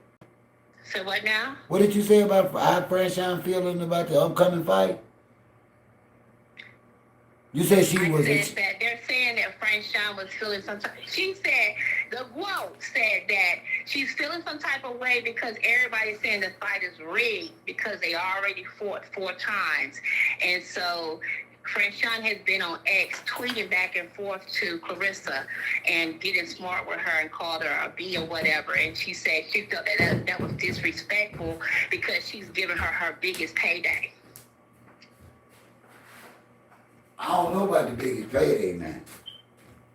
So what now? What did you say about how Franchon feeling about the upcoming fight? You said she was. That they're saying that Franchon was feeling some type. She said the quote said that she's feeling some type of way because everybody's saying the fight is rigged because they already fought 4 times, and so Franchon has been on X tweeting back and forth to Claressa and getting smart with her and called her a B or whatever. And she said she felt that was disrespectful because she's giving her biggest payday. I don't know about the biggest payday, man.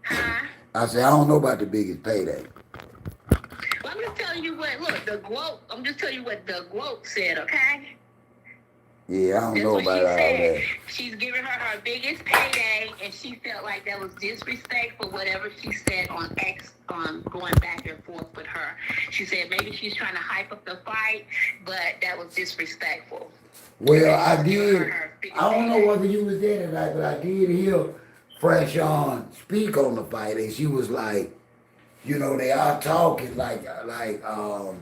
Huh? I said, I don't know about the biggest payday. Well, I'm just telling you what, I'm just telling you what the quote said, okay? Yeah, I don't know about all that. She's giving her biggest payday, and she felt like that was disrespectful, whatever she said on X, going back and forth with her. She said maybe she's trying to hype up the fight, but that was disrespectful. Well, I did. I don't know whether you was there tonight, but I did hear Franchon speak on the fight, and she was like, you know, they are talking like I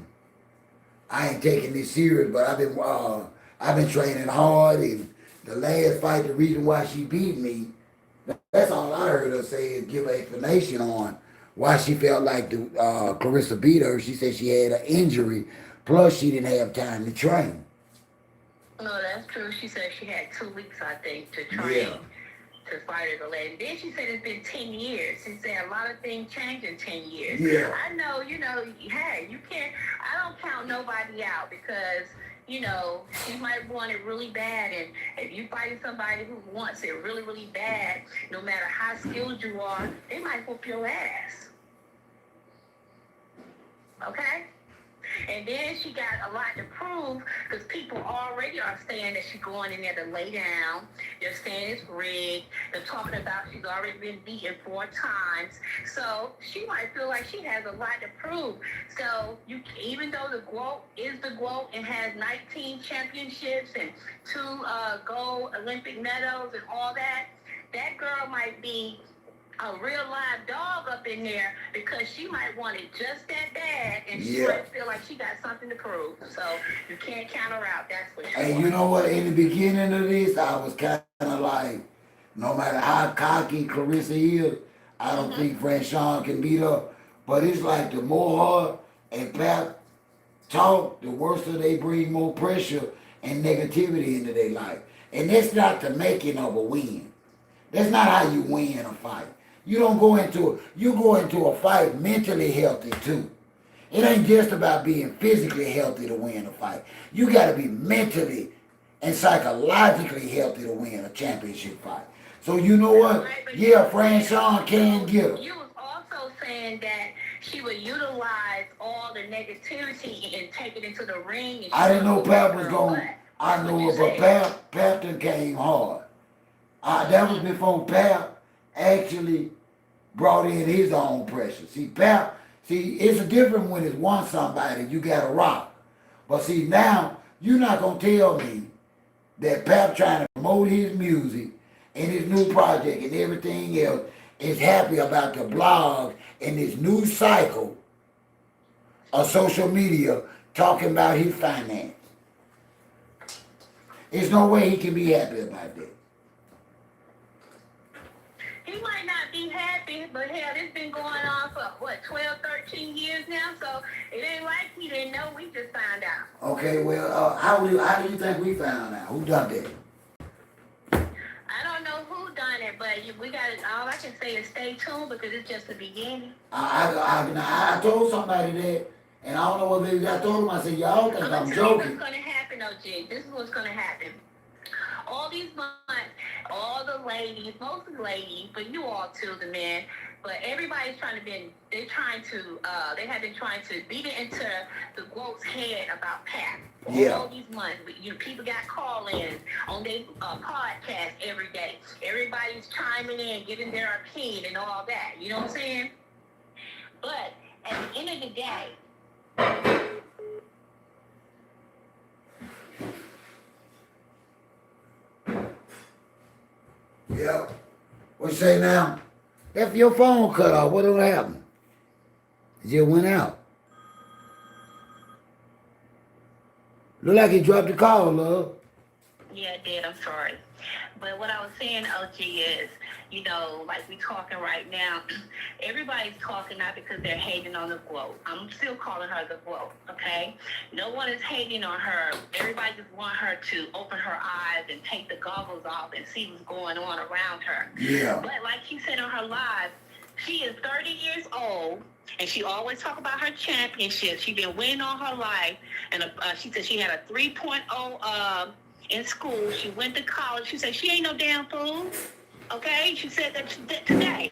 ain't taking this serious, but I've been training hard, and the last fight, the reason why she beat me, that's all I heard her say is give an explanation on why she felt like Claressa beat her. She said she had an injury, plus she didn't have time to train. No, that's true. She said she had 2 weeks, I think, to train to fight her the lady. And then she said it's been 10 years. She said a lot of things changed in 10 years. Yeah. I know, hey, you can't, I don't count nobody out because, she might want it really bad. And if you fighting somebody who wants it really, really bad, no matter how skilled you are, they might whoop your ass. Okay? And then she got a lot to prove because people already are saying that she's going in there to lay down. They're saying it's rigged. They're talking about she's already been beaten 4 times. So she might feel like she has a lot to prove. So even though the GOAT is the GOAT and has 19 championships and 2 gold Olympic medals and all that, that girl might be a real live dog up in there because she might want it just that bad and she might feel like she got something to prove. So you can't count her out, that's for sure. And you know what, in the beginning of this, I was kind of like, no matter how cocky Claressa is, I don't think Franchon can beat her. But it's like the more her and Pap talk, the worse they bring more pressure and negativity into their life. And that's not the making of a win. That's not how you win a fight. You go into a fight mentally healthy too. It ain't just about being physically healthy to win a fight. You got to be mentally and psychologically healthy to win a championship fight. So you know what? Yeah, Franchon can get her. You was also saying that she would utilize all the negativity and take it into the ring. And I didn't know Pap was going. I know it, but Pap done came hard. That was before Pap actually brought in his own pressure. See, it's a different when it's one somebody, you got to rock. But see, now, you're not going to tell me that Pap trying to promote his music and his new project and everything else, is happy about the blog and this new cycle of social media talking about his finance. There's no way he can be happy about that. He might not be happy, but hell, it's been going on for, what, 12, 13 years now? So it ain't like he didn't know. We just found out. Okay, well, how do you think we found out? Who done that? I don't know who done it, but we got to, all I can say is stay tuned because it's just the beginning. I told somebody that, and I don't know what they I told them. I said, y'all think I'm joking. What's going to happen, OG? This is what's going to happen. All these months, all the ladies, most of the ladies, but you all too, the men, but everybody's trying to they have been trying to beat it into the quote's head about Pat. Yeah. All these months, people got call-ins on their podcast every day. Everybody's chiming in, giving their opinion and all that. You know what I'm saying? But at the end of the day, Yeah. What you say now? If your phone cut off, what'll happen? It just went out. Look like he dropped the call, love. yeah, it did. I'm sorry. But what I was saying, OG, is, like we talking right now, everybody's talking not because they're hating on the quote. I'm still calling her the quote, okay? No one is hating on her. Everybody just want her to open her eyes and take the goggles off and see what's going on around her. Yeah. But like she said on her live, she is 30 years old, and she always talk about her championship. She been winning all her life, and she said she had a 3.0 in school. She went to college. She said she ain't no damn fool. Okay, she said that today.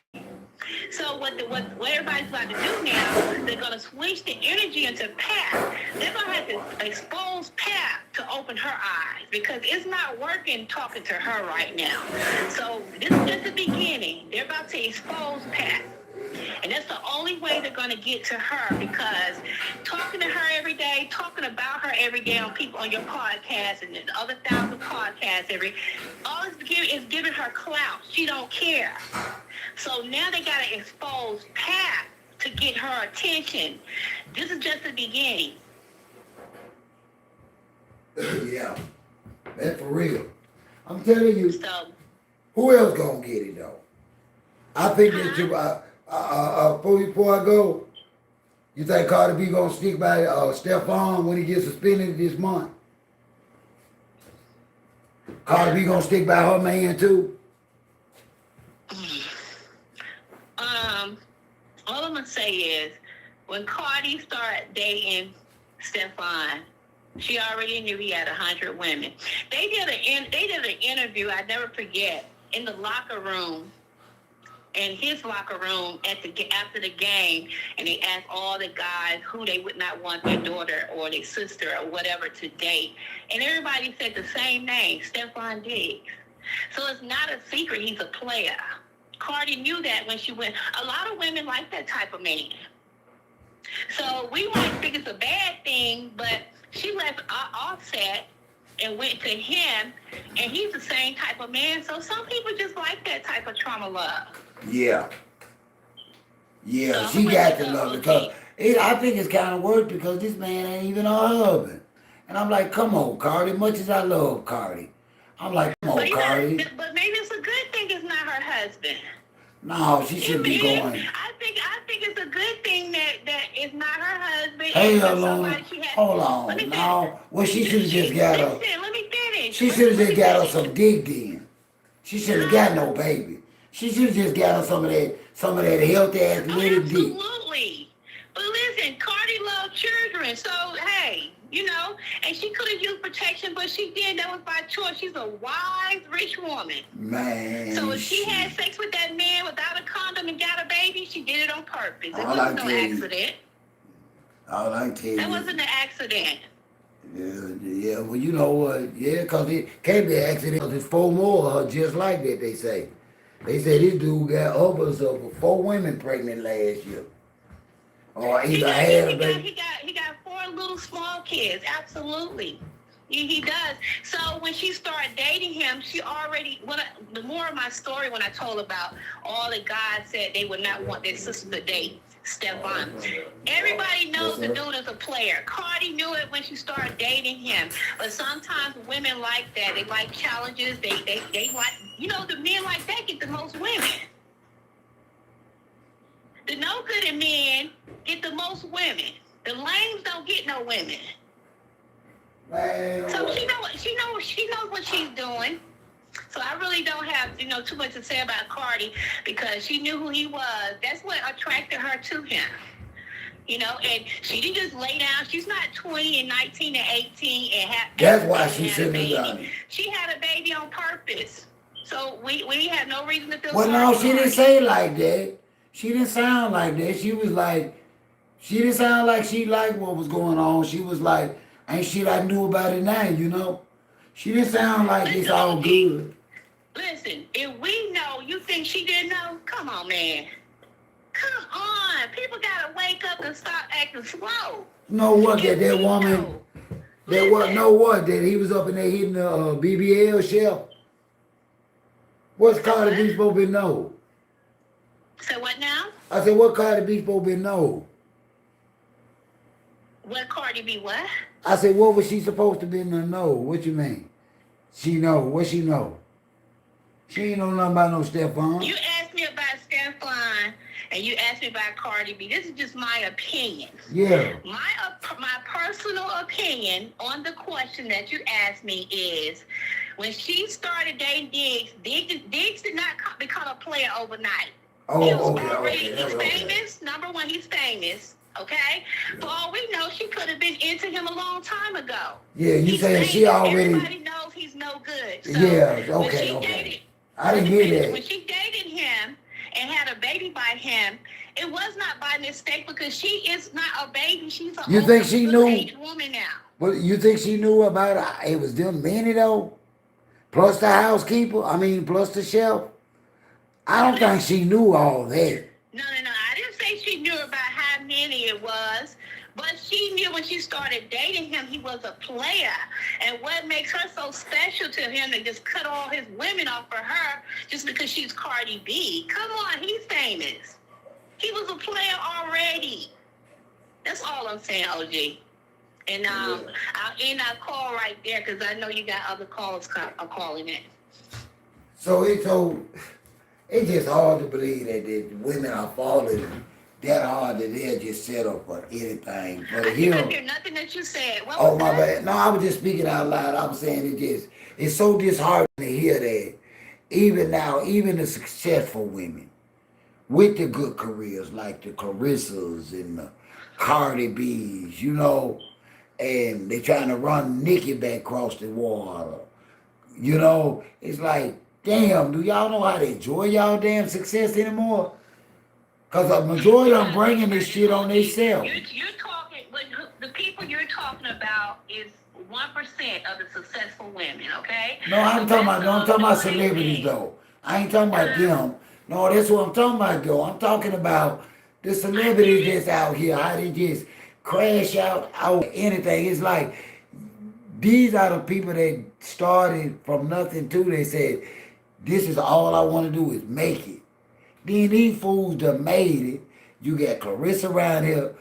So what everybody's about to do now, they're going to switch the energy into Pat. They're going to have to expose Pat to open her eyes because it's not working talking to her right now. So this is just the beginning. They're about to expose Pat. And that's the only way they're going to get to her because talking to her every day, talking about her every day on your podcast and the other 1,000 podcasts all it's giving her clout. She don't care. So now they got to expose Pat to get her attention. This is just the beginning. Yeah. That's for real. I'm telling you, So, who else gonna get it though? I think that before I go, you think Cardi B gonna stick by Stephon when he gets suspended this month? Cardi B gonna stick by her man too? all I'm gonna say is when Cardi started dating Stephon, she already knew he had 100 women. They did an interview, I never forget, in the locker room. In his locker room after the game, and they asked all the guys who they would not want their daughter or their sister or whatever to date, and everybody said the same name, Stephon Diggs. So it's not a secret he's a player. Cardi knew that when she went. A lot of women like that type of man. So we might think it's a bad thing, but she left Offset and went to him, and he's the same type of man. So some people just like that type of trauma love. Yeah. Yeah, she got to love it because I think it's kind of worse because this man ain't even her husband. And I'm like, come on, Cardi. Much as I love Cardi, I'm like, come on, Cardi. But maybe it's a good thing it's not her husband. No, she shouldn't be going. I think it's a good thing that it's not her husband. Hey, hold on. No, well, she should have just got her. Let me finish. She should have just got her some dick then. She should have got no baby. She should have just got her some of that healthy ass little dick. Absolutely. But listen, Cardi loved children, so hey, and she could have used protection, but she did. That was by choice. She's a wise, rich woman. Man. So if she had sex with that man without a condom and got a baby, she did it on purpose. It All wasn't no accident. All I tell you. That wasn't an accident. Yeah, well, you know what? Yeah, because it can't be an accident. There's 4 more of her just like that, they say. They said this dude got upwards of 4 women pregnant last year. Or either had a baby. He got 4 little small kids, absolutely. He does. So when she started dating him, she already, the more of my story when I told about all the guys said they would not want their sister to date Stefan. Everybody knows the dude is a player. Cardi knew it when she started dating him. But sometimes women like that. They like challenges. They like, the men like that get the most women. The no good men get the most women. The lames don't get no women. So she knows what she's doing. So I really don't have, too much to say about Cardi because she knew who he was. That's what attracted her to him. And she didn't just lay down. She's not 20 and 19 and 18 and have. That's why she shouldn't have done it. She had a baby on purpose. So we had no reason to feel Well, no, she didn't say it like that. She didn't sound like that. She didn't sound like she liked what was going on. She was like, ain't shit I knew about it now, She didn't sound like it's all good. Listen, if we know, you think she didn't know? Come on, man. Come on. People gotta wake up and stop acting slow. Know what, that woman, that he was up in there hitting the BBL shelf? What's Cardi B supposed to know? So what now? I said, what Cardi B supposed to know? What Cardi B what? I said, what was she supposed to be in the know? What you mean? She know. What she know? She ain't know nothing about no Stefan. You asked me about Stefan, and you asked me about Cardi B. This is just my opinion. Yeah. My personal opinion on the question that you asked me is, when she started dating Diggs did not become a player overnight. He's famous. Number one, he's famous. Okay? For all we know, she could have been into him a long time ago. Yeah, you saying she already... Everybody knows he's no good. So yeah, okay. I didn't hear that. When she dated him and had a baby by him, it was not by mistake because she is not a baby. She's a age woman now. But you think she knew about it was them many though? Plus the housekeeper? Plus the chef? I don't think she knew all that. No. I didn't say she knew about how many it was, but she knew when she started dating him, he was a player. And what makes her so special to him to just cut all his women off for her just because she's Cardi B? Come on, he's famous. He was a player already. That's all I'm saying, OG. And I'll end our call right there because I know you got other callers calling in. So it's just hard to believe that the women are falling that hard that they'll just settle for anything. But I didn't hear nothing that you said. Oh, my bad. No, I was just speaking out loud. I was saying it's so disheartening to hear that even now, even the successful women with the good careers like the Claressas and the Cardi B's, and they trying to run Nicki back across the water. It's like, damn, do y'all know how to enjoy y'all damn success anymore? Because a majority of them bringing this shit on themselves. You're talking, the people you're talking about is 1% of the successful women, okay? No, I'm talking about celebrities though. I ain't talking about them. No, that's what I'm talking about though. I'm talking about the celebrities that's out here, how they just crash out anything. It's like, these are the people that started from nothing to, they said, this is all I want to do is make it. Then these fools done made it. You got Claressa around here.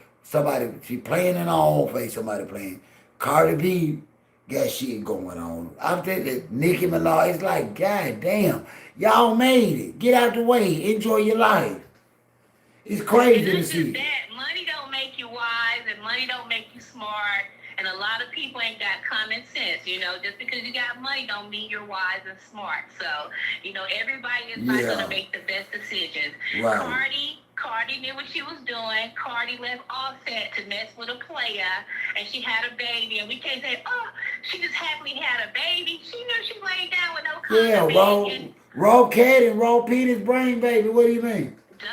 She playing in her own face. Somebody playing. Cardi B got shit going on. I'm telling you, Nicki Minaj, it's like, God damn. Y'all made it. Get out the way. Enjoy your life. It's crazy to see. Money don't make you wise and money don't make you smart. And a lot of people ain't got common sense, just because you got money don't mean you're wise and smart. So, everybody is not going to make the best decisions. Right. Cardi knew what she was doing. Cardi left Offset to mess with a player, and she had a baby. And we can't say, oh, she just happily had a baby. She knew she laid down with no condom. Yeah, raw cat and raw penis brain, baby. What do you mean? Duh.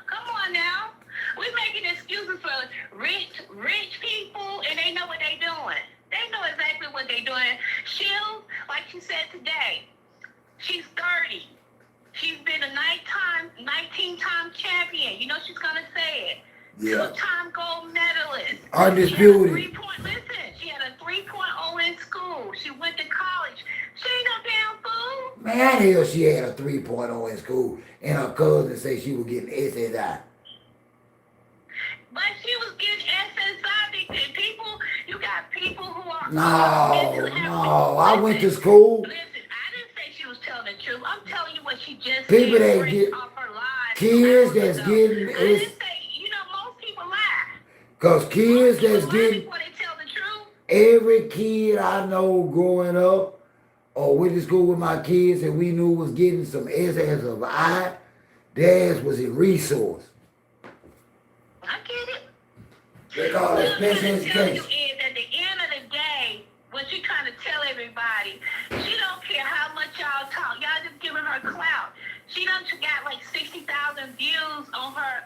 Come on now. We're making excuses for rich people, and they know what they're doing. They know exactly what they're doing. She'll, like she said today, she's 30. She's been a 19-time champion. She's going to say it. Yeah. 2-time gold medalist. Undisputed. She had a 3.0 in school. Man, how the hell she had a 3.0 in school and her cousin say she was getting SSI? But she was getting SSI because people, you got people who are No, into no. I went to listen, school. listen, I didn't say she was telling the truth. I'm telling you what she just People said that get off her live 2 kids hours that's ago. getting I is didn't say, you know, most people lie. because kids Most people that's lie getting before they tell the truth. every kid I know growing up or went to school with my kids and we knew was getting some SS of I, theirs was a resource. I get it. They call What it I'm trying special to tell you education. is at the end of the day, what she trying to tell everybody, she don't care how much y'all talk. Y'all just giving her clout. She done got like 60,000 views on her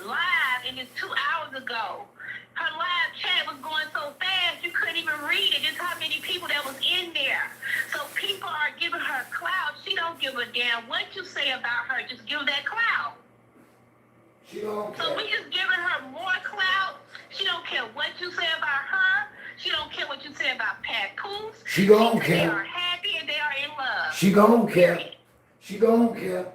live, and it's 2 hours ago. Her live chat was going so fast you couldn't even read it. Just how many people that was in there. So people are giving her clout. She don't give a damn what you say about her. Just give that clout. She don't So we care. just giving her more clout. She don't care what you say about her. She don't care what you say about papoose. She don't They care. are happy and they are in love. She don't care. Period. She don't care.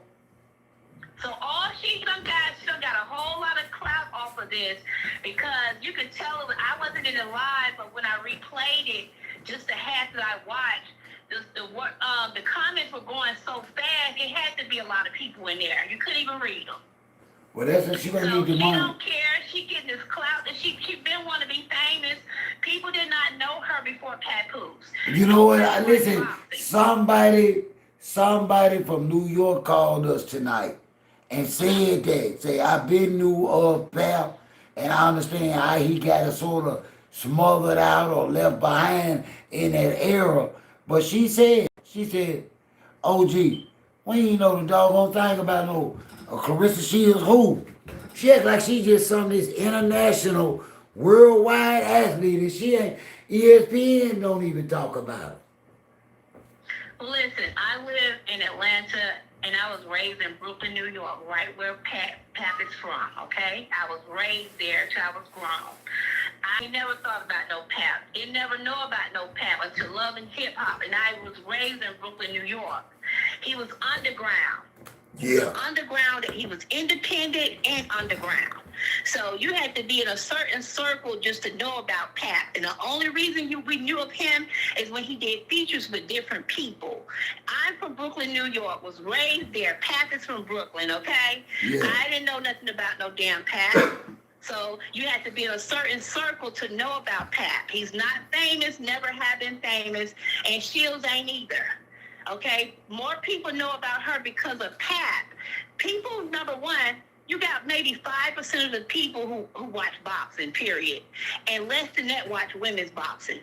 So all she done got a whole lot of clout off of this because you could tell I wasn't in the live, but when I replayed it, just the half that I watched, the comments were going so fast. It had to be a lot of people in there. You couldn't even read them. Well, that's what she gonna So need the she money. don't care. She getting this clout that she been want to be famous. People did not know her before papoose. You know what? Nobody Listen, liked somebody from New York called us tonight and said that. Say, I've been knew of Pap, and I understand how he got sort of smothered out or left behind in that era. But she said, OG, we ain't know the doggone thing about no Claressa Shields who. She act like she just some of this international, worldwide athlete, and she ain't. ESPN don't even talk about it. Listen, I live in Atlanta and I was raised in Brooklyn, New York, right where Pap is from, okay? I was raised there till I was grown. I never thought about no Pap. Didn't never know about no Pap until loving hip hop, and I was raised in Brooklyn, New York. He was underground. Yeah. Underground, he was independent and underground. So you had to be in a certain circle just to know about Pap. And the only reason we knew of him is when he did features with different people. I'm from Brooklyn, New York, was raised there. Pap is from Brooklyn, okay? Yeah. I didn't know nothing about no damn Pap. So you had to be in a certain circle to know about Pap. He's not famous, never have been famous, and Shields ain't either. Okay, more people know about her because of Pap. People, number one, you got maybe 5% of the people who watch boxing, period. And less than that watch women's boxing.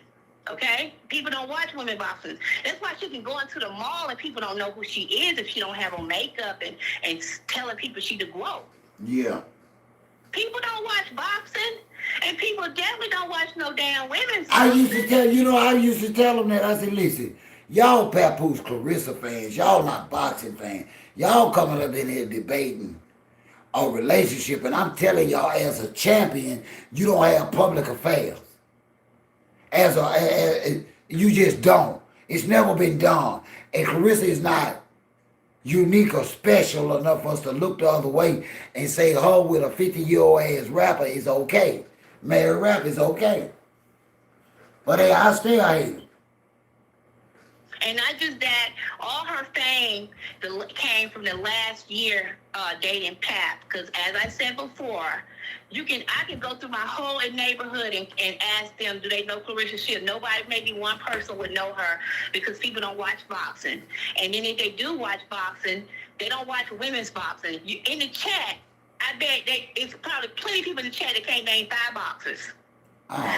Okay? People don't watch women boxing. That's why she can go into the mall and people don't know who she is if she don't have on makeup and telling people she the GWO. Yeah. People don't watch boxing, and people definitely don't watch no damn women's I boxing. used to tell them that. I said, listen, y'all Papoose Claressa fans, y'all not boxing fans. Y'all coming up in here debating a relationship, and I'm telling y'all, as a champion, you don't have public affairs. You just don't. It's never been done. And Claressa is not unique or special enough for us to look the other way and say her with a 50-year-old ass rapper is okay. Married rap is okay. But hey, I still hate him. And not just that, all her fame came from the last year dating Pap. Because as I said before, I can go through my whole neighborhood and ask them, do they know Claressa Shields? Nobody, maybe one person would know her because people don't watch boxing. And then if they do watch boxing, they don't watch women's boxing. In the chat, I bet it's probably plenty of people in the chat that can't name 5 boxers.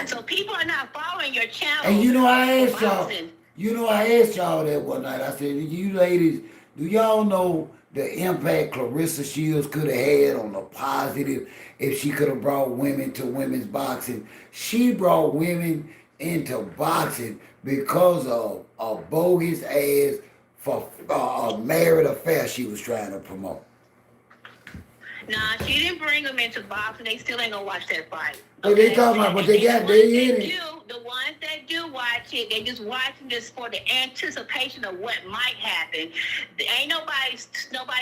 So people are not following your channel. And I asked boxing. I asked y'all that one night. I said, you ladies, do y'all know the impact Claressa Shields could have had on the positive if she could have brought women to women's boxing? She brought women into boxing because of a bogus ass for a married affair she was trying to promote. Nah, she didn't bring them into boxing. They still ain't gonna watch that fight. But they talking about, but they got, they in it. The ones that do watch it, they just watching this for the anticipation of what might happen. Ain't nobody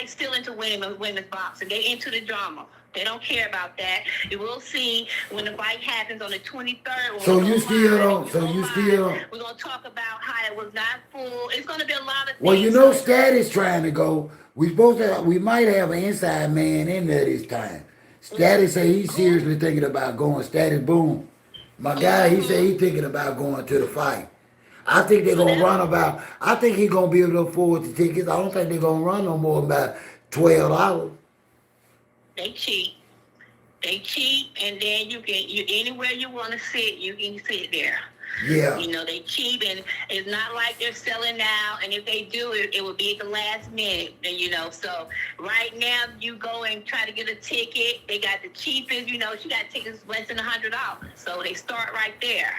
still into women's boxing. They into the drama. They don't care about that. You will see when the fight happens on the 23rd. So you still don't. So you still. We're gonna talk about how it was not full. It's gonna be a lot of things. Well, you know, Status trying to go. We might have an inside man in there this time. Status say he's seriously thinking about going. Status Boom, my guy, he said he's thinking about going to the fight. I think they're gonna run about. I think he's gonna be able to afford the tickets. I don't think they're gonna run no more than about $12. They cheap. They cheap, and then you anywhere you want to sit, you can sit there. Yeah. You know, they cheap, and it's not like they're selling out. And if they do, it will be at the last minute. And you know, so right now you go and try to get a ticket. They got the cheapest. You know, she got tickets less than $100. So they start right there.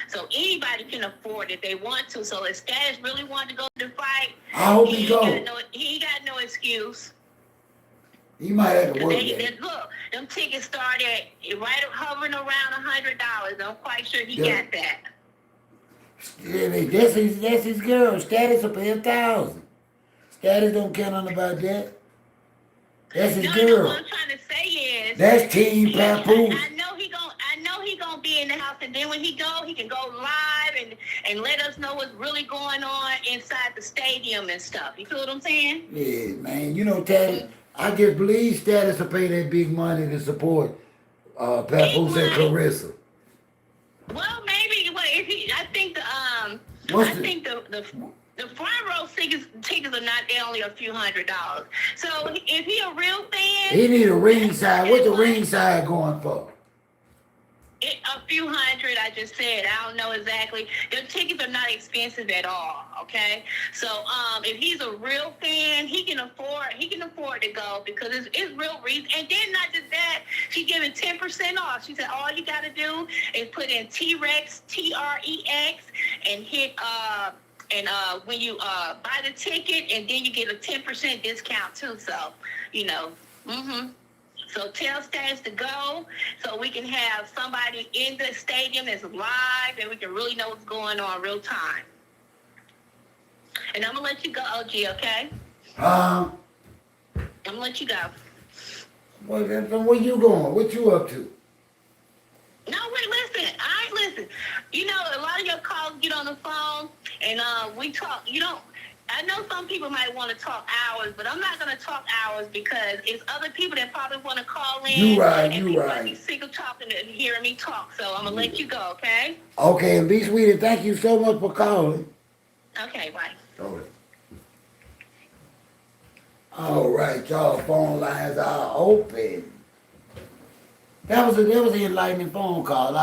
So anybody can afford it if they want to. So if Status really wanted to go to the fight, I hope he go. He got no excuse. He might have to work that. Look, them tickets start at hovering around $100. I'm quite sure he got that. That's his girl. Status will pay $1,000. Status don't care nothing about that. That's his girl. No, what I'm trying to say is that's Team Papoose. I know he gonna be in the house, and then when he can go live and let us know what's really going on inside the stadium and stuff. You feel what I'm saying? Yeah, man. You know, Taddy, I just believe Status will pay that big money to support Papoose and Claressa. Well, maybe. Well, I think the front row tickets are not only a few $100. So if he a real fan, he need a ringside. What's the ringside going for? A few $100, I just said. I don't know exactly. The tickets are not expensive at all. Okay, so if he's a real fan, he can afford to go because it's real reason. And then not just that, she's giving 10% off. She said all you got to do is put in T-Rex, T-R-E-X, and hit when you buy the ticket, and then you get a 10% discount too. So you know. So tell Status to go so we can have somebody in the stadium that's live and we can really know what's going on real time. And I'm going to let you go, OG, okay? I'm going to let you go. Well, then where you going? What you up to? No, wait, listen. You know, a lot of your calls get on the phone and we talk. I know some people might want to talk hours, but I'm not going to talk hours because it's other people that probably want to call in. You right. Might be sick of talking and hearing me talk, so I'm going to let you go, okay? Okay, and be sweet, and thank you so much for calling. Okay, bye. Okay. All right, y'all, phone lines are open. That was an enlightening phone call.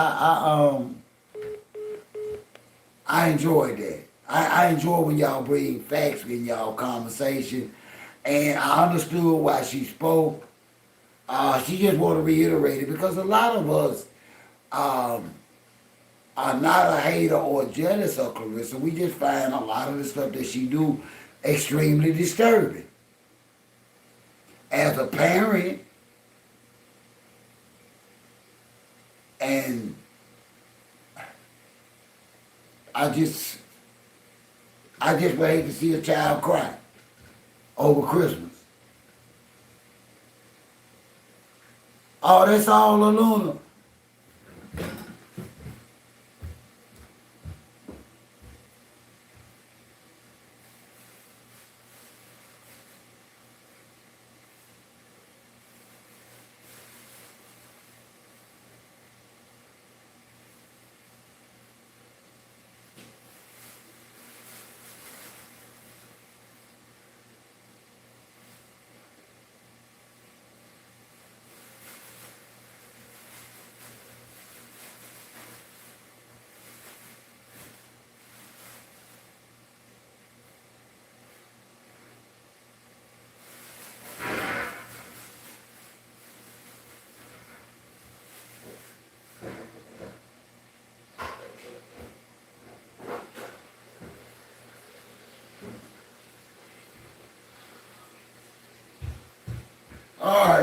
I enjoyed that. I enjoy when y'all bring facts in y'all conversation, and I understood why she spoke. She just want to reiterate it because a lot of us are not a hater or jealous of Claressa. We just find a lot of the stuff that she do extremely disturbing. As a parent, and I just would hate to see a child cry over Christmas. Oh, that's all Luna.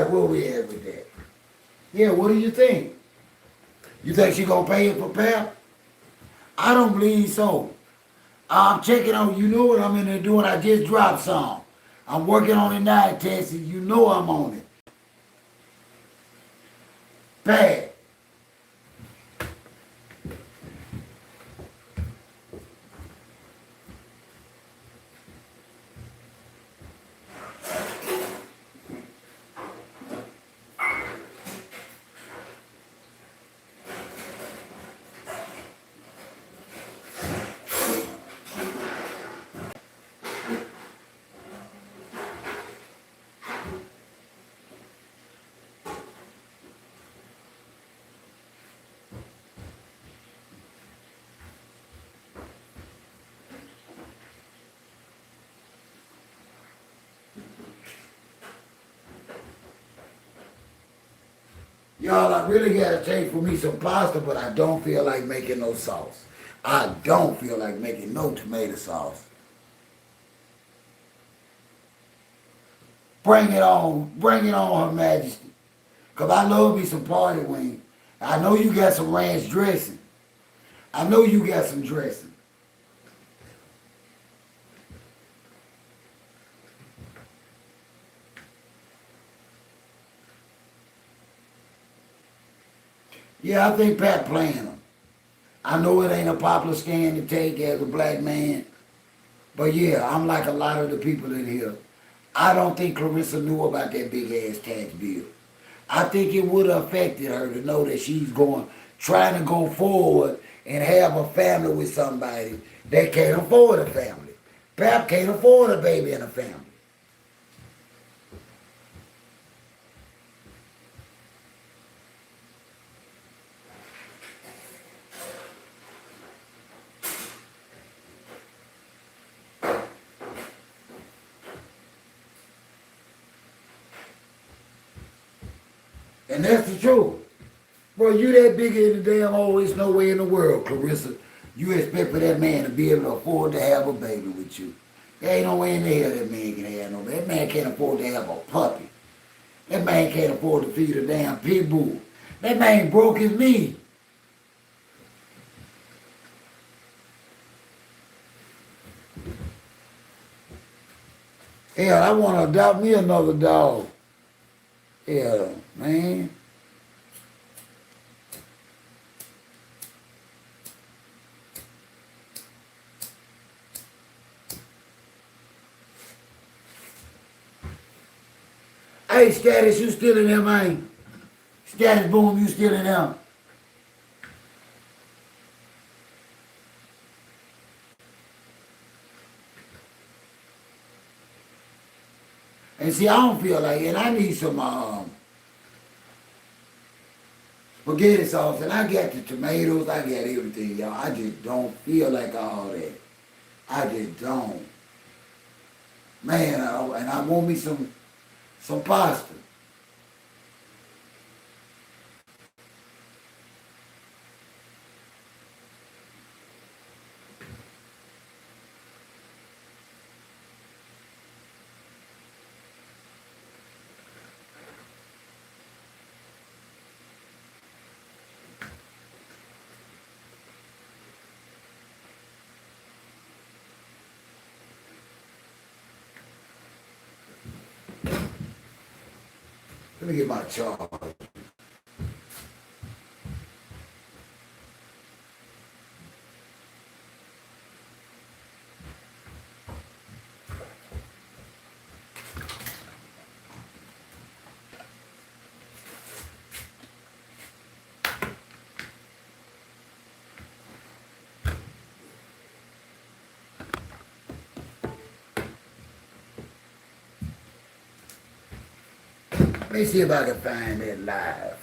right, where we at with that? Yeah, what do you think? You think she gonna pay it for Pep? I don't believe so. I'm checking on, you know what I'm in there doing? I just dropped some. I'm working on it now, Texas. You know I'm on it. Bad. Y'all, I really gotta take for me some pasta, but I don't feel like making no sauce. I don't feel like making no tomato sauce. Bring it on, Her Majesty. Cause I love me some party wings. I know you got some ranch dressing. I know you got some dressing. Yeah, I think Pat playing them. I know it ain't a popular stand to take as a black man, but yeah, I'm like a lot of the people in here. I don't think Claressa knew about that big ass tax bill. I think it would have affected her to know that she's trying to go forward and have a family with somebody that can't afford a family. Pap can't afford a baby and a family. And that's the truth. Bro, you that big in the damn hole, it's no way in the world, Claressa, you expect for that man to be able to afford to have a baby with you. There ain't no way in the hell that man can have no baby. That man can't afford to have a puppy. That man can't afford to feed a damn pit bull. That man broke his knee. Hell, I want to adopt me another dog. Hell, man. Hey, Status, you still in there, man? Status Boom, you still in there? And see, I don't feel like it. I need some spaghetti sauce, and I got the tomatoes, I got everything, y'all. I just don't feel like all that. I just don't. Man, and I want me some pasta. Let me get my charge. Let me see if I can find that live.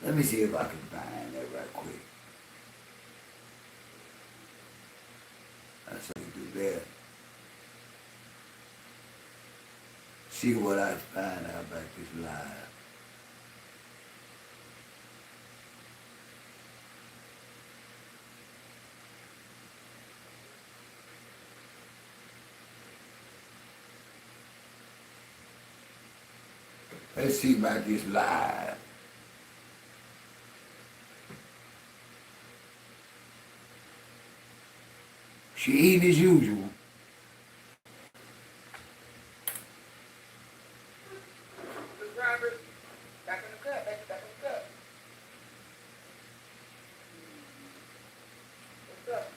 Let me see if I can find that right quick. That's how you do that. See what I find out about this live. Let's see about this live. She eating as usual. Robert, back in the cut, back in the cut. What's up?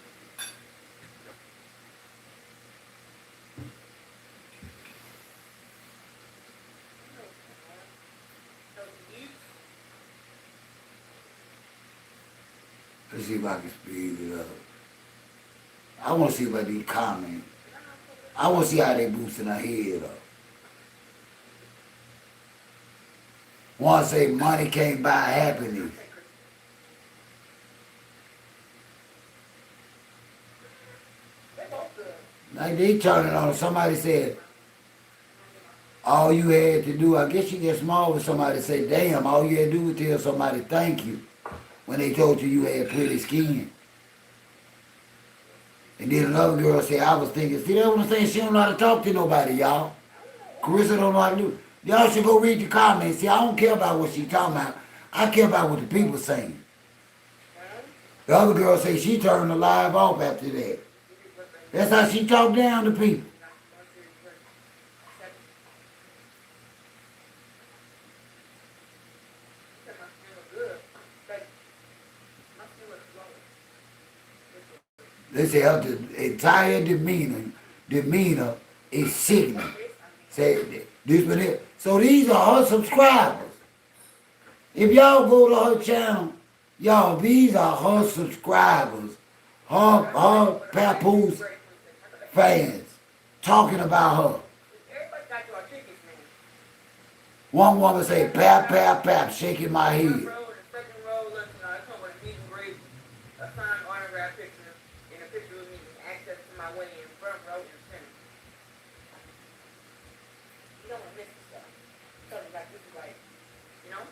Let's see if I can speed it up. I want to see about these comments. I want to see how they boosting her head up. One say money can't buy happiness. Like they turning on. Somebody said, all you had to do, I guess you get small when somebody say, damn, all you had to do was tell somebody thank you when they told you you had pretty skin. And then another girl said, I was thinking, see, that's what I'm saying, she don't know how to talk to nobody, y'all. Claressa don't know how to do it. Y'all should go read the comments. See, I don't care about what she talking about. I care about what the people saying. The other girl say she turned the live off after that. That's how she talk down to people. They say her entire demeanor is sickening. Say this one here. So these are her subscribers. If y'all go to her channel, y'all, these are her subscribers, her papoose fans talking about her. Everybody got your tickets, man. One woman say, pap, pap, pap, shaking my head. Row, the second row, look, I come with a meet and greet, a signed autograph picture, and a picture of me, and access to my wedding in front row and center. You don't want to miss the stuff. So like this is like, you know?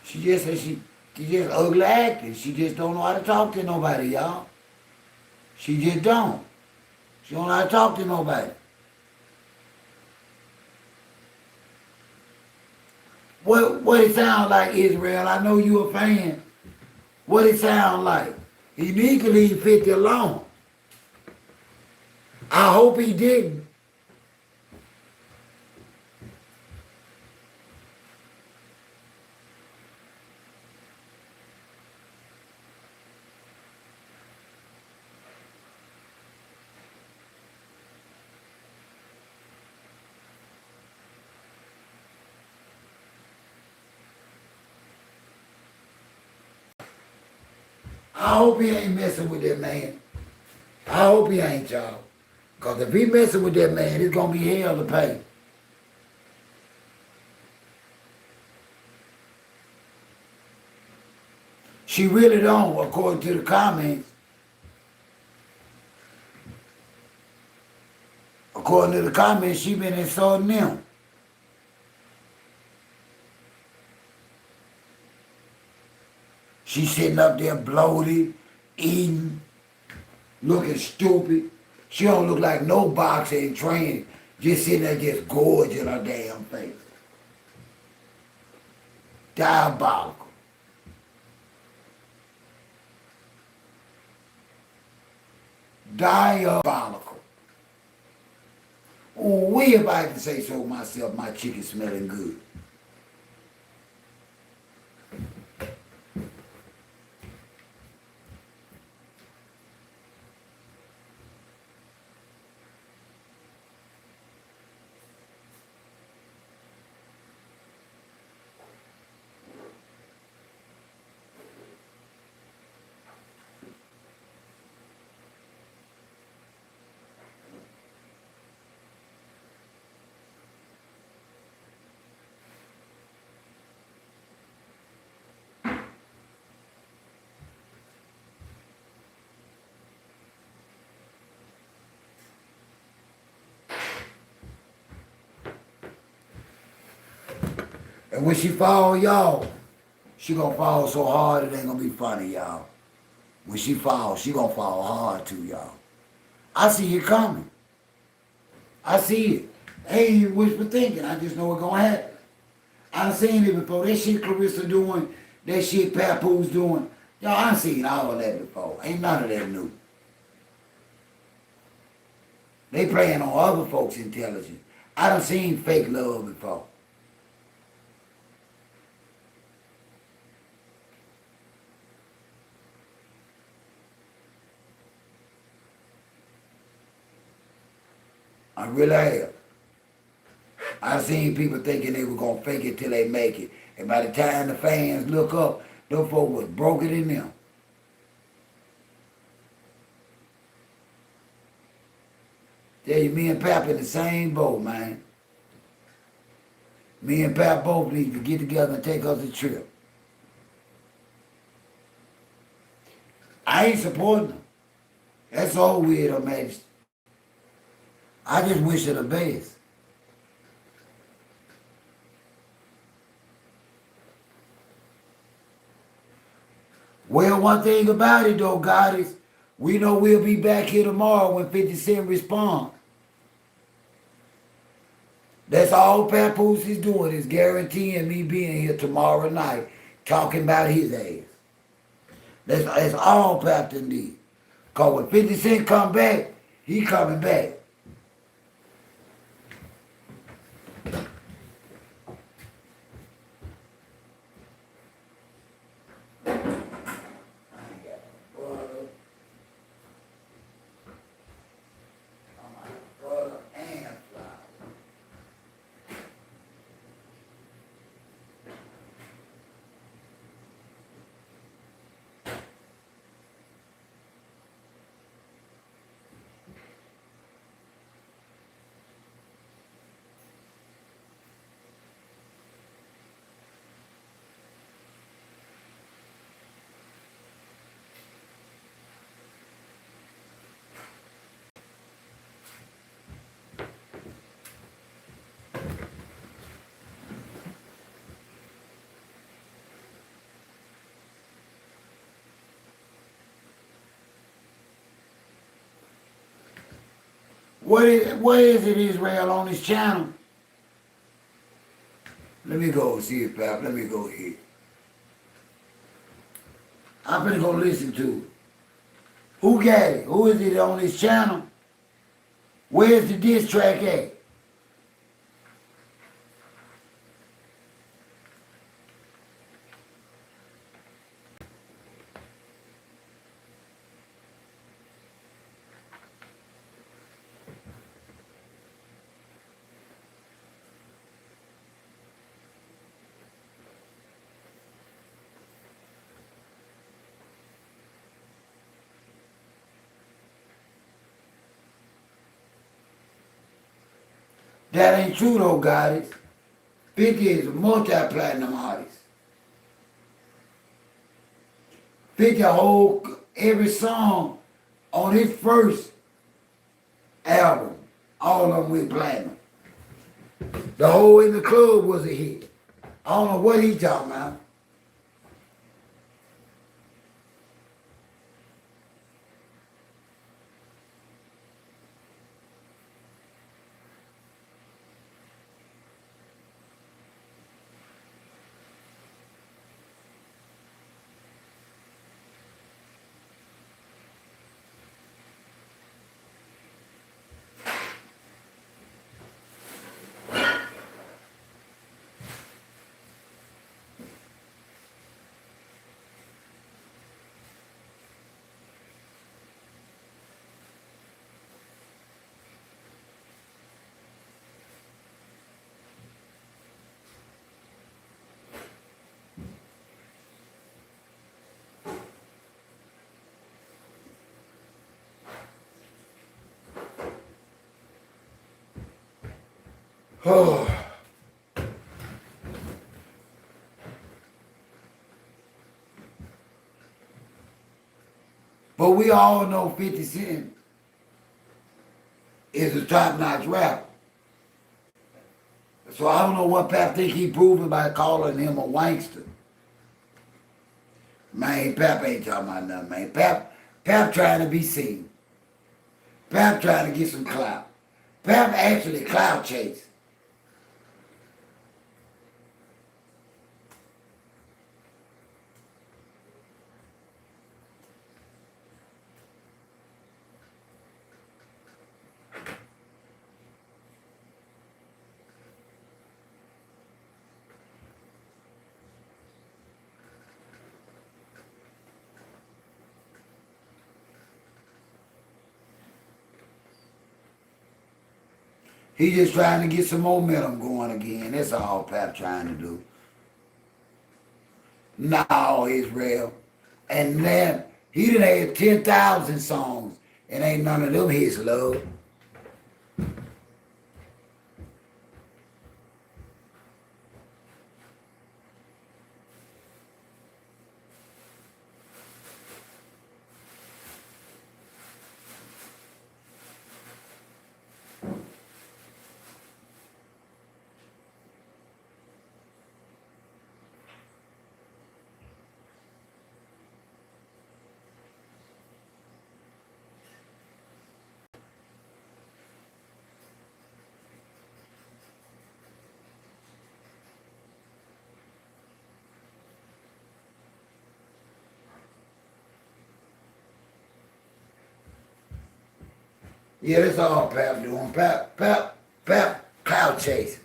She just said she just ugly acting. She just don't know how to talk to nobody, y'all. She just don't. She don't know how to talk to nobody. What it sound like, Israel? I know you a fan. What it sound like? He need to leave 50 alone. I hope he didn't. I hope he ain't messing with that man. I hope he ain't, y'all. Because if he messing with that man, it's going to be hell to pay. She really don't, according to the comments. According to the comments, she been insulting them. She sitting up there bloated, eating, looking stupid. She don't look like no boxer in training, just sitting there just gorging her damn face. Diabolical. Diabolical. We, if I can say so myself, my chicken smelling good. And when she fall, y'all, she gonna fall so hard it ain't gonna be funny, y'all. When she falls, she gonna fall hard too, y'all. I see it coming. I see it. Ain't even wishful thinking. I just know it's gonna happen. I done seen it before. That shit Claressa doing, that shit Papoose doing. Y'all, I done seen all of that before. Ain't none of that new. They playing on other folks' intelligence. I done seen fake love before. I really have. I seen people thinking they were gonna fake it till they make it. And by the time the fans look up, them folks was broken in them. Tell you, me and Pap in the same boat, man. Me and Pap both need to get together and take us a trip. I ain't supporting them. That's all weird, Her Majesty. I just wish her the best. Well, one thing about it though, Goddess, we know we'll be back here tomorrow when 50 Cent responds. That's all Papoose is doing, is guaranteeing me being here tomorrow night talking about his ass. That's all Papton did. Because when 50 Cent come back, he coming back. What is it, Israel, on this channel? Let me go see it, Pap. Let me go here. I'm finna go listen to it. Who got it? Who is it on this channel? Where's the diss track at? That ain't true though, guys. 50 is a multi-platinum artist. 50 every song on his first album, all of them went platinum. The whole In the Club was a hit. I don't know what he talking about. Oh. But we all know 50 Cent is a top-notch rapper. So I don't know what Pap think he proving by calling him a wankster. Man, Pap ain't talking about nothing, man. Pap trying to be seen. Pap trying to get some clout. Pap actually clout chase. He just trying to get some momentum going again. That's all Pap trying to do. No, Israel. And then he done had 10,000 songs and ain't none of them his love. Yeah, that's all Pap doing. Pap, cloud chasing.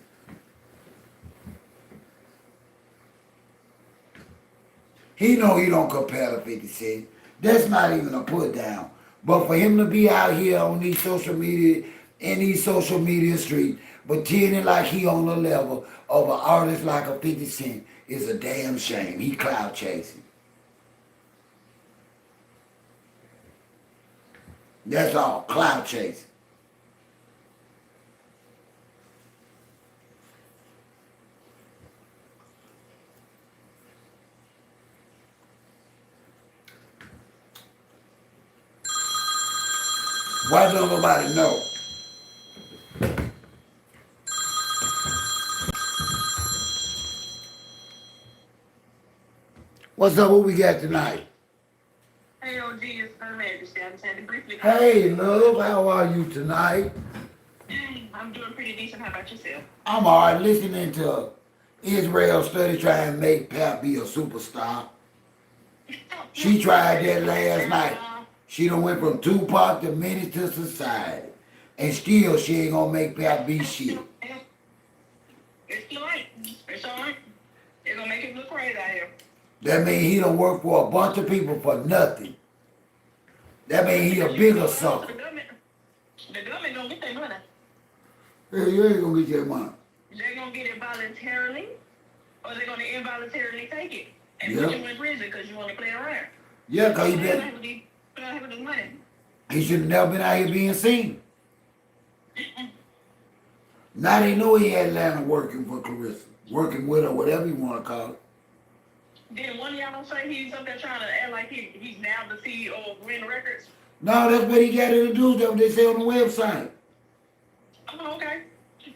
He know he don't compare to 50 Cent. That's not even a put down. But for him to be out here on these social media, in these social media streets, pretending like he on the level of an artist like a 50 Cent is a damn shame. He cloud chasing. That's all, cloud chasing. Why don't nobody know? What's up? What we got tonight? Hey, OG, it's Her Majesty. I'm saying to briefly. Hey, love, how are you tonight? I'm doing pretty decent. How about yourself? I'm all right listening to Israel study trying to make Pap be a superstar. She tried that last night. She done went from Tupac to Menace to Society. And still she ain't gonna make Pap be shit. It's all right. It's all right. They're gonna make it look crazy out here. That mean he done work for a bunch of people for nothing. That mean he a bigger sucker. The government gonna get their money. Hey, you ain't gonna get your money. They're gonna get it voluntarily, or they're gonna involuntarily take it and Yeah. put you in prison because you want to play around. Yeah, cause he What been, happened with his money? he should have never been out here being seen. Now they know he had Atlanta working for Claressa. Working with her, whatever you wanna call it. Then one of y'all don't say he's up there trying to act like he's now the CEO of Win Records. No, that's what he got to do. That's what they say on the website. Oh, okay.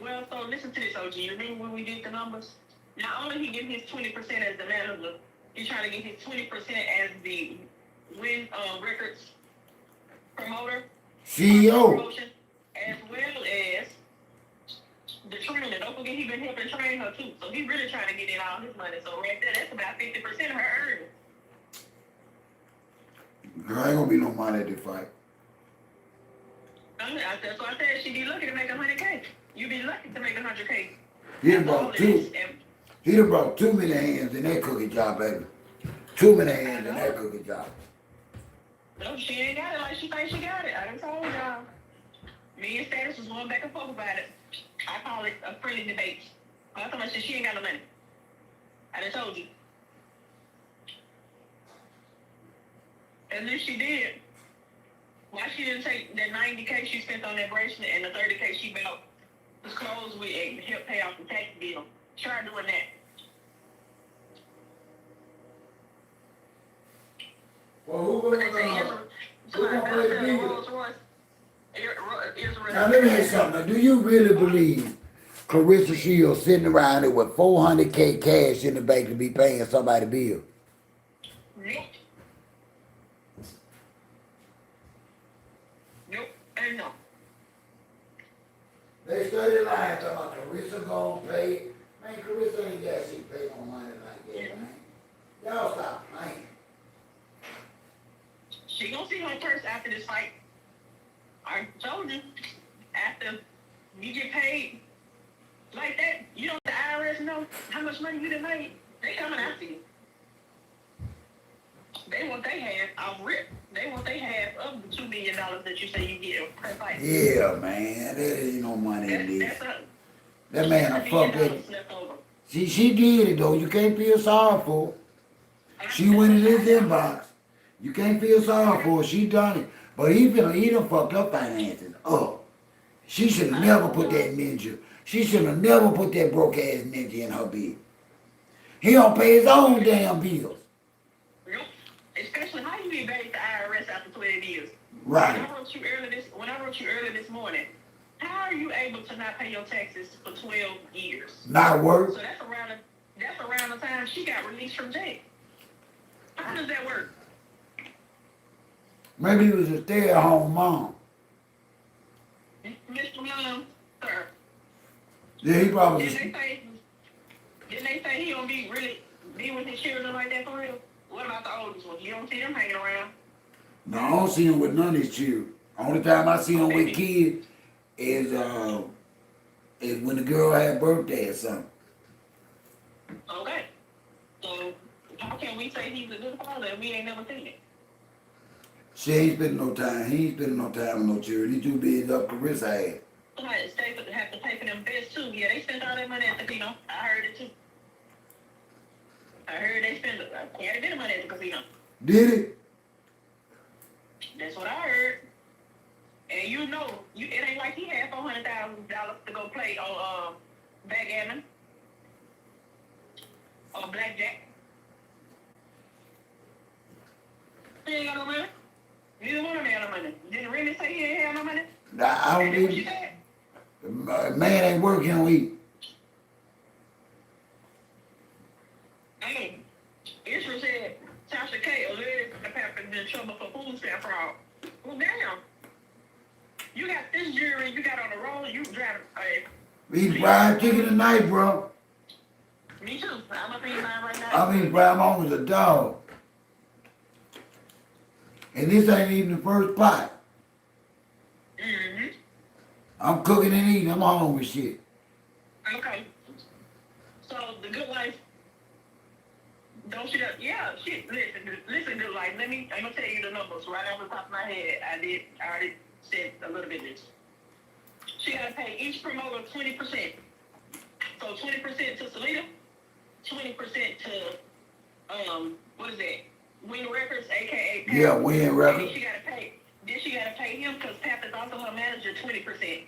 Well, so listen to this, OG. You remember when we did the numbers? Not only he getting his 20% as the manager, he's trying to get his 20% as the Win Records promoter. CEO. Promotion, as well as the trainer. Don't forget he been helping train her too. So he really trying to get in all his money. So right there, that's about 50% of her earnings. There ain't gonna be no money at the fight. That's why I said she be lucky to make 100K. You be lucky to make 100K. He done brought two. He done brought too many hands in that cookie job, baby. Too many hands in that cookie job. No, she ain't got it like she thinks she got it. I done told y'all. Me and Status was going back and forth about it. I call it a friendly debate. I told her she ain't got no money. I done told you. At least she did. Why she didn't take that 90K she spent on that bracelet and the 30K she bought his clothes with and help pay off the tax bill? Try doing that. Well, who But they say Now let me ask you something. Now, do you really believe Claressa Shields sitting around there with 400K cash in the bank to be paying somebody's bill? Nope. Nope. And no. They study lying talking about Claressa gonna pay. Man, Claressa ain't got shit pay no money like that, man. Y'all stop playing. She gonna see her purse after this fight. I told you. After you get paid like that, you don't the IRS know how much money you done made. They coming after you. They want they half off rip. They want they half of the $2 million that you say you get per fight. Yeah, man. There ain't no money in this. That's That man a $1 fuck million that. left over. She did it though. You can't feel sorry for her. She went in his inbox. You can't feel sorry for her. She done it. But he done fucked up finances up. She should have never put that ninja. She should have never put that broke ass ninja in her bed. He don't pay his own damn bills. Nope. Especially how you evade the IRS after 12 years. Right. When I wrote you earlier this morning, how are you able to not pay your taxes for 12 years? Not work. So that's around the time she got released from jail. How does that work? Maybe he was a stay-at-home mom. Mr. Young, sir. Yeah, he probably was. Didn't they say he don't be with his children like that for real? What about the oldest one? You don't see them hanging around? No, I don't see him with none of his children. Only time I see him with kids is when the girl had birthday or something. Okay. So how can we say he's a good father and we ain't never seen it? She ain't spending no time. He ain't spending no time with no children. He too busy up Claressa ass. Somebody have to pay for them bets too. Yeah, they spent all that money at the casino. I heard it too. I heard they spent quite a bit of money at the casino. Did it? That's what I heard. And it ain't like he had $400,000 to go play on backgammon or blackjack. He ain't got no money. Neither one of them had no money. Didn't Remy say he ain't have no money? Nah, I don't That's what she need. said. Man ain't work, he don't eat. Hey, Israel said Tasha K alleged the Papa in trouble for food stamp fraud. Well, damn. You got this jury, you got on the road, you driving. Eat fried chicken tonight, bro. Me too. I'm up in mine right now. I mean, fried mom was a dog. And this ain't even the first pot. Mm-hmm. I'm cooking and eating. I'm home with shit. Okay. So the good life. Don't you? Yeah. Shit. Listen. Good life. I'm gonna tell you the numbers right off the top of my head. I already said a little bit of this. She gotta pay each promoter 20%. So 20% to Salida, 20% to what is that? Win Records, aka Pat. Yeah, Win Records. Then she gotta pay him because Pat is also her manager 20%.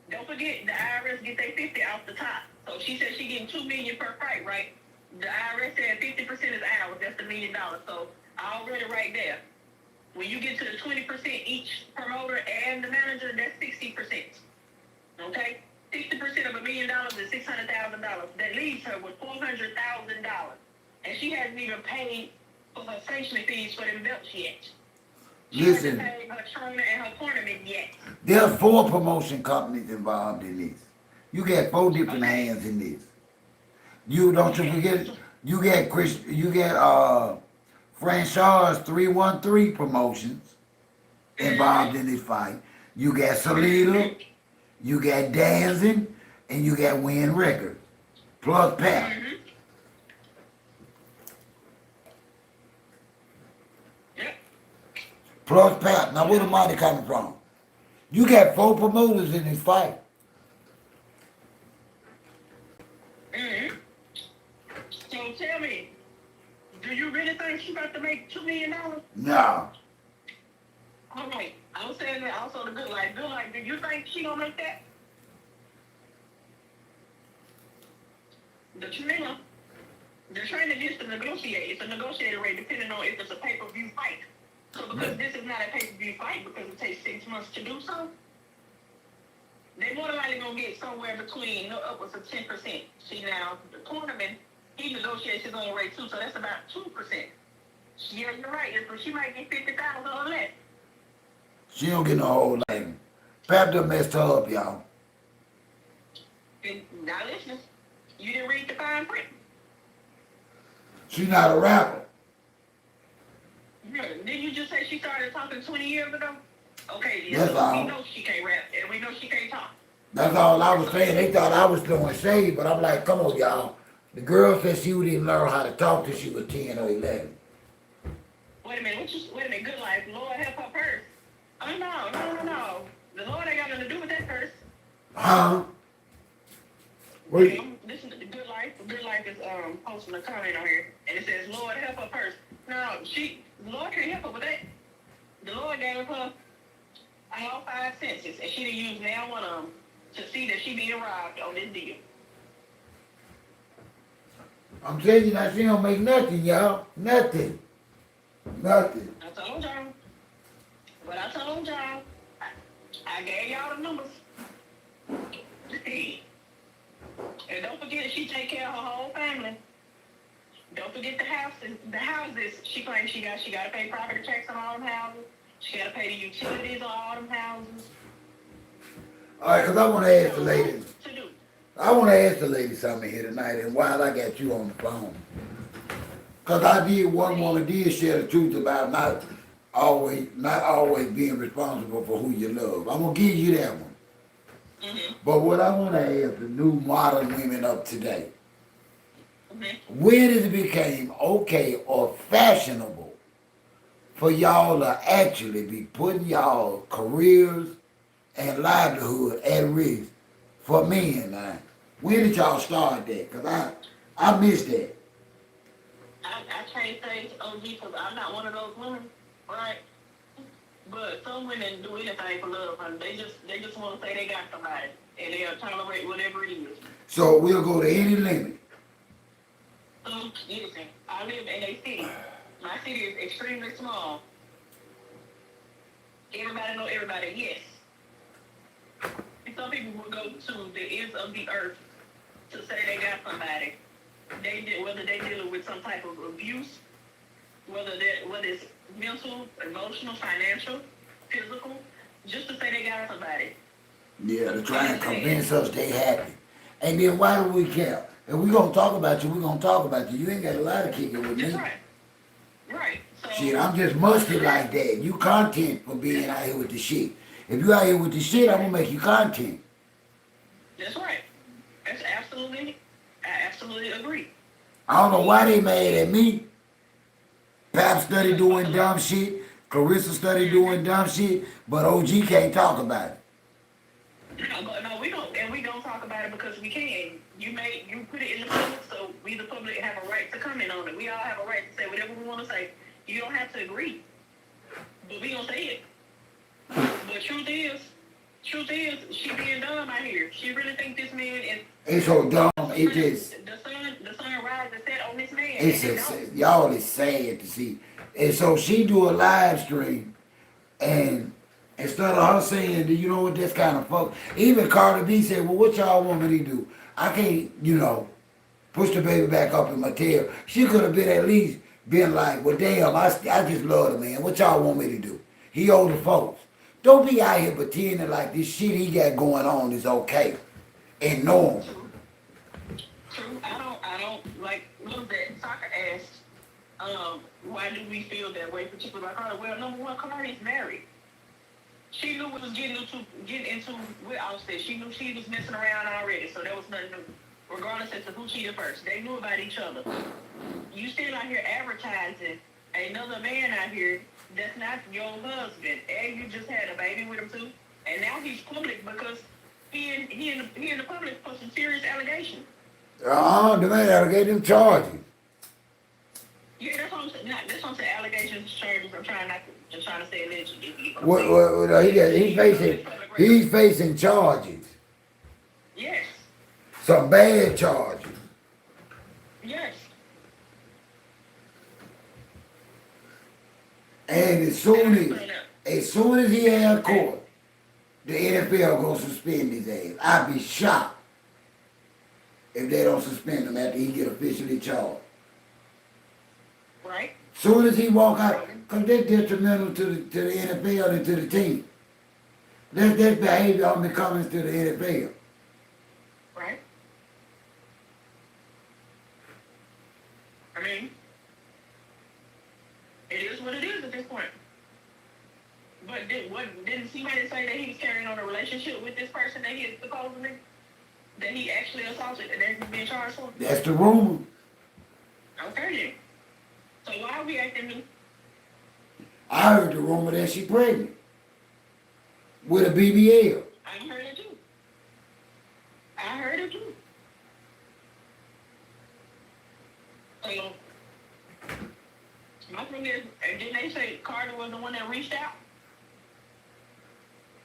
Don't forget the IRS get their 50 off the top. So she said she getting $2 million per fight, right? The IRS said 50% is ours. That's $1 million. So already right there. When you get to the 20% each promoter and the manager, that's 60%. Okay? 60% of $1 million is $600,000. That leaves her with $400,000. And she hasn't even paid for her sanctioning fees for them belts yet. She Listen, hasn't paid her trainer and her tournament yet. there's 4 promotion companies involved in this. You got 4 different hands in this. You forget, you got Franchise 313 Promotions involved in this fight. You got Salida, you got Dancing, and you got Win Records, plus Pat. Mm-hmm. Yep. Plus Pat. Now where the money coming from? You got 4 promoters in this fight. Mm-hmm. So tell me, do you really think she's about to make $2 million? No. All right. I'm saying that also the good life. Good life, do you think she gonna make that? The trainer gets to negotiate. It's a negotiated rate depending on if it's a pay-per-view fight. So because this is not a pay-per-view fight because it takes 6 months to do so, they more than likely gonna get somewhere between upwards of 10%. See now, the tournament, he negotiates his own rate too, so that's about 2%. Yeah, you're right. But she might get 50,000 or less. She don't get no whole name. Pap done messed her up, y'all. And now listen, you didn't read the fine print. She not a rapper. Yeah. Didn't you just say she started talking 20 years ago? Okay, then. That's So all. we know she can't rap, and we know she can't talk. That's all I was saying. They thought I was throwing shade, but I'm like, come on, y'all. The girl said she didn't learn how to talk till she was 10 or 11. Wait a minute, wait a minute, good life. Lord help her purse. Oh no. The Lord ain't got nothing to do with that purse. Huh? Wait. Listen to the good life. The good life is posting a comment on here, and it says, "Lord help her purse." No, the Lord can't help her with that. The Lord gave her all 5 senses, and she didn't use now one of them to see that she being robbed on this deal. I'm telling you now, she don't make nothing, y'all. Nothing. Nothing. I told y'all. But I told y'all, I gave y'all the numbers. And don't forget, she take care of her whole family. Don't forget the houses. The houses she claims she got. She got to pay property tax on all them houses. She got to pay the utilities on all them houses. All right, because I want to ask the ladies. To do. I want to ask the lady something here tonight, and while I got you on the phone. Because one woman did share the truth about not always being responsible for who you love. I'm going to give you that one. Mm-hmm. But what I want to ask the new modern women of today, Mm-hmm. when it became okay or fashionable for y'all to actually be putting y'all careers and livelihood at risk for men now? When did y'all start that? Because I missed that. I can't say OG because I'm not one of those women, right? But some women do anything for love, honey. They just want to say they got somebody, and they'll tolerate whatever it is. So we'll go to any limit. Listen, I live in a city. My city is extremely small. Everybody know everybody, yes. And some people will go to the ends of the earth to say they got somebody. Whether they dealing with some type of abuse, whether it's mental, emotional, financial, physical, just to say they got somebody. Yeah, to try and convince us they happy. And then why do we care? If we gonna talk about you, we gonna talk about you. You ain't got a lot of kicking with me. That's right. Right. So, Shit, I'm just musty like that. You content for being out here with the shit. If you out here with the shit, I'm gonna make you content. That's right. That's I absolutely agree. I don't know why they mad at me. Pap study doing dumb shit. Claressa study doing dumb shit. But OG can't talk about it. No, we don't talk about it because we can. You put it in the public, so we the public have a right to comment on it. We all have a right to say whatever we want to say. You don't have to agree, but we gonna say it. But truth is, she being dumb out here. She really think this man is. It's so dumb. It just. The sun rises and set on this man. It's just, y'all is sad to see. And so she do a live stream, and instead of her saying, you know what, that's kind of fuck. Even Cardi B said, well, what y'all want me to do? I can't, push the baby back up in my tail. She could have been at least been like, well, damn, I just love the man. What y'all want me to do? He older folks. Don't be out here pretending like this shit he got going on is okay and normal. True. I don't like. Look, that soccer asked, why do we feel that way, particularly about Cardi? Well, number one, Cardi's married. She knew what was getting into with Offset. She knew she was messing around already, so there was nothing new. Regardless as to who cheated first, they knew about each other. You still out here advertising another man out here that's not your husband, and you just had a baby with him too, and now he's public because he in the public for some serious allegations. The man alleged them charges. Yeah, that's what I'm saying. That's what I'm saying. Allegations, charges. I'm trying to say allegedly. He's facing charges. Yes. Some bad charges. Yes. And as soon as he had court, the NFL gonna suspend his ass. I'd be shocked if they don't suspend him after he get officially charged. Right. Soon as he walk out, because they're detrimental to the NFL and to the team. That's behavior only coming to the NFL. Right? I mean, it is what it is at this point. But didn't somebody say that he's carrying on a relationship with this person that he is supposedly, that he actually assaulted, and that he's being charged for? That's the rumor. Okay then. So why are we acting new? I heard the rumor that she pregnant with a BBL. I heard it too. I heard it too. So, my thing is, didn't they say Carter was the one that reached out?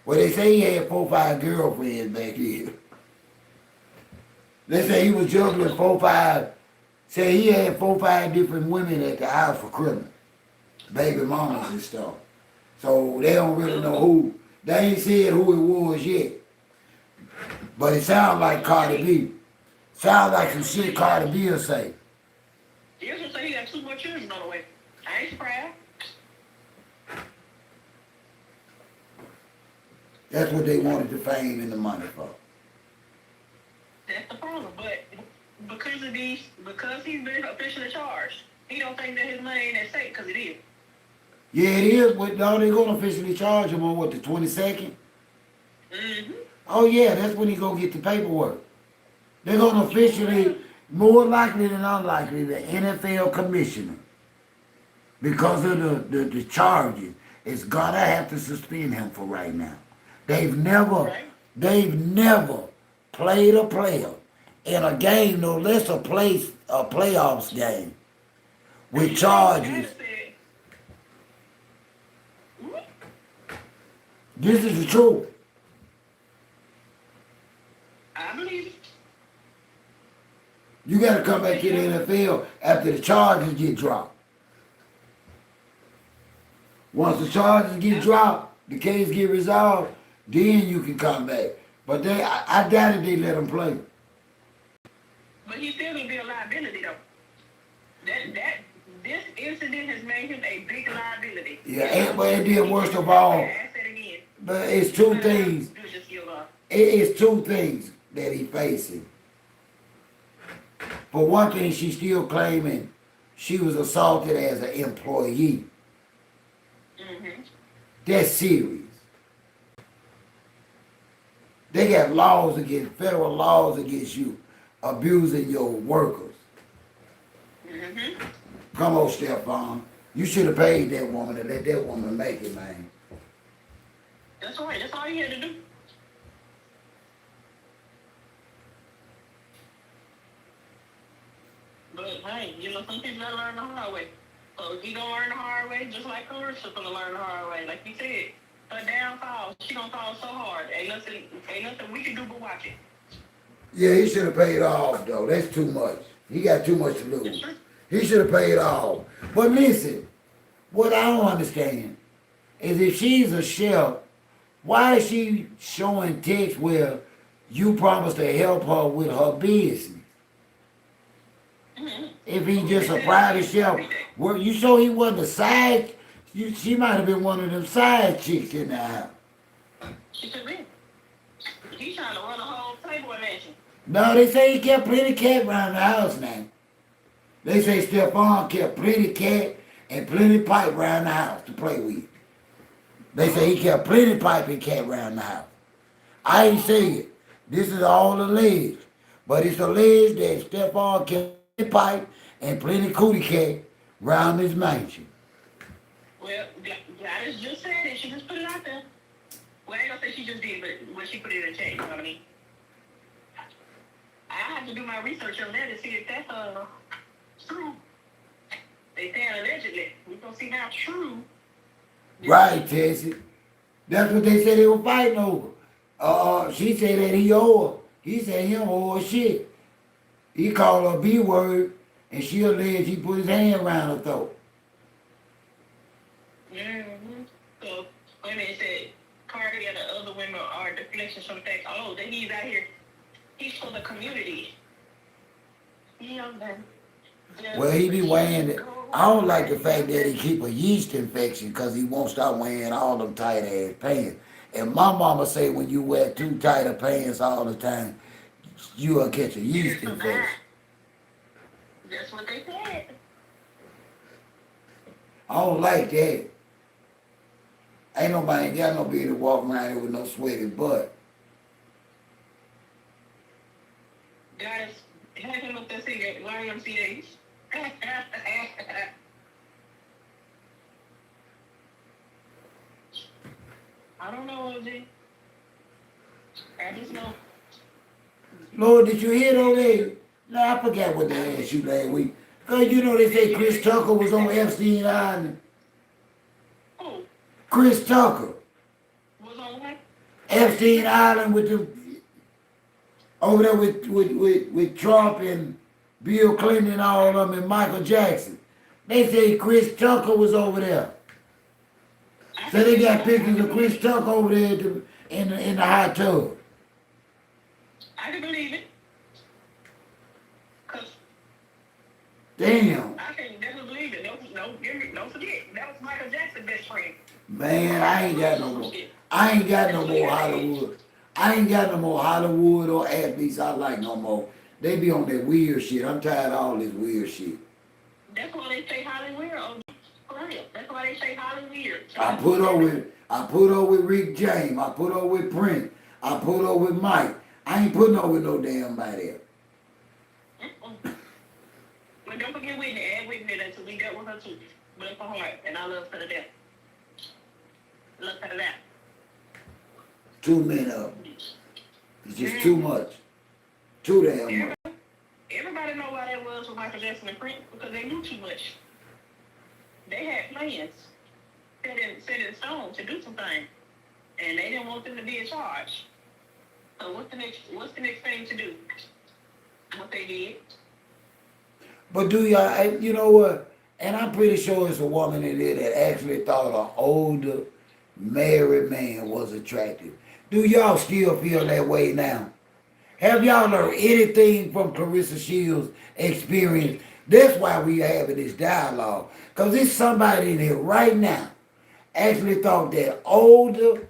Well, they say he had 4 or 5 girlfriends back then. They say he was juggling 4 or 5. Say he had 4 or 5 different women at the house for Christmas. Baby mamas and stuff. So they don't really know who. They ain't said who it was yet. But it sounds like Cardi B. Sounds like some shit Cardi B will say. He also say he got 2 more children on the way. I ain't surprised. That's what they wanted the fame and the money for. That's the problem. But because he's been officially charged, he don't think that his money ain't at stake, because it is. Yeah, it is, but now they're going to officially charge him on what, the 22nd? Mm-hmm. Oh yeah, that's when he gonna get the paperwork. They're gonna officially, more likely than unlikely, the NFL commissioner, because of the charges, is gonna have to suspend him for right now. They've never played a player in a game, no less a playoffs game, with charges. This is the truth. I believe it. You got to come back to the NFL after the charges get dropped. Once the charges get dropped, the case get resolved, then you can come back. But I doubt if they let him play. But he still gonna be a liability though. This incident has made him a big liability. Yeah, but it did worst of all. But it's 2 things. It's 2 things that he facing. For one thing, she's still claiming she was assaulted as an employee. Mm-hmm. That's serious. They got federal laws against you abusing your workers. Mm-hmm. Come on, Stephon. You should have paid that woman to let that woman make it, man. That's right. That's all he had to do. But hey, some people gotta learn the hard way. So if he gonna learn the hard way, just like Claressa gonna learn the hard way. Like you said, her downfall, she gonna fall so hard. Ain't nothing we can do but watch it. Yeah, he should have paid off, though. That's too much. He got too much to lose. He should have paid off. But listen, what I don't understand is if she's a chef, why is she showing text where you promised to help her with her business? Mm-hmm. If he just a private chef, well, you sure he wasn't a side? She might have been one of them side chicks in the house. She could be. He's trying to run a whole Playboy mansion. No, they say he kept plenty cat around the house now. They say Stephon kept plenty cat and plenty pipe around the house to play with. They say he kept plenty pipe and cat around the house. I ain't say it. This is all alleged. But it's alleged that Stephon kept plenty pipe and plenty cootie cat around his mansion. Well, Gladys just said it. She just put it out there. Well, I ain't gonna say she just did, but when she put it in the chat, you know what I mean? I have to do my research on that to see if that's true. They saying allegedly. We're gonna see how true. Right, Tessie. That's what they said they were fighting over. She said that he owe her. He said he don't owe her shit. He called her B word, and she alleged he put his hand around her throat. Mm-hmm. So, wait a minute, it said Cardi and the other women are deflections from the fact, that he's out here. He's for the community. You know, Well, he be weighing it. I don't like the fact that he keep a yeast infection because he won't stop wearing all them tight ass pants. And my mama say when you wear too tight of pants all the time, you will catch a yeast infection. That's what they said. I don't like that. Ain't nobody ain't got no business walking around here with no sweaty butt. Guys, have him up there singing YMCA. I don't know, OG. I just know. Lord, did you hear those ladies? No, I forgot what they asked you last week. Cause you know they say Chris Tucker was on Epstein Island. Who Chris Tucker, was on what? Epstein Island with the over there with Trump and Bill Clinton and all of them and Michael Jackson. They say Chris Tucker was over there. So they got pictures of Chris Tucker over there in the hot tub. I can believe it. Cause Damn. I can never believe it. Don't forget. That was Michael Jackson's best friend. Man, I ain't got no more. I ain't got no more Hollywood. I ain't got no more Hollywood or athletes I like no more. They be on that weird shit. I'm tired of all this weird shit. That's why they say Hollywood. For real. That's why they say Hollywood. I put up with Rick James. I put up with Prince. I put up with Mike. I ain't putting up with no damn body else. But don't forget Whitney. Add Whitney until we dealt with her too. Bless her heart. And I love her to death. Love her to death. Too many of them. It's just too much. Too damn much. Everybody know why that was with Michael Jackson and Prince because they knew too much. They had plans set in stone to do some things, and they didn't want them to be in charge. So what's the next thing to do? What they did. But do y'all, you know what? And I'm pretty sure it's a woman in there that actually thought an older married man was attractive. Do y'all still feel that way now? Have y'all learned anything from Claressa Shields' experience? That's why we having this dialogue. Because there's somebody in here right now actually thought that older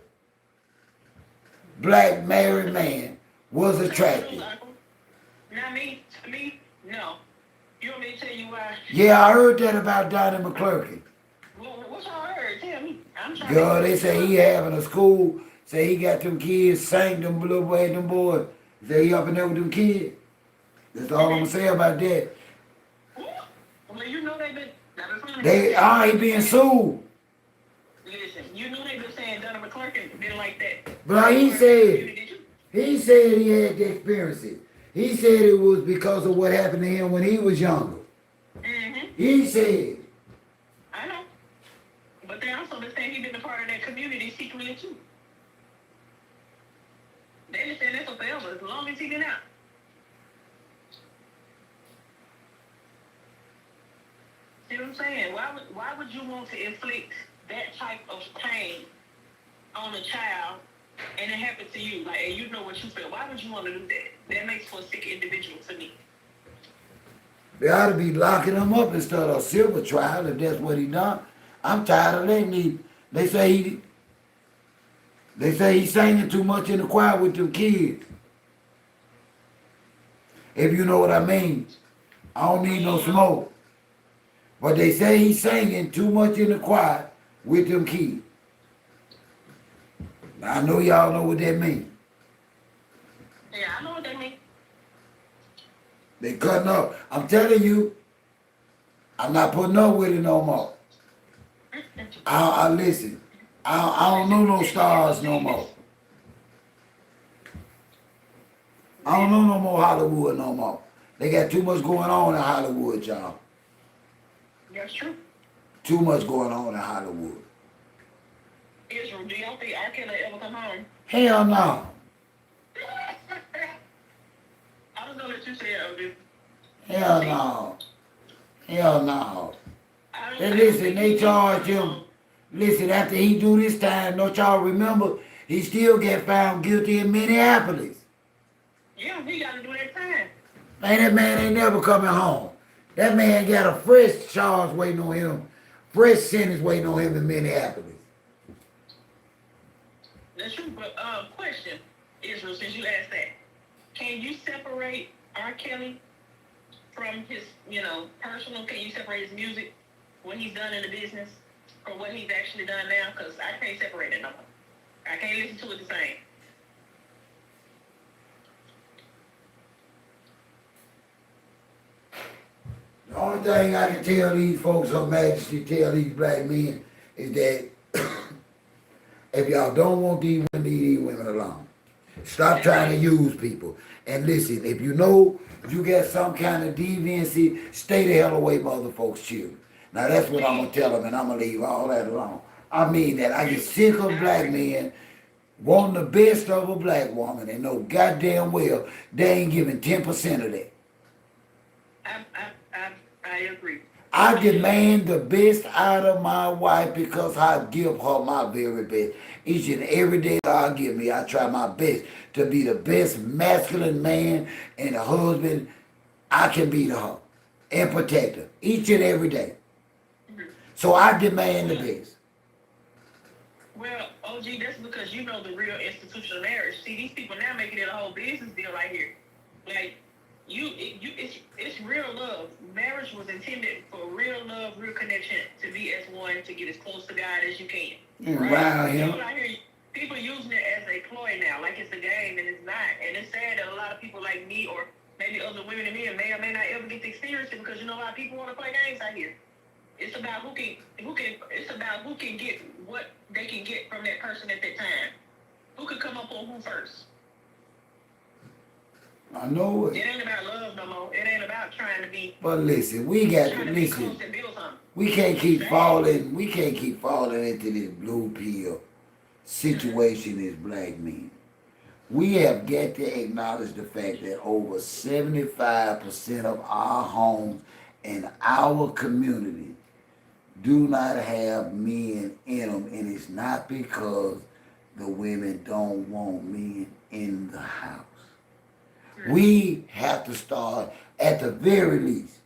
black married man was attractive. Not me. To me, no. You want me to tell you why? Yeah, I heard that about Donnie McClurkin. What's y'all heard? Tell me. I'm trying Girl, they say he having a school. Say he got them kids, sang them little boy, them boys. Say he up in there with them kids. That's all I'm gonna say about that. Well, you know they've been. He being sued. Listen, you know they've been saying Donnie McClurkin been like that. But he said he had the experiences. He said it was because of what happened to him when he was younger. Mm-hmm. He said. I know. But they also been saying he been a part of that community secretly too. They been saying that for forever, as long as he been out. See what I'm saying? Why would you want to inflict that type of pain on a child and it happened to you? Like, and you know what you feel. Why would you want to do that? That makes for a sick individual to me. They ought to be locking him up instead of a silver trial if that's what he done. I'm tired of that. They say he's singing too much in the choir with them kids. If you know what I mean. I don't need no smoke. But they say he's singing too much in the choir with them kids. Now, I know y'all know what that means. Yeah, I know what that means. They cutting up. I'm telling you, I'm not putting up with it no more. I listen. I don't know no stars no more. I don't know no more Hollywood no more. They got too much going on in Hollywood, y'all. That's true. Too much going on in Hollywood. Israel, do y'all think R. Kelly ever come home? Hell no. I was gonna let you say it, OG. Hell no. Hell no. I And don't listen, think they he charged come him. home. Listen, after he do this time, don't y'all remember, he still get found guilty in Minneapolis. Yeah, he got to do that time. Man, that man ain't never coming home. That man got a fresh charge waiting on him, fresh sentence waiting on him in Minneapolis. That's true. But question, Israel, since you asked that, can you separate R. Kelly from his, personal? Can you separate his music, what he's done in the business, from what he's actually done now? Because I can't separate it no more. I can't listen to it the same. The only thing I can tell these folks, Her Majesty, tell these black men, is that if y'all don't want these women, leave these women alone. Stop trying to use people. And listen, if you know you got some kind of deviancy, stay the hell away from other folks' children. Now that's what I'm going to tell them, and I'm going to leave all that alone. I mean that. I get sick of black men wanting the best of a black woman and know goddamn well they ain't giving 10% of that. I agree. I demand the best out of my wife because I give her my very best. Each and every day God give me, I try my best to be the best masculine man and a husband I can be to her and protect her each and every day. So I demand the best. Well, OG, that's because you know the real institution of marriage. See, these people now making it a whole business deal right here. Like, it's real love. Marriage was intended for real love, real connection, to be as one, to get as close to God as you can. Right? Wow, People using it as a ploy now, like it's a game, and it's not. And it's sad that a lot of people like me, or maybe other women and men, may or may not ever get to experience it, because a lot of people want to play games out here. It's about who can get what they can get from that person at that time. Who can come up on who first. I know it. It ain't about love no more. It ain't about trying to be. But listen, we can't keep falling. We can't keep falling into this blue pill situation as black men. We have got to acknowledge the fact that over 75% of our homes and our community do not have men in them, and it's not because the women don't want men in the house. We have to start, at the very least,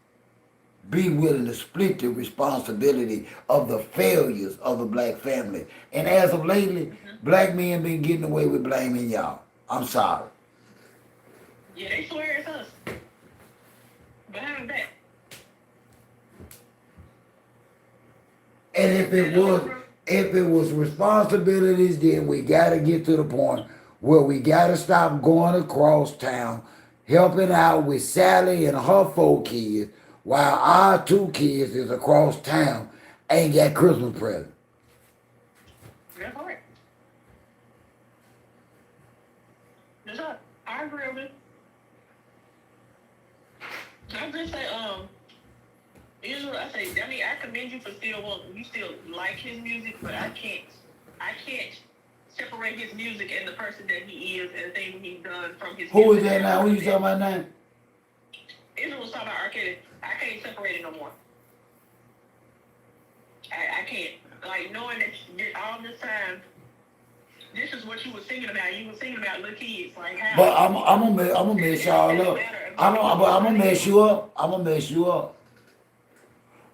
be willing to split the responsibility of the failures of the black family. And as of lately, black men been getting away with blaming y'all. I'm sorry. Yeah, they swear it's us. Behind that. And if it was responsibilities, then we gotta get to the point where we gotta stop going across town, helping out with Sally and her 4 kids, while our 2 kids is across town, ain't got Christmas presents. That's right. That's right. I agree with it. I just say, Israel, I commend you for you still like his music, but I can't separate his music and the person that he is and the things he's done from his music. Who is that now? Who you talking about now? Israel was talking about R. Kelly. I can't separate it no more. I can't. Like, knowing that all this time, this is what you were singing about. You were singing about little kids. Like, how? But I'm gonna mess y'all up. I'm gonna mess you up. I'm gonna mess you up.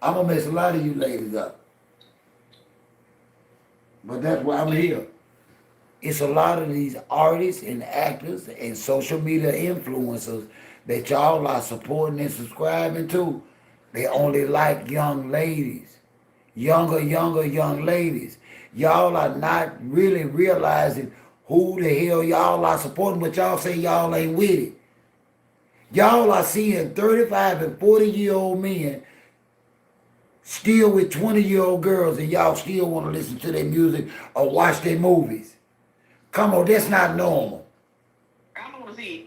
I'm gonna mess a lot of you ladies up. But that's why I'm here. It's a lot of these artists and actors and social media influencers that y'all are supporting and subscribing to. They only like young ladies. Younger young ladies. Y'all are not really realizing who the hell y'all are supporting, but y'all say y'all ain't with it. Y'all are seeing 35 and 40-year-old men still with 20-year-old girls, and y'all still want to listen to their music or watch their movies. Come on, that's not normal. I don't want to see it.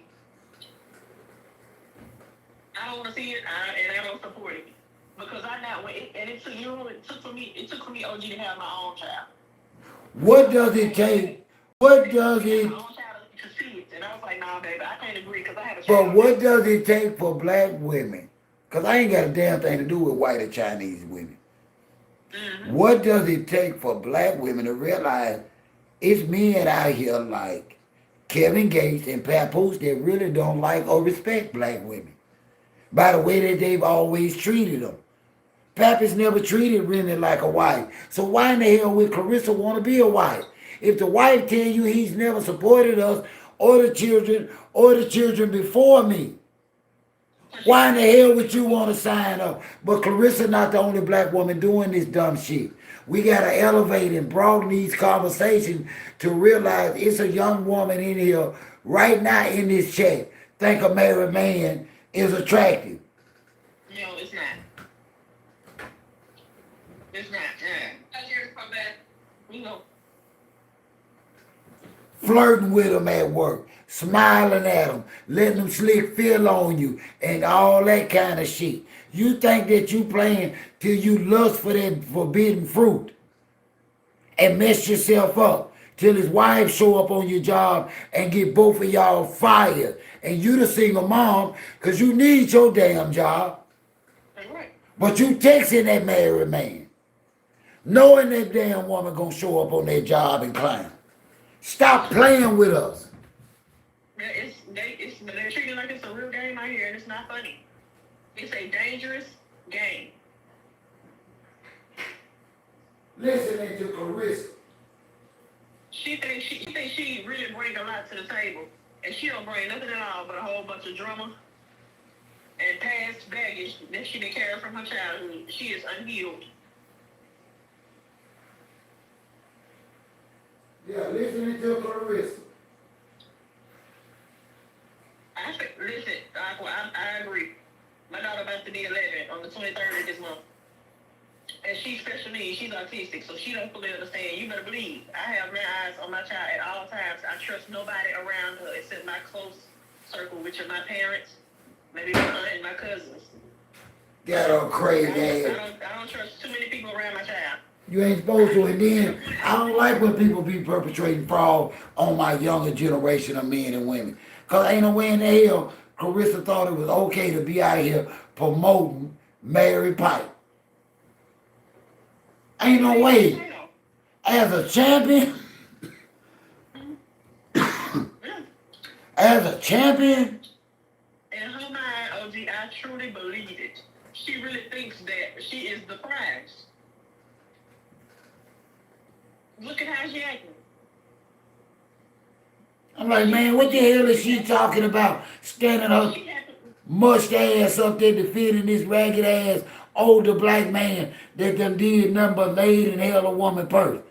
I don't want to see it, and I don't support it. Because I know, and it took for me, OG, to have my own child. What does it take? What does it? My own child to see it, and I was like, nah, baby, I can't agree because I have a But child. what does it take for black women? Because I ain't got a damn thing to do with white or Chinese women. Mm-hmm. What does it take for black women to realize it's men out here like Kevin Gates and papoose that really don't like or respect black women? by the way that they've always treated them. Pappy's never treated Rennie like a wife. So why in the hell would Claressa want to be a wife? If the wife tell you he's never supported us or the children before me, why in the hell would you want to sign up? But Claressa not the only black woman doing this dumb shit. We gotta elevate and broaden these conversations to realize it's a young woman in here right now in this chat think a married man is attractive. No, it's not. It's not. How's yours come back? You know. Flirting with them at work, smiling at them, letting them slick feel on you, and all that kind of shit. You think that you playing till you lust for that forbidden fruit and mess yourself up till his wife show up on your job and get both of y'all fired. And you the single mom because you need your damn job. That's right. But you texting that married man, knowing that damn woman gonna show up on that job and climb. Stop playing with us. Yeah, they're treating it like it's a real game out here, and it's not funny. It's a dangerous game. Listening to Claressa. She thinks she really brings a lot to the table, and she don't bring nothing at all but a whole bunch of drama and past baggage that she didn't carry from her childhood. She is unhealed. Yeah, listening to Claressa. Listen, I agree. My daughter about to be 11 on the 23rd of this month. And she's special needs. She's autistic, so she don't fully understand. You better believe. I have my eyes on my child at all times. I trust nobody around her except my close circle, which are my parents, maybe my aunt and my cousins. Got all crazy ass. I don't trust too many people around my child. You ain't supposed to. And then I don't like when people be perpetrating fraud on my younger generation of men and women. Because ain't no way in the hell Claressa thought it was okay to be out here promoting Mary Pipe. Ain't no way. As a champion, as a champion, in her mind, OG, I truly believe it. She really thinks that she is the prize. Look at how she acting. I'm like, man, what the hell is she talking about? Standing her mushed ass up there defending this ragged ass older black man that done did nothing but laid and held a woman purse.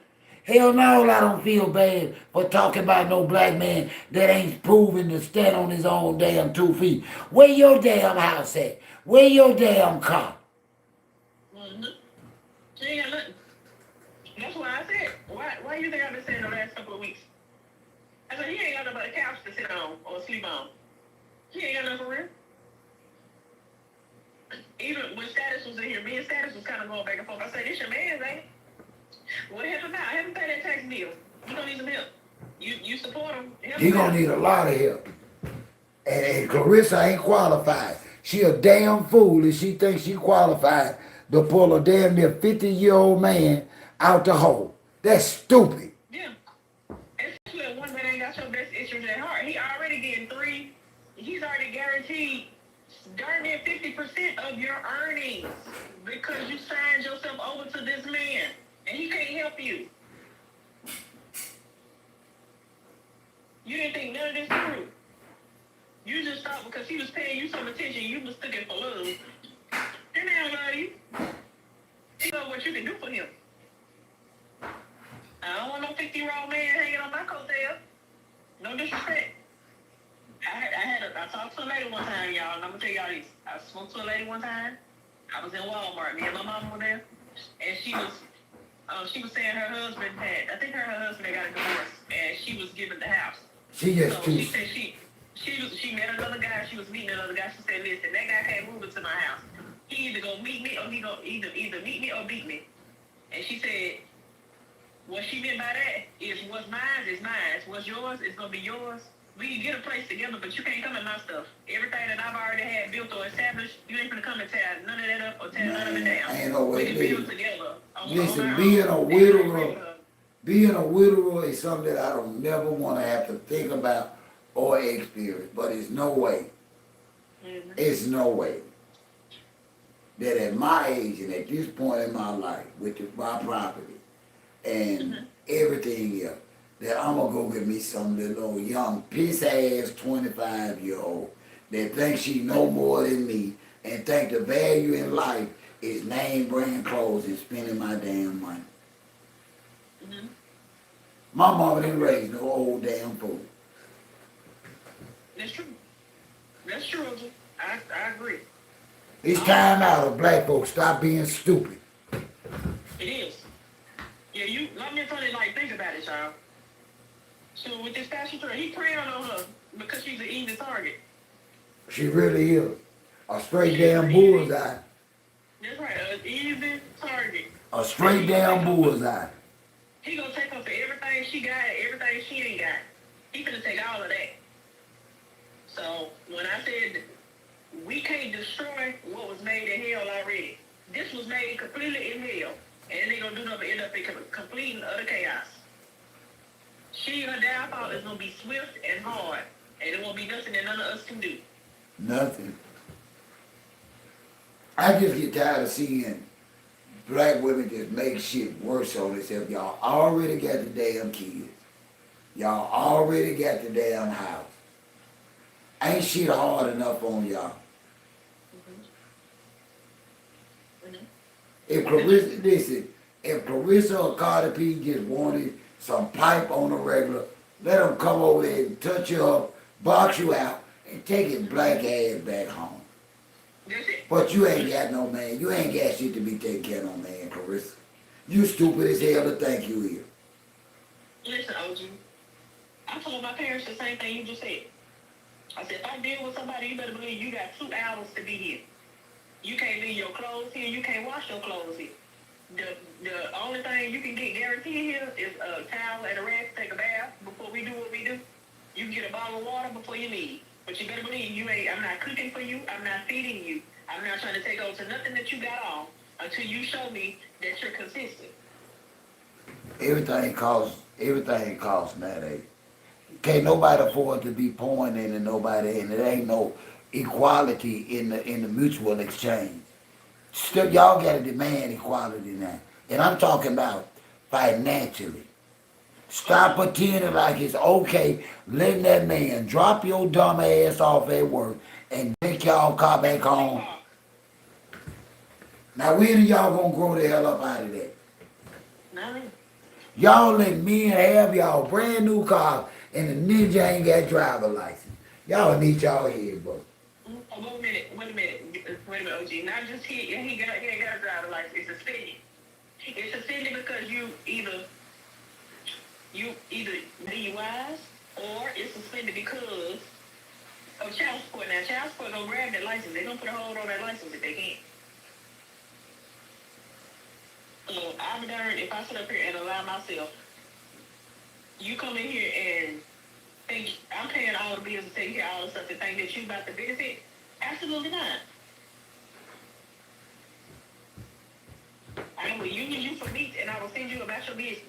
Hell no, I don't feel bad for talking about no black man that ain't proven to stand on his own damn 2 feet. Where your damn house at? Where your damn car? Mm-hmm. She ain't got nothing. That's why I said, why you think I've been saying the last couple of weeks? I said, he ain't got nothing but a couch to sit on or sleep on. He ain't got nothing for real. Even when Status was in here, me and Status was kind of going back and forth. I said, this your man's, ain't it? What happened now? I haven't paid that tax bill. You don't need some help. You support him. He gonna need a lot of help. And Claressa ain't qualified. She a damn fool if she thinks she qualified to pull a damn near 50-year-old man out the hole. That's stupid. Yeah. Especially a one that ain't got your best interests at heart. He already getting he's already guaranteed darn near 50% of your earnings because you signed yourself over to this man. And he can't help you. You didn't think none of this through. You just thought because he was paying you some attention, you mistook it for love. That man love you. He know what you can do for him. I don't want no 50-year-old man hanging on my coattail. No disrespect. I talked to a lady one time, y'all, and I'm gonna tell y'all this. I spoke to a lady one time. I was in Walmart. Me and my mom were there, and she was saying her husband I think her husband had got a divorce, and she was given the house. She just so she said she met another guy. She was meeting another guy. She said, listen, that guy can't move into my house. He either gonna meet me or he gonna either meet me or beat me. And she said, what she meant by that is what's mine is mine. What's yours is gonna be yours. We can get a place together, but you can't come in my stuff. Everything that I've already had built or established, you ain't gonna come and tear none of that up or tear none of it down. Ain't no way. We can build together. Listen, being a widower is something that I don't never want to have to think about or experience. But it's no way. Mm-hmm. It's no way. that at my age and at this point in my life, with my property and everything else, that I'm gonna go get me some little young piss ass 25-year-old that thinks she know more than me and think the value in life is name brand clothes and spending my damn money. Mm-hmm. My mama didn't raise no old damn fool. That's true. That's true, OG. I agree. It's time out of black folks stop being stupid. It is. Yeah, you let me tell you, like, think about it, y'all. So with this passion trade, he preying on her because she's an easy target. She really is. A straight damn bullseye. That's right, an easy target. A straight damn bullseye. He gonna take her for everything she got, everything she ain't got. He gonna take all of that. So when I said we can't destroy what was made in hell already, this was made completely in hell, and they gonna do nothing but end up in complete and utter chaos. Her downfall is gonna be swift and hard, and it won't be nothing that none of us can do. Nothing. I just get tired of seeing black women just make shit worse on themselves. Y'all already got the damn kids. Y'all already got the damn house. Ain't shit hard enough on y'all. If Claressa, listen, if Claressa or Cardi B just wanted some pipe on the regular, let them come over there and touch you up, box you out, and take his black ass back home. That's it. But you ain't got no man. You ain't got shit to be taking care of no man, Claressa. You stupid as hell to think you is. Listen, OG, I told my parents the same thing you just said. I said, if I deal with somebody, you better believe you got 2 hours to be here. You can't leave your clothes here. You can't wash your clothes here. The only thing you can get guaranteed here is a towel and a rag to take a bath before we do what we do. You can get a bottle of water before you leave. But you better believe I'm not cooking for you. I'm not feeding you. I'm not trying to take over to nothing that you got on until you show me that you're consistent. Everything costs nowadays. Can't nobody afford to be pouring into nobody, and there ain't no equality in the mutual exchange. Still, y'all gotta demand equality now, and I'm talking about financially. Stop pretending like it's okay letting that man drop your dumb ass off at work and take y'all car back home. Now when are y'all gonna grow the hell up out of that? No. Y'all let men have y'all brand new cars and the ninja ain't got driver license. Y'all need y'all head, bro. Wait a minute, OG. Not just he ain't got a driver's license. It's a city. It's a city because you either DUIs or it's suspended because of child support. Now child support gonna grab that license. They gonna put a hold on that license if they can. So I'm darned if I sit up here and allow myself. You come in here and think I'm paying all the bills and taking care of all the stuff and think that you about to benefit. Absolutely not. I will use you for meat and I will send you about your business.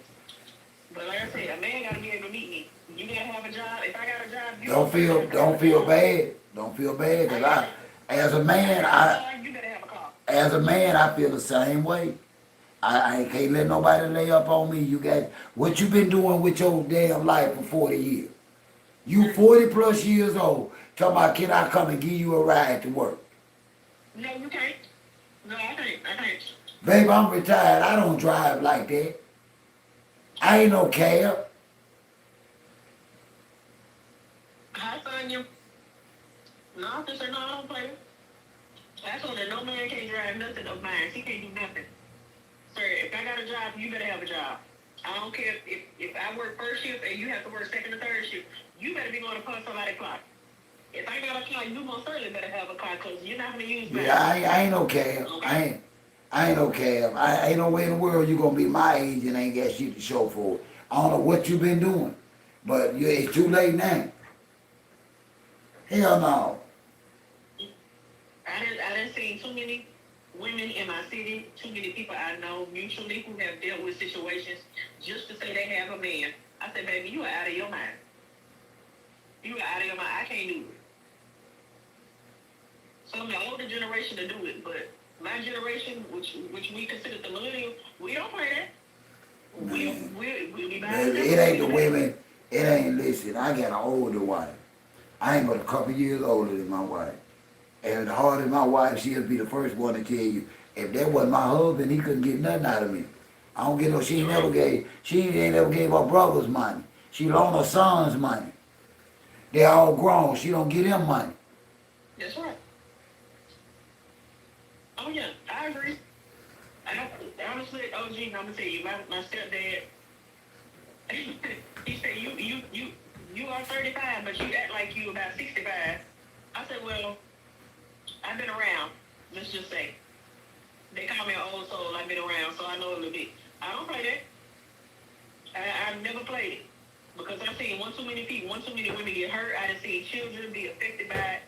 But like I said, a man gotta be able to meet me. You gotta have a job. If I got a job, you Don't feel bad. Don't feel bad, cause as a man, you better have a car. as a man, I feel the same way. I can't let nobody lay up on me. You got what you been doing with your damn life for 40 years. You 40 plus years old. Talking about, can I come and give you a ride to work? No, you can't. No, I can't. Babe, I'm retired. I don't drive like that. I ain't no cab. Hi, Sonya. No, I just said no, I don't play. I told her no man can't drive nothing of mine. He can't do nothing. Sir, if I got a job, you better have a job. I don't care if I work first shift and you have to work second or third shift. You better be going to punch somebody's clock. If I got a car, you most certainly better have a car because you're not going to use mine. Yeah, I ain't no cab. Okay. I ain't no cab. I ain't no way in the world you gonna be my age and ain't got shit to show for it. I don't know what you been doing, but it's too late now. Hell no. I done seen too many women in my city, too many people I know mutually who have dealt with situations just to say they have a man. I said, baby, you are out of your mind. You are out of your mind. I can't do it. Some of the older generation to do it, but My generation, which we consider the millennial, we don't play that. Man, We buy baby, it ain't the women. It ain't, listen, I got an older wife. I ain't but a couple years older than my wife. And the harder than my wife, she'll be the first one to tell you, if that wasn't my husband, he couldn't get nothing out of me. I don't get no, she ain't never gave her brothers money. She loaned her sons money. They all grown. She don't give them money. That's right. Oh yeah, I agree. Honestly, OG, I'm gonna tell you, my stepdad, he said you are 35, but you act like you about 65. I said, well, I've been around. Let's just say they call me an old soul. I've been around, so I know a little bit. I don't play that. I've never played it because I've seen one too many people, one too many women get hurt. I've seen children be affected by it.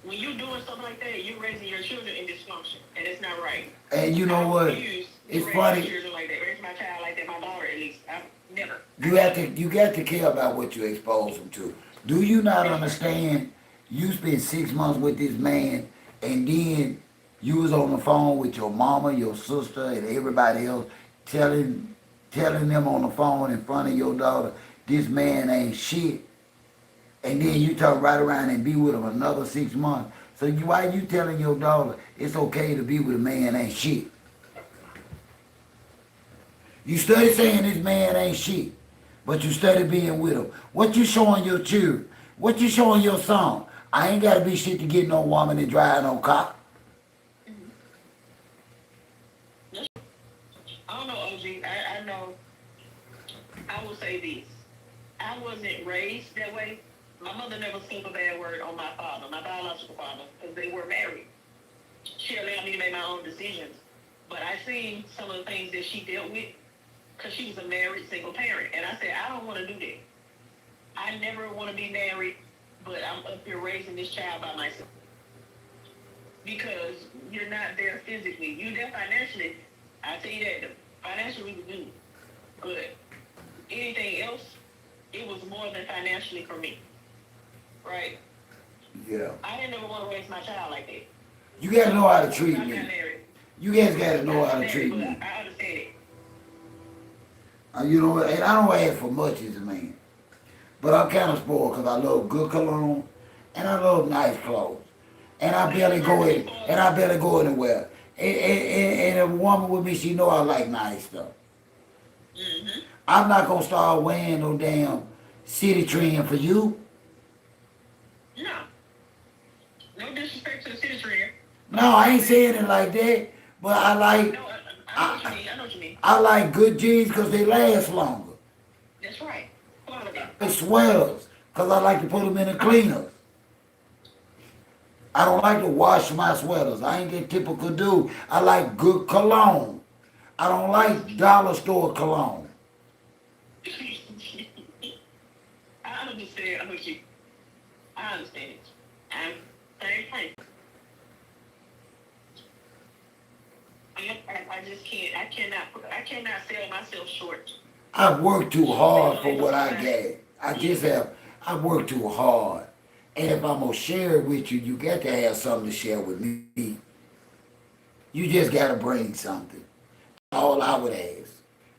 When you're doing something like that, you're raising your children in dysfunction, and it's not right. And you know what? It's funny. My children like that. Raise my child like that. My daughter, at least. I've never. You got to care about what you expose them to. Do you not understand? You spent 6 months with this man, and then you was on the phone with your mama, your sister, and everybody else, telling them on the phone in front of your daughter, this man ain't shit. And then you turn right around and be with him another 6 months. So why you telling your daughter it's okay to be with a man ain't shit? You study saying this man ain't shit, but you study being with him. What you showing your children? What you showing your son? I ain't gotta be shit to get no woman to drive no car. I don't know, OG. I know. I will say this. I wasn't raised that way. My mother never spoke a bad word on my father, my biological father, because they were married. She allowed me to make my own decisions. But I seen some of the things that she dealt with because she was a married single parent. And I said, I don't want to do that. I never want to be married, but I'm up here raising this child by myself. Because you're not there physically. You're there financially. I tell you that. Financially, we do. But anything else, it was more than financially for me. Right? Yeah. I didn't ever want to raise my child like that. You gotta know how to treat I'm me. not married. You guys gotta know how to treat me. I understand it. You know, and I don't ask for much as a man. But I'm kind of spoiled because I love good cologne and I love nice clothes. And I barely go anywhere. And a woman with me, she know I like nice stuff. Mm-hmm. I'm not gonna start wearing no damn city trend for you. No. No disrespect to the city trend. No, I ain't saying it like that. But I like No, I know what you mean. I know what you mean. I like good jeans because they last longer. That's right. Quality. And sweaters because I like to put them in the cleaners. I don't like to wash my sweaters. I ain't that typical dude. I like good cologne. I don't like dollar store cologne. I understand. I understand it. I'm same thing. I just can't. I cannot sell myself short. I've worked too hard for what I get. I've worked too hard. And if I'm going to share it with you, you got to have something to share with me. You just got to bring something. All I would ask.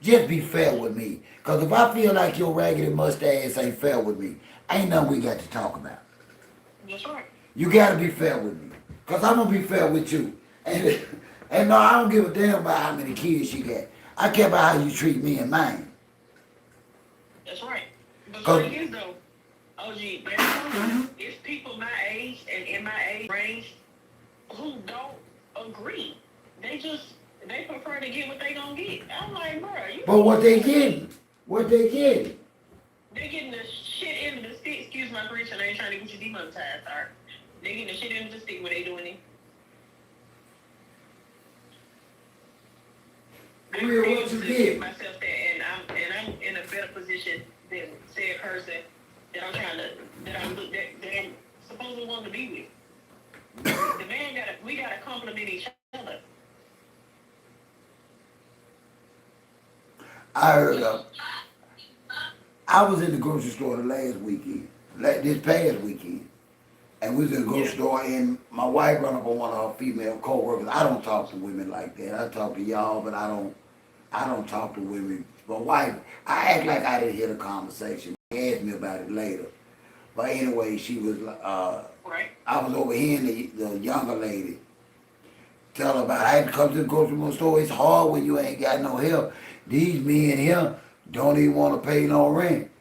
Just be fair with me. Because if I feel like your raggedy mustache ain't fair with me, ain't nothing we got to talk about. That's right. You got to be fair with me. Because I'm going to be fair with you. And no, I don't give a damn about how many kids you got. I care about how you treat me and mine. That's right. But the thing is, though, OG, it's people my age and in my age range who don't agree. They prefer to get what they gonna get. I'm like, bro, But what they getting? What they getting? They getting the shit into the stick. Excuse my French, and I ain't trying to get you demonetized, sorry. They getting the shit into the stick. What they doing it? Real, what you get? Myself there, and I'm in a better position than said person that I'm supposedly want to be with. The man we gotta compliment each other. I heard I was in the grocery store this past weekend. And we was in a grocery store, and my wife run up on one of her female co-workers. I don't talk to women like that. I talk to y'all, but I don't talk to women. My wife, I act like I didn't hear the conversation. She asked me about it later. But anyway, she was, Right. I was overhearing the younger lady tell her about, I had to come to the grocery store. It's hard when you ain't got no help. These men here don't even want to pay no rent.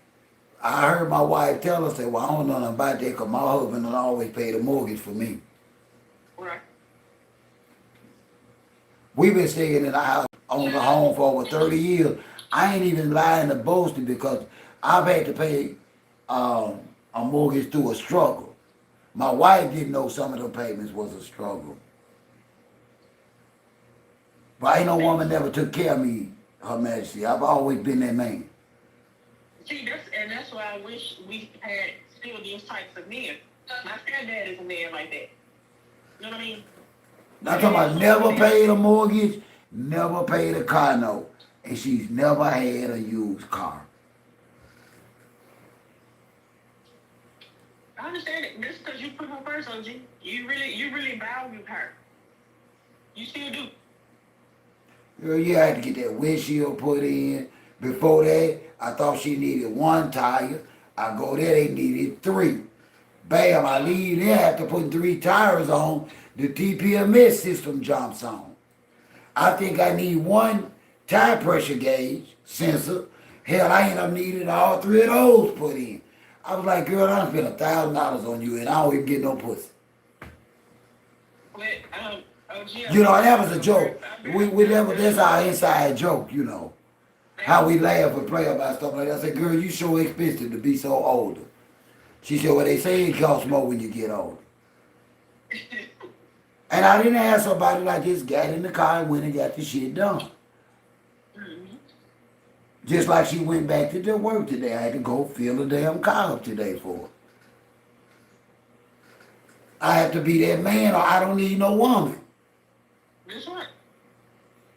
I heard my wife tell her, say, well, I don't know nothing about that because my husband will always pay the mortgage for me. Right. We've been staying in the house, on the home for over 30 years. I ain't even lying to boasting because I've had to pay a mortgage through a struggle. My wife didn't know some of the payments was a struggle. But ain't no woman never took care of me, Her Majesty. I've always been that man. See, that's why I wish we had still these types of men. My stepdad is a man like that. You know what I mean? I'm talking about never paid a mortgage, never paid a car note, and she's never had a used car. I understand it. This because you put her first, OG. You really value her. You still do. Girl, you had to get that windshield put in. Before that, I thought she needed one tire. I go there, they needed 3. Bam, I leave there after putting 3 tires on, the TPMS system jumps on. I think I need 1 tire pressure gauge sensor. Hell, I end up needing all 3 of those put in. I was like, girl, I done spent $1,000 on you and I don't even get no pussy. But, OG, You know, that was a joke. That's our inside joke, you know. How we laugh and play about stuff like that. I said, girl, you so expensive to be so older. She said, well, they say it costs more when you get older. And I didn't ask her about it. I just got in the car and went and got the shit done. Just like she went back to the work today. I had to go fill the damn car up today for her. I have to be that man or I don't need no woman. That's right.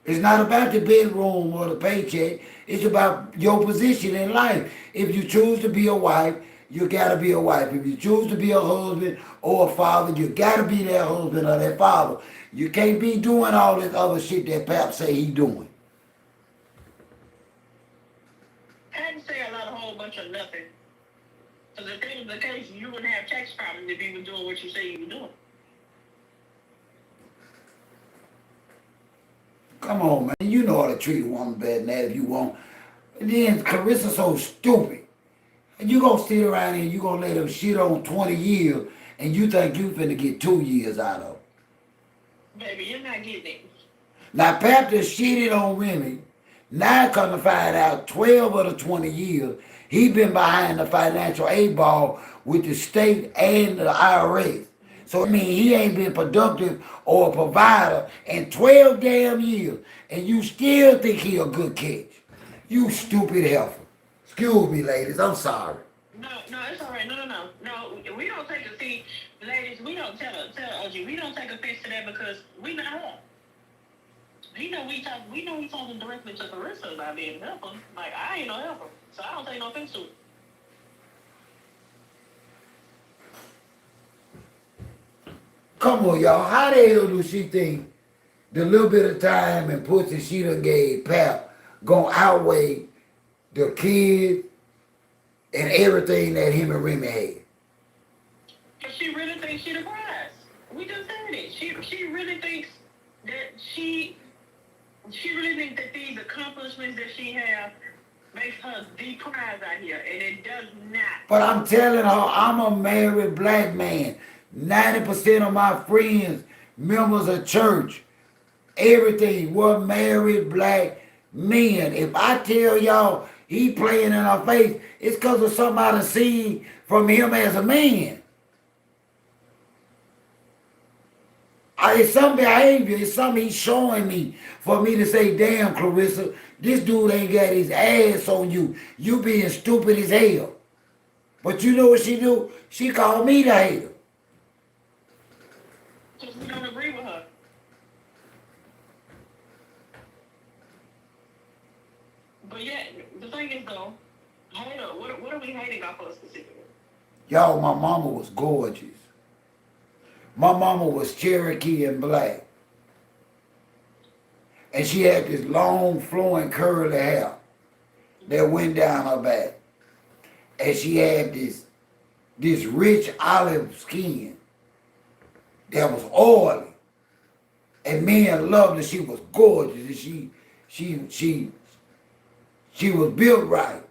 It's not about the bedroom or the paycheck. It's about your position in life. If you choose to be a wife, you gotta be a wife. If you choose to be a husband or a father, you gotta be that husband or that father. You can't be doing all this other shit that Pap say he doing. I didn't say a whole bunch of nothing. Because if that was the case, you wouldn't have tax problems if you were doing what you say you were doing. Come on, man. You know how to treat a woman better than that if you want. And then Claressa so stupid. And you gonna sit around here and you gonna let them shit on 20 years and you think you finna get 2 years out of it. Baby, you're not getting it. Now Pap just shitted on Remy. Now come to find out 12 of the 20 years, he been behind the financial aid ball with the state and the IRS. So I mean he ain't been productive or a provider in 12 damn years. And you still think he a good catch. You stupid heifer. Excuse me, ladies, I'm sorry. No, it's all right. No, we don't take a see, ladies. We don't tell OG. We don't take offense to that because we not her. We know we talking directly to Claressa about being a helper. Like I ain't no helper, so I don't take no offense to it. Come on, y'all. How the hell do she think the little bit of time and pussy she done gave Pap gonna outweigh the kids and everything that him and Remy had? But she really thinks she the prize. We just said it. She really thinks that she really thinks that these accomplishments that she has makes her the prize out here, and it does not. But I'm telling her, I'm a married black man. 90% of my friends, members of church, everything, were married black men. If I tell y'all he playing in our face, it's because of something I done seen from him as a man. It's some behavior, it's something he's showing me for me to say, damn, Claressa, this dude ain't got his ass on you. You being stupid as hell. But you know what she do? She called me the hater. Because we don't agree with her. But yeah, the thing is though, what are we hating off of specifically? Y'all, my mama was gorgeous. My mama was Cherokee and black. And she had this long, flowing, curly hair that went down her back. And she had this rich olive skin that was oily. And men loved her. She was gorgeous. And she was built right,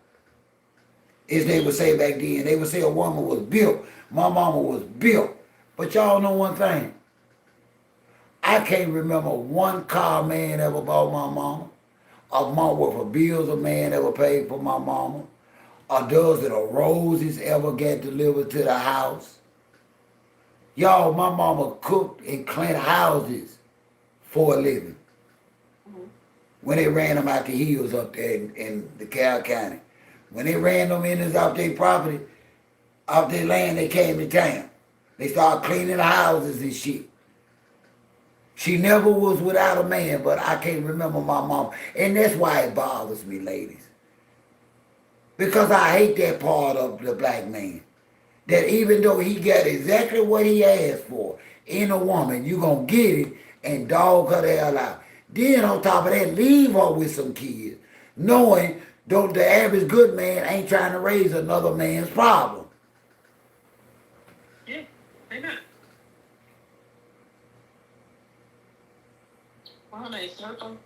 as they would say back then. They would say a woman was built. My mama was built. But y'all know one thing. I can't remember one car man ever bought my mama. A month worth of bills a man ever paid for my mama. A dozen of roses ever got delivered to the house. Y'all, my mama cooked and cleaned houses for a living. When they ran them out the hills up there in DeKalb County. When they ran them in off their property, off their land, they came to town. They started cleaning the houses and shit. She never was without a man, but I can't remember my mom. And that's why it bothers me, ladies. Because I hate that part of the black man. That even though he got exactly what he asked for in a woman, you going to get it and dog her the hell out. Then on top of that, leave her with some kids, knowing though the average good man ain't trying to raise another man's problem. Yeah, they not. Well, they circle.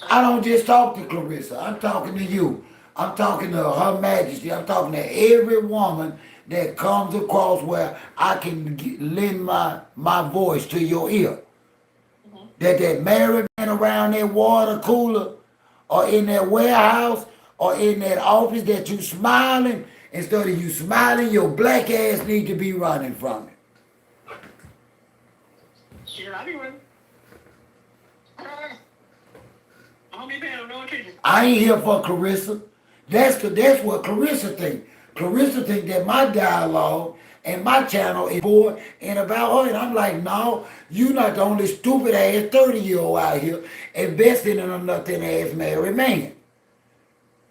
I don't just talk to Claressa. I'm talking to you. I'm talking to Her Majesty. I'm talking to every woman that comes across where I can lend my voice to your ear. That married man around that water cooler or in that warehouse or in that office that you smiling, instead of you smiling, your black ass need to be running from it. Shit, I be running. I don't be paying no attention. I ain't here for Claressa. That's what Claressa think. Claressa think that my dialogue and my channel is for and about her. And I'm like, no, you not the only stupid ass 30-year-old out here investing in a nothing ass married man.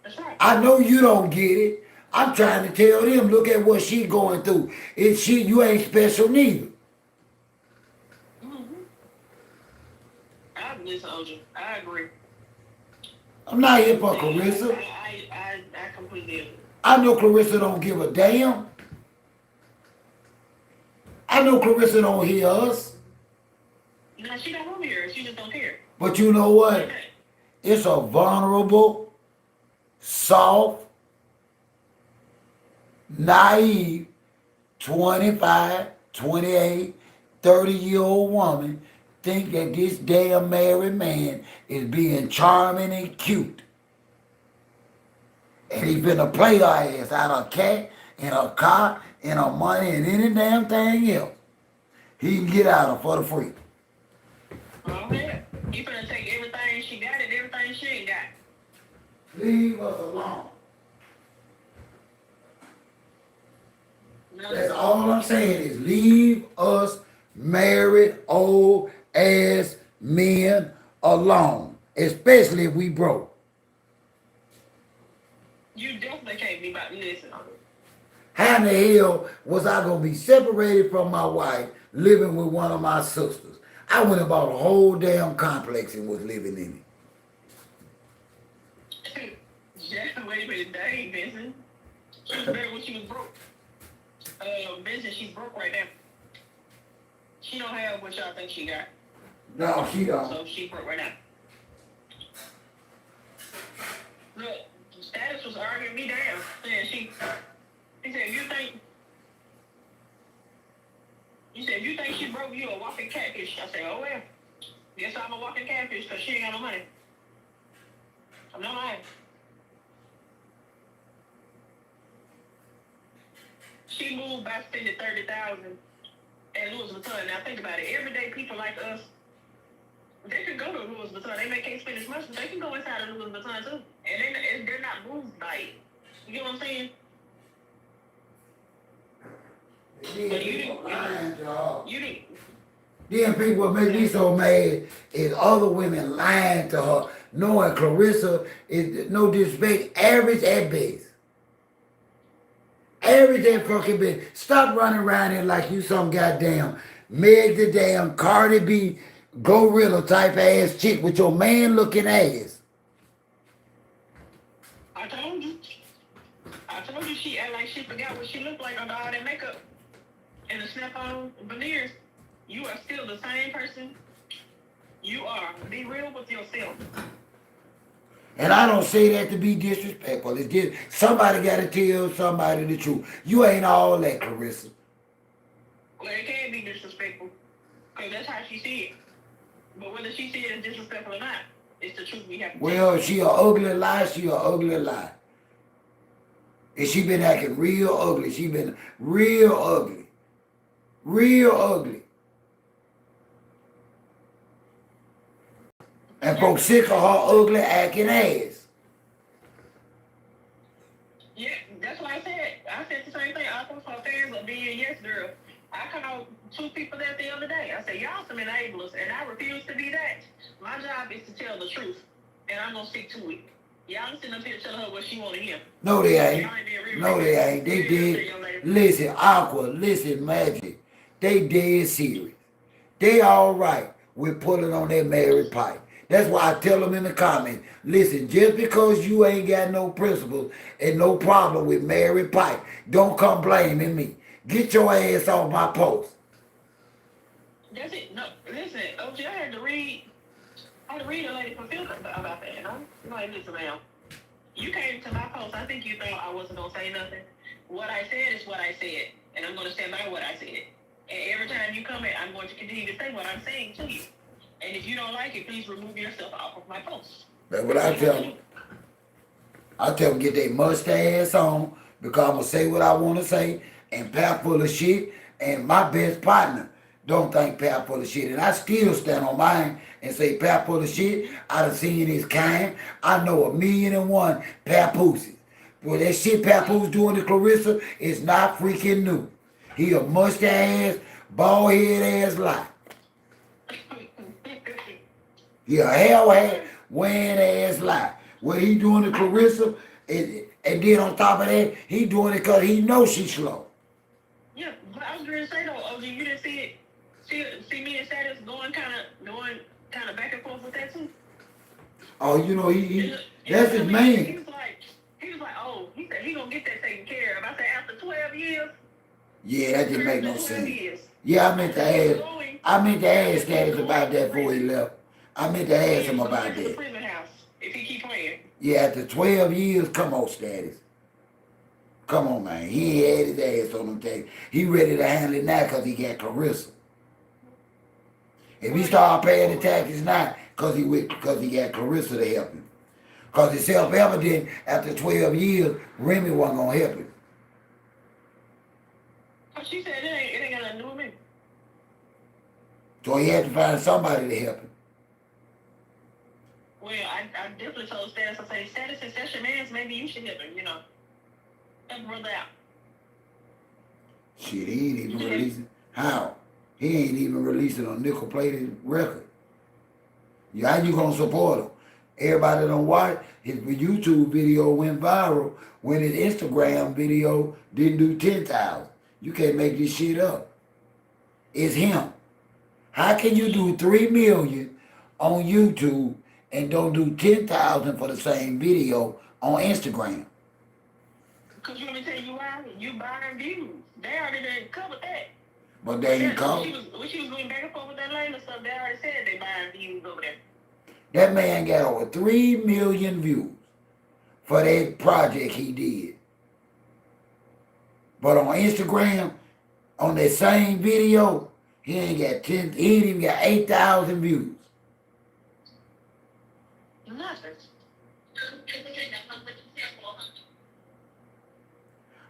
That's right. I know you don't get it. I'm trying to tell them, look at what she going through. You ain't special neither. Listen, OJ, I agree. I'm not here for Claressa. I completely agree. I know Claressa don't give a damn. I know Claressa don't hear us. No, she don't want to hear it. She just don't care. But you know what? Okay. It's a vulnerable, soft, naive, 25, 28, 30-year-old woman think that this damn married man is being charming and cute. And he's gonna play her ass out of a cat and a car and her money and any damn thing else. He can get out of for the free. Oh, yeah. You finna take everything she got and everything she ain't got. Leave us alone. No, That's all I'm saying is leave us married old ass men alone, especially if we broke. you definitely can't be about to listen. How in the hell was I gonna be separated from my wife, living with one of my sisters? I went and bought a whole damn complex and was living in it. Yeah, wait a minute, that ain't Vincent. She was better when she was broke. Vincent, she's broke right now. She don't have what y'all think she got. No, she don't. So she broke right now. Look, Status was arguing me down, saying he said, you think she broke, you a walking catfish. I said, oh well. Guess I'm a walking catfish because she ain't got no money. I'm not lying. She moved by spending $30,000 at Louis Vuitton. Now think about it. Everyday people like us, they can go to Louis Vuitton. They may can't spend as much, but they can go inside of Louis Vuitton too. And they're not moved by it. You get what I'm saying? But you didn't. Then people make me so mad is other women lying to her, knowing Claressa is, no disrespect, average at best. Everything fucking been. Stop running around here like you some goddamn Meg the damn Cardi B gorilla type ass chick with your man looking ass. I told you. I told you she act like she forgot what she looked like under all that makeup and the snap-on veneers. You are still the same person. You are. Be real with yourself. And I don't say that to be disrespectful. It's just somebody got to tell somebody the truth. You ain't all that, Claressa. Well, it can be disrespectful because that's how she see it. But whether she see it as disrespectful or not, it's the truth we have to Well, she a ugly lie. She a ugly lie. And she been acting real ugly. She been real ugly. Real ugly. And folks sick of her ugly acting ass. Yeah, that's what I said. I said the same thing. I thought her fans are being yes girl. I called 2 people that the other day. I said, y'all some enablers, and I refuse to be that. My job is to tell the truth, and I'm going to stick to it. Y'all sitting up here telling her what she want to hear. No, they ain't. Y'all ain't being real. No, they ain't. They dead. Listen, Aqua, listen, Magic. They dead serious. They all right with pulling on their married pipe. That's why I tell them in the comments, listen, just because you ain't got no principles and no problem with married pipe, don't come blaming me. Get your ass off my post. That's it. No, listen, OG, I had to read a lady from Phil about that, you know? Like, listen, ma'am, you came to my post. I think you thought I wasn't going to say nothing. What I said is what I said, and I'm going to stand by what I said. And every time you comment, I'm going to continue to say what I'm saying to you. And if you don't like it, please remove yourself off of my post. That's what I tell them. I tell them get their mustache on because I'm going to say what I want to say and Pap full of shit. And my best partner don't think Pap full of shit. And I still stand on mine and say Pap full of shit. I done seen his kind. I know 1,000,001 papooses. Well, that shit Papoose doing to Claressa is not freaking new. He a mustache, bald head ass lie. He a hell hat wearing ass lie. What he doing to Claressa, and then on top of that, he doing it because he knows she's slow. Yeah, but I was going to say though, OG, you didn't see it. See me and Status going kind of back and forth with that too. Oh, you know that's his man. He was like, oh, he said he gonna get that taken care of. I said after 12 years. Yeah, that didn't make no 12 sense. years. Yeah, I meant to ask Status about that before he left. I meant to ask him about that. If he keep playing. Yeah, after 12 years, come on, Status. Come on, man. He ain't had his ass on them things. He ready to handle it now because he got Claressa. If he start paying the taxes now, because he got Claressa to help him. Because it's self-evident after 12 years, Remy wasn't going to help him. But she said it ain't got nothing to do with me. So he had to find somebody to help him. Well, I definitely told Status, I said, Status, if that's your man's, maybe you should help him, you know. Help brother out. Shit, he ain't even releasing. How? He ain't even releasing a nickel-plated record. Yeah, how you gonna support him? Everybody don't watch. His YouTube video went viral when his Instagram video didn't do 10,000. You can't make this shit up. It's him. How can you do 3 million on YouTube and don't do 10,000 for the same video on Instagram? Because you want me to tell you why? You buying views. They already done covered that. But they ain't covered. When she was going back and forth with that lady and stuff, they already said they buying views over there. That man got over 3 million views for that project he did. But on Instagram, on that same video, he ain't even got 8,000 views. Nothing.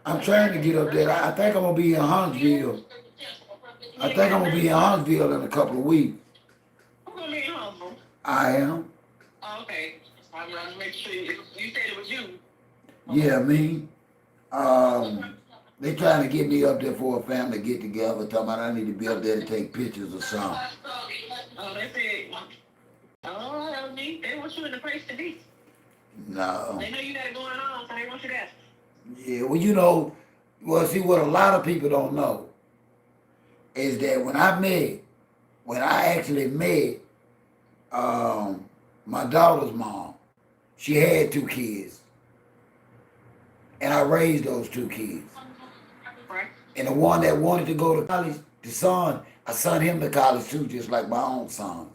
I'm trying to get up there. I think I'm going to be in Huntsville. I think I'm going to be in Huntsville in a couple of weeks. Who's going to be in Huntsville? I am. Oh, okay. I wanted to make sure you said it was you. Yeah, me. They trying to get me up there for a family get together, talking about I need to be up there to take pictures or something. Oh, they said, oh, LG, they want you in the place to be. No. They know you got it going on, so they want you there. Yeah, well, you know, Well, see, what a lot of people don't know is that when I actually met my daughter's mom, she had 2 kids, and I raised those 2 kids. Right. And the one that wanted to go to college, the son, I sent him to college too, just like my own sons.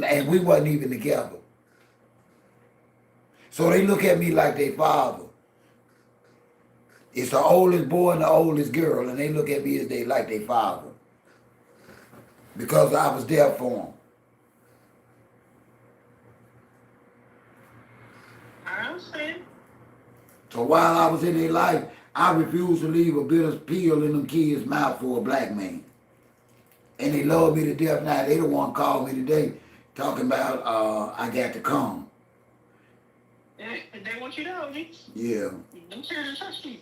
And we wasn't even together. So they look at me like their father. It's the oldest boy and the oldest girl, and they look at me as they like their father. Because I was there for them. I understand. So while I was in their life, I refused to leave a bitter pill in them kids' mouth for a black man. And they love me to death now. They don't want to call me today talking about I got to come. Yeah, they want you to hold me. Yeah. Them children trust you.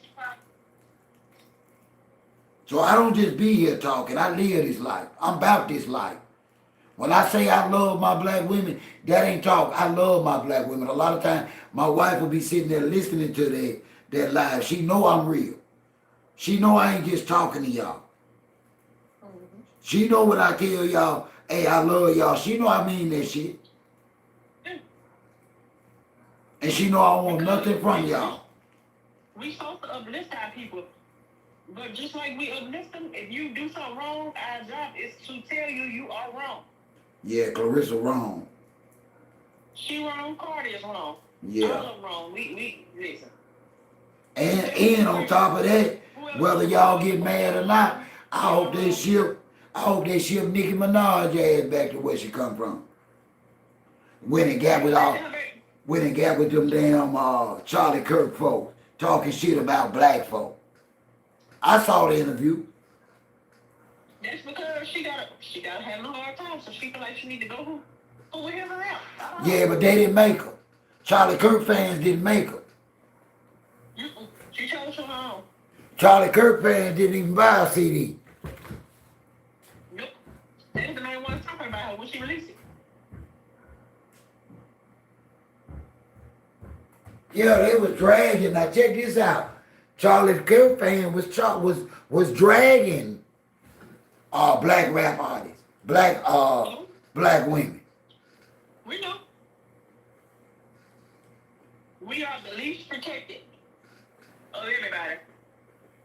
So I don't just be here talking. I live this life. I'm about this life. When I say I love my black women, that ain't talk. I love my black women. A lot of times, my wife will be sitting there listening to their lives. She know I'm real. She know I ain't just talking to y'all. She know when I tell y'all, hey, I love y'all. She know I mean that shit. And she know I want nothing from y'all. We supposed to uplift our people. But just like we uplift them, if you do something wrong, our job is to tell you you are wrong. Yeah, Claressa wrong. She wrong, Cardi is wrong. Yeah. All of them wrong. We listen. And on top of that, whether y'all get mad or not, I hope they ship Nicki Minaj ass back to where she come from. When it got with them damn Charlie Kirk folks talking shit about black folk. I saw the interview. That's because she got having a hard time, so she feel like she need to go who with him or out. Yeah, but they didn't make her. Charlie Kirk fans didn't make her. She chose her own. Charlie Kirk fans didn't even buy a CD. Nope. That's the main one talking about her when she released it. Yeah, they was dragging. Now check this out. Charlie Kirk fan was dragging black rap artists, black women. We know. We are the least protected of everybody.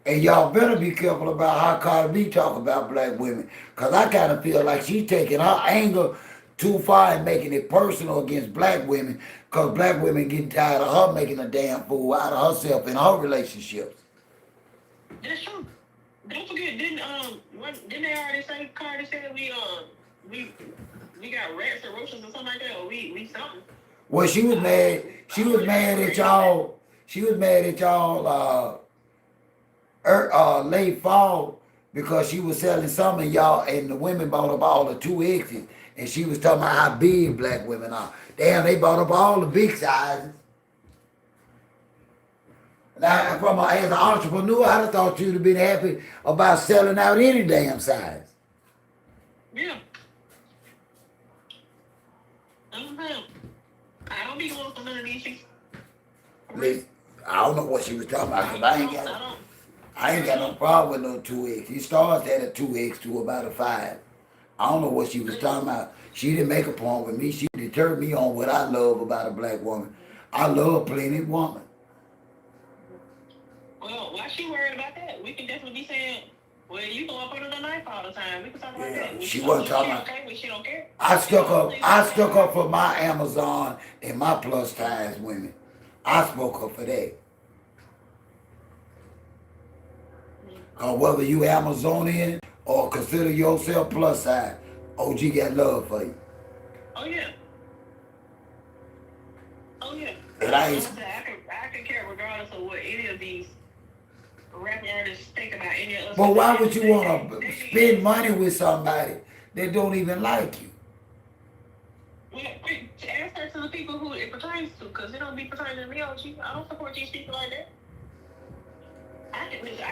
And y'all better be careful about how Cardi B talk about black women. Because I kind of feel like she's taking her anger too far and making it personal against black women. Because black women getting tired of her making a damn fool out of herself in her relationships. That's true. Don't forget, didn't they already say, Cardi said we got rats or roaches or something like that, or we something. Well, she was mad at y'all. She was mad at y'all late fall because she was selling some of y'all and the women bought up all the 2X's. And she was talking about how big black women are. Damn, they bought up all the big sizes. Now, as an entrepreneur, I'd have thought you'd have been happy about selling out any damn size. Yeah. I don't be going for none of these things. Listen, I don't know what she was talking about because I ain't got no problem with no 2X. He starts at a 2X to about a 5. I don't know what she was talking about. She didn't make a point with me. She deterred me on what I love about a black woman. I love plenty woman. Well, why she worried about that? We can definitely be saying, well, you go up under the knife all the time. We can talk about that. She wasn't talking about. Okay, when she don't care. I stuck up for my Amazon and my plus size women. I spoke up for that. Cause whether you Amazonian or consider yourself plus size, OG got love for you. Oh yeah. Oh yeah. And I can care regardless of what any of these rap artists think about any of us. But why would you want to spend money with somebody that don't even like you? Well, ask that to the people who it pertains to, because it don't be pertaining to me, OG. I don't support these people like that. I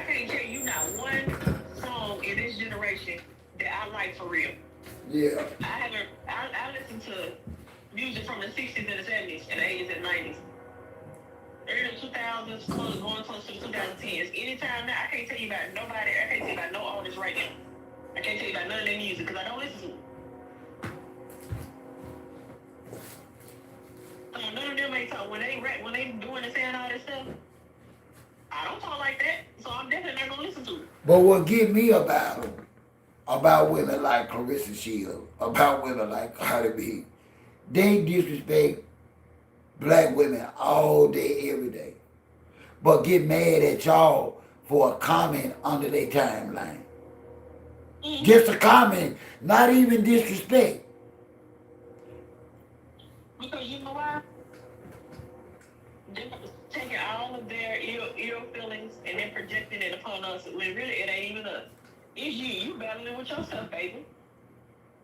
can't tell you not one song in this generation that I like for real. Yeah. I listen to music from the 60s and the 70s and the 80s and 90s. early 2000s, going close to the 2010s. Anytime now, I can't tell you about nobody. I can't tell you about no artists right now. I can't tell you about none of their music because I don't listen to it. So none of them ain't talk when they rap, when they doing and saying all this stuff. I don't talk like that, so I'm definitely not gonna listen to it. But what get me about women like Claressa Shields, about women like Cardi B, they disrespect black women all day, every day. But get mad at y'all for a comment under their timeline. Mm-hmm. Just a comment, not even disrespect. Because you know why? They're taking all of their ill feelings and then projecting it upon us when really it ain't even us. It's you. You battling with yourself, baby.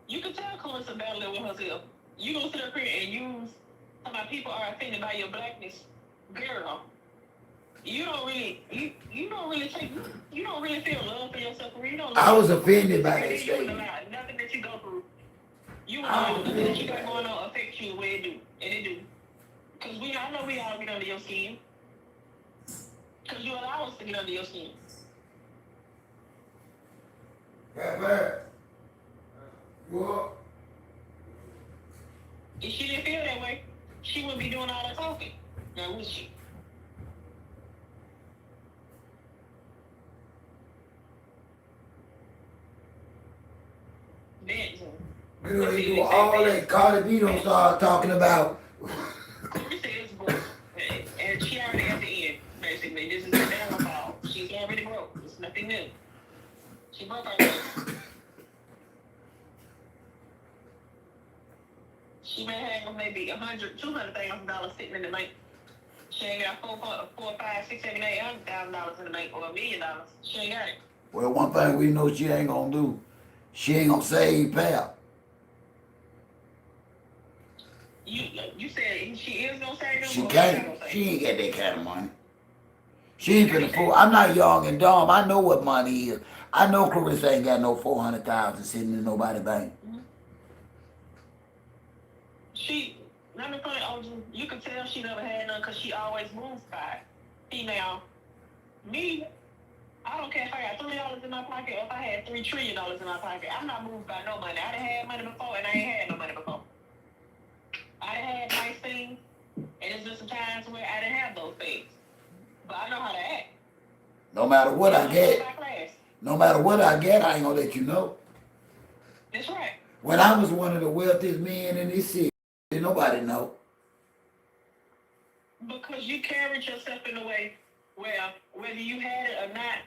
You can tell Claressa battling with herself. You gonna sit up here and use how my people are offended by your blackness, girl. You don't really feel love for yourself. You don't. I was offended by that You wouldn't statement. allow nothing that you go through. You wouldn't allow nothing that you got going on affect you the way it do, and it do. Cause I know we all get under your skin. Cause you allow us to get under your skin. What? If she didn't feel that way, she wouldn't be doing all that talking. Now would she? You know, they do all that. Cardi B don't start talking about. Claressa is broke, and she already at the end. Basically, this is her downfall. She's already broke. It's nothing new. She broke herself. She may have maybe $200,000 sitting in the bank. She ain't got $4, $5, $6, $7, $800,000 in the bank or $1 million. She ain't got it. Well, one thing we know she ain't gonna do, she ain't gonna save Pap. You said she is gonna save them. She or can't. not gonna save She ain't got that kind of money. She ain't finna fool. I'm not young and dumb. I know what money is. I know Claressa ain't got no 400,000 sitting in nobody's bank. them? Let me tell you, you can tell she never had none because she always moves by it. Now, me, I don't care if I got $3 in my pocket or if I had $3 trillion in my pocket. I'm not moved by no money. I done had money before and I ain't had no money before. I done had nice things, and there's been some times where I didn't have those things. But I know how to act. No matter what I get, My class. I ain't gonna let you know. That's right. When I was one of the wealthiest men in this city, didn't nobody know. Because you carried yourself in a way where whether you had it or not,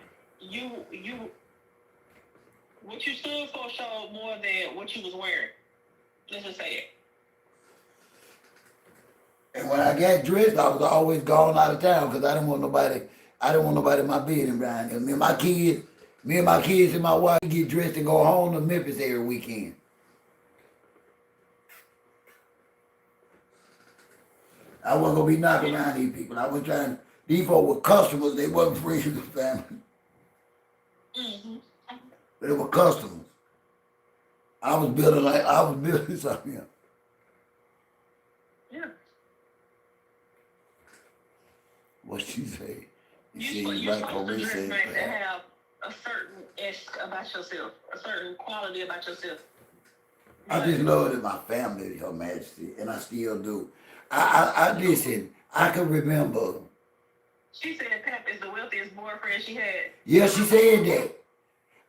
what you stood for showed more than what you was wearing. Let's just say it. And when I got dressed, I was always gone out of town because I didn't want nobody in my business around here. Me and my kids and my wife get dressed and go home to Memphis every weekend. I wasn't gonna be knocking around these people. I was trying. These folks were customers. They wasn't friends with the family. Mm-hmm. They were customers. I was building something. Yeah. What she say? You're supposed to dress nice and have a certain esque about yourself, a certain quality about yourself. I just love that my family, Her Majesty, and I still do. I listen. I can remember. She said Pep is the wealthiest boyfriend she had. Yeah, she said that.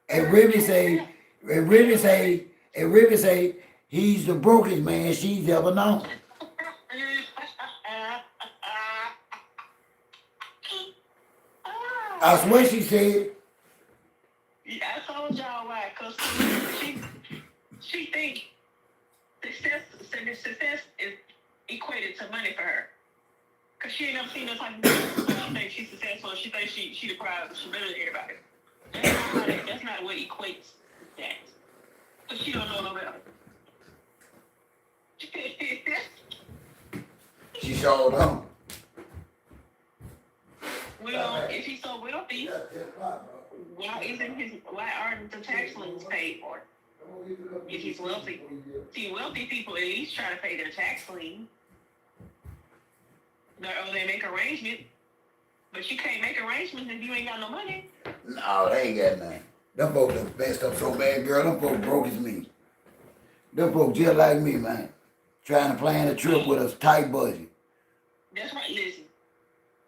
And Remy say, he's the brokest man she's ever known. I swear she said. Yeah, I told y'all why, because she think success is equated to money for her. Because she ain't never seen no type of business, so she thinks she's successful, she thinks she the prize, she better than everybody. That's not what equates that. Because she don't know no better. She showed on. Well, if he's so wealthy, why aren't the tax liens paid for? If he's wealthy. See, wealthy people at least try to pay their tax lien. Or they make arrangements. But you can't make arrangements if you ain't got no money. No, they ain't got nothing. Them folks done messed up so bad, girl. Them folks broke as me. Them folks just like me, man. Trying to plan a trip with a tight budget. That's right. Listen,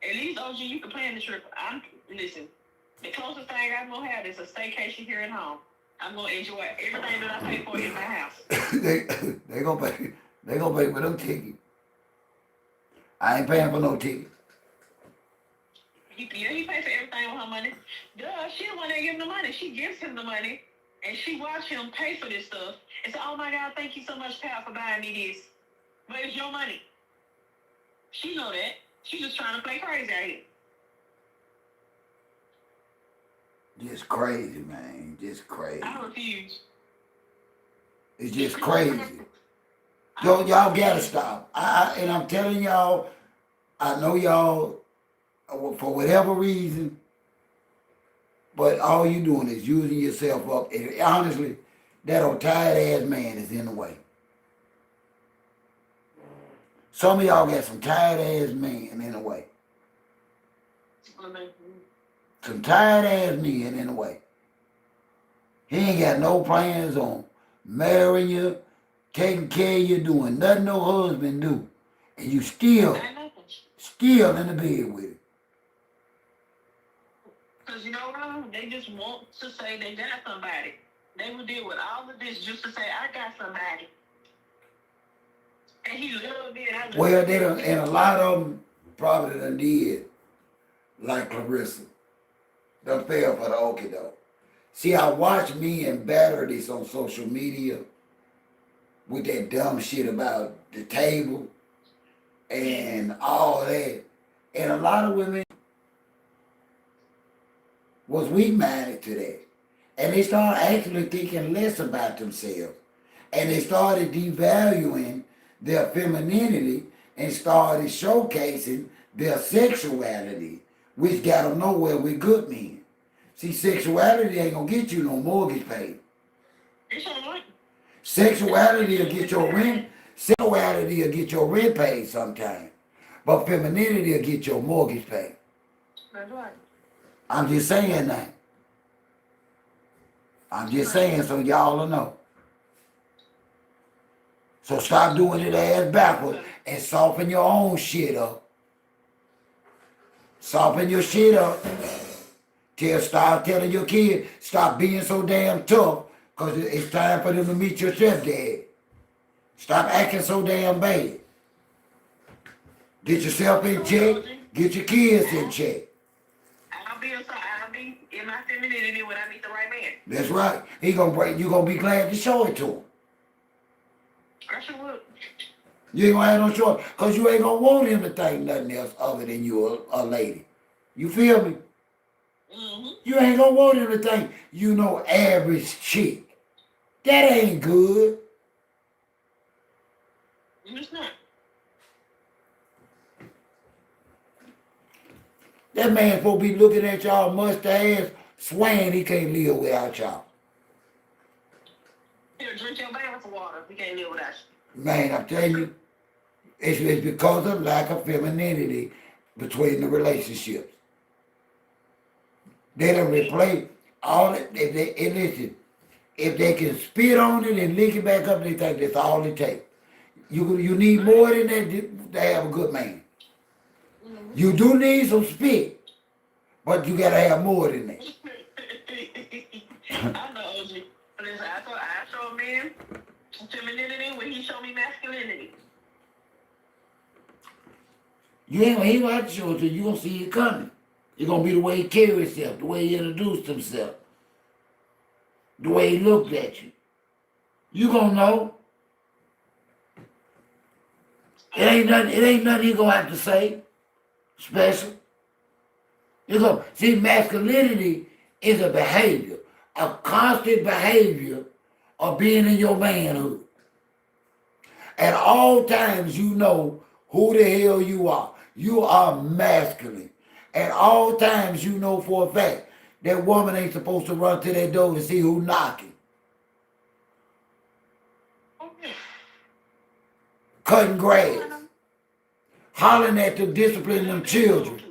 at least OG, you can plan the trip. Listen. The closest thing I'm gonna have is a staycation here at home. I'm gonna enjoy everything that I pay for in my house. they gonna pay. They gonna pay for them tickets. I ain't paying for no ticket. He pay for everything with her money. Duh, she the one that give him the money. She gives him the money, and she watch him pay for this stuff. And say, "Oh my God, thank you so much, pal, for buying me this." But it's your money. She know that. She just trying to play crazy out here. Just crazy, man. Just crazy. I refuse. It's just crazy. Y'all gotta stop. And I'm telling y'all, I know y'all, for whatever reason, but all you doing is using yourself up. And honestly, that old tired ass man is in the way. Some of y'all got some tired ass men in the way. Some tired ass men in the way. He ain't got no plans on marrying you, taking care of you, doing nothing no husband do. And you still in the bed with it. Because you know what? They just want to say they got somebody. They will deal with all of this just to say, I got somebody. And he loved it. Well, they done, and a lot of them probably done did, like Claressa. Done fell for the okie doke. See, I watch men batter this on social media with that dumb shit about the table and all that. And a lot of women was weak-minded to that. And they started actually thinking less about themselves. And they started devaluing their femininity and started showcasing their sexuality, which got them nowhere with good men. See, sexuality ain't gonna get you no mortgage paid. It's all right. Sexuality will get your rent. Sexuality will get your rent paid sometime. But femininity will get your mortgage paid. That's right. I'm just saying that. I'm just saying so y'all will know. So stop doing it ass backwards and soften your own shit up. Soften your shit up. Start telling your kid, stop being so damn tough, because it's time for them to meet your stepdad. Stop acting so damn bad. Get yourself in check. Get your kids in check. I'll be in my femininity when I meet the right man. That's right. You gonna be glad to show it to him. I sure would. You ain't gonna have no choice, because you ain't gonna want him to think nothing else other than you a lady. You feel me? Mm-hmm. You ain't gonna want him to think you know average chick. That ain't good. It's not. That man supposed to be looking at y'all mustache, swaying he can't live without y'all. Here, drink your bath of water. We can't live without you. Man, I'm telling you, it's because of lack of femininity between the relationships. They done replace all it. And listen, if they can spit on it and lick it back up, they think that's all it takes. You need more than that to have a good man. You do need some spit, but you gotta have more than that. I know, OG. Listen, I show a man femininity when he show me masculinity. He ain't gonna have to show it to you. You gonna see it coming. It's gonna be the way he carried himself, the way he introduced himself, the way he looked at you. You gonna know. It ain't nothing he gonna have to say special. See, masculinity is a behavior, a constant behavior of being in your manhood. At all times, you know who the hell you are. You are masculine. At all times, you know for a fact that woman ain't supposed to run to that door and see who knocking. Okay. Cutting grass. hollering at them, disciplining them children.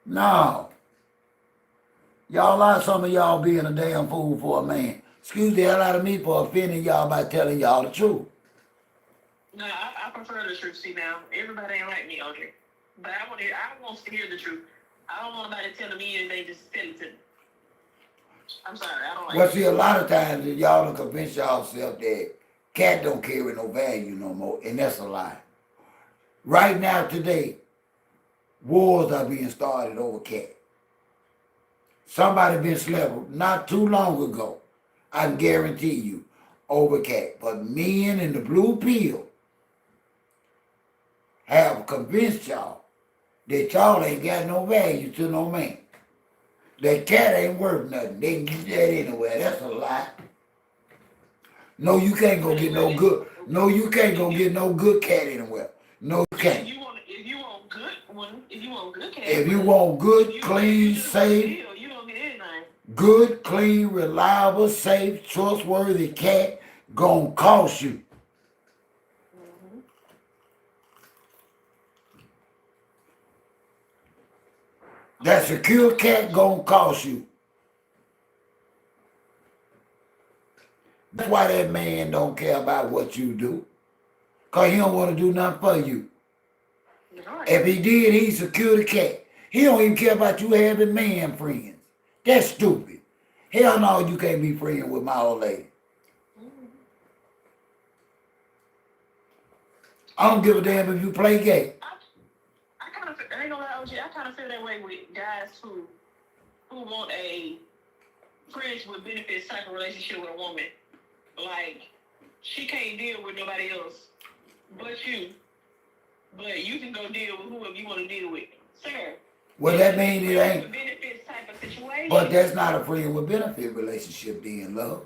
No. Y'all like some of y'all being a damn fool for a man. Excuse the hell out of me for offending y'all by telling y'all the truth. No, I prefer the truth. See now, everybody ain't like me, okay? But I want to hear the truth. I don't want nobody telling me anything, just tell it to me. I'm sorry, I don't like Well, it. see, a lot of times y'all don't convince yourself that cat don't carry no value no more, and that's a lie. Right now, today, wars are being started over cat. Somebody been slept not too long ago, I can guarantee you, over cat. But men in the blue pill have convinced y'all that y'all ain't got no value to no man. That cat ain't worth nothing. They can get that anywhere. That's a lie. No, you can't go get no good. No, you can't go get no good cat anywhere. No, you can't. If you want good one, if you want good cat, If you want good, clean, safe, you don't get anything. good, clean, reliable, safe, trustworthy cat gonna cost you. That secure cat gonna cost you. That's why that man don't care about what you do. Cause he don't want to do nothing for you. Right. If he did, he'd secure the cat. He don't even care about you having man friends. That's stupid. Hell no, you can't be friends with my old lady. I don't give a damn if you play gay. I kind of, I ain't gonna lie, OG, I kind of feel that way with guys who want a friends with benefits type of relationship with a woman. Like, she can't deal with nobody else but you. But you can go deal with whoever you want to deal with. Sir. Well, that means it ain't. Benefits type of situation. But that's not a friend with benefit relationship being love.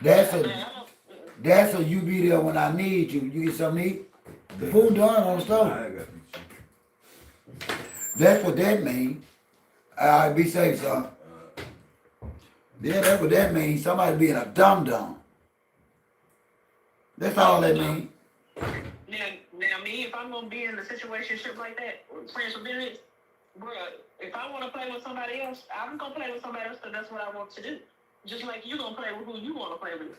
That's a you be there when I need you. You get something to eat? The food done on the stove. That's what that means. Alright, be safe, son. Yeah, that's what that means. Somebody being a dum-dum. That's all that means. Now, me, if I'm gonna be in a situationship like that, friends with benefits, bro, if I want to play with somebody else, I'm gonna play with somebody else because that's what I want to do. Just like you gonna play with who you want to play with.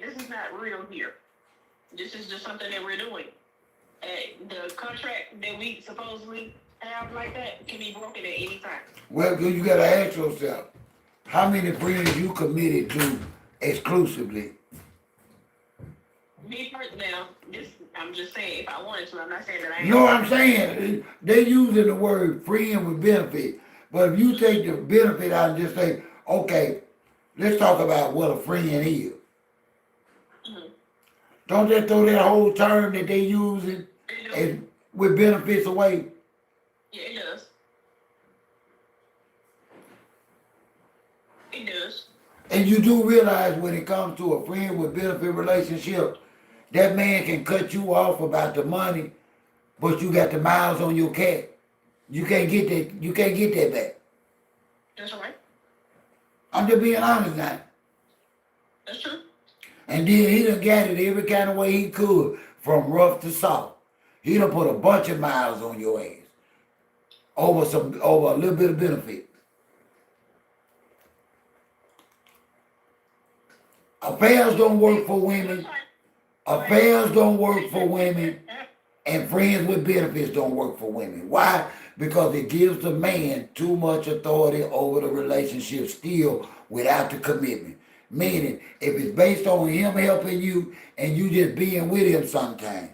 This is not real here. This is just something that we're doing. The contract that we supposedly have like that can be broken at any time. Well, you gotta ask yourself, how many friends you committed to exclusively? Me personally, now, I'm just saying if I wanted to. I'm not saying that I am. No, I'm saying they using the word friend with benefit. But if you take the benefit out and just say, okay, let's talk about what a friend is. Mm-hmm. Don't they throw that whole term that they using and with benefits away? Yeah, it does. It does. And you do realize when it comes to a friend with benefit relationship, that man can cut you off about the money, but you got the miles on your cat. You can't get that. You can't get that back. That's right. I'm just being honest now. That's true. And then he done got it every kind of way he could, from rough to soft. He done put a bunch of miles on your ass over a little bit of benefit. Affairs don't work for women. Affairs don't work for women. And friends with benefits don't work for women. Why? Because it gives the man too much authority over the relationship still without the commitment. Meaning, if it's based on him helping you and you just being with him sometime,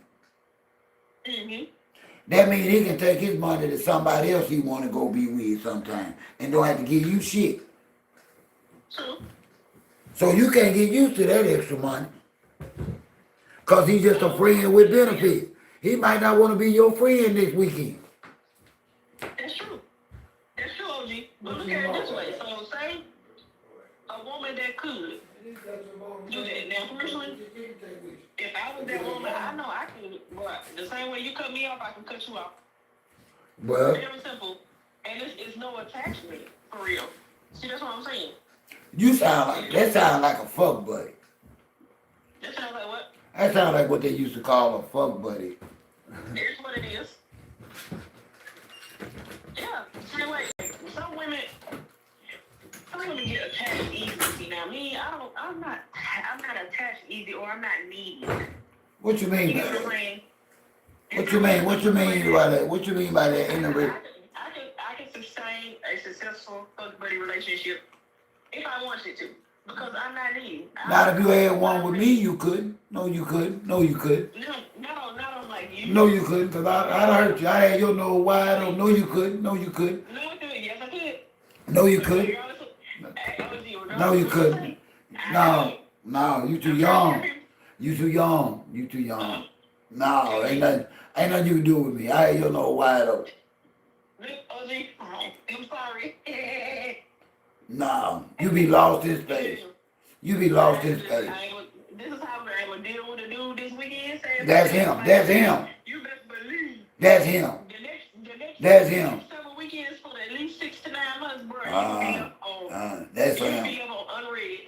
that means he can take his money to somebody else he want to go be with sometime and don't have to give you shit. So you can't get used to that extra money because he's just a friend with benefits. He might not want to be your friend this weekend. That's true. That's true, OG. But look at it this way. So say a woman that could do that. Now, personally, if I was that woman, I know I could. But the same way you cut me off, I can cut you off. Well, very simple. And it's no attachment, for real. See, that's what I'm saying. That sound like a fuck buddy. That sounds like what? That sounds like what they used to call a fuck buddy. Here's what it is. Yeah, same way. Some women get attached easy. See, now me, I'm not attached easy, or I'm not needy. What you mean You by know what I'm that? saying? What you mean? What you mean by that? What you mean by that? In the I can sustain a successful fuck buddy relationship if I wanted to, because I'm not needy. Not if you had one with me, you couldn't. No, you couldn't. No, you couldn't. No, not on like you. No, you couldn't, because I'd hurt you. I had your nose wide open. No, you couldn't. No, you couldn't. No, I could. Yes, I could. No, you couldn't. No, you couldn't. No, you too young. You too young. You too young. No, ain't nothing you can do with me. I had your nose wide open. I'm sorry. No, you be lost in space. You be lost in space. This is how I would deal with a dude this weekend. That's him. That's him. You best believe. That's him. The next That's him. several weekends for at least 6 to 9 months, bro. That's You him. be up on unread.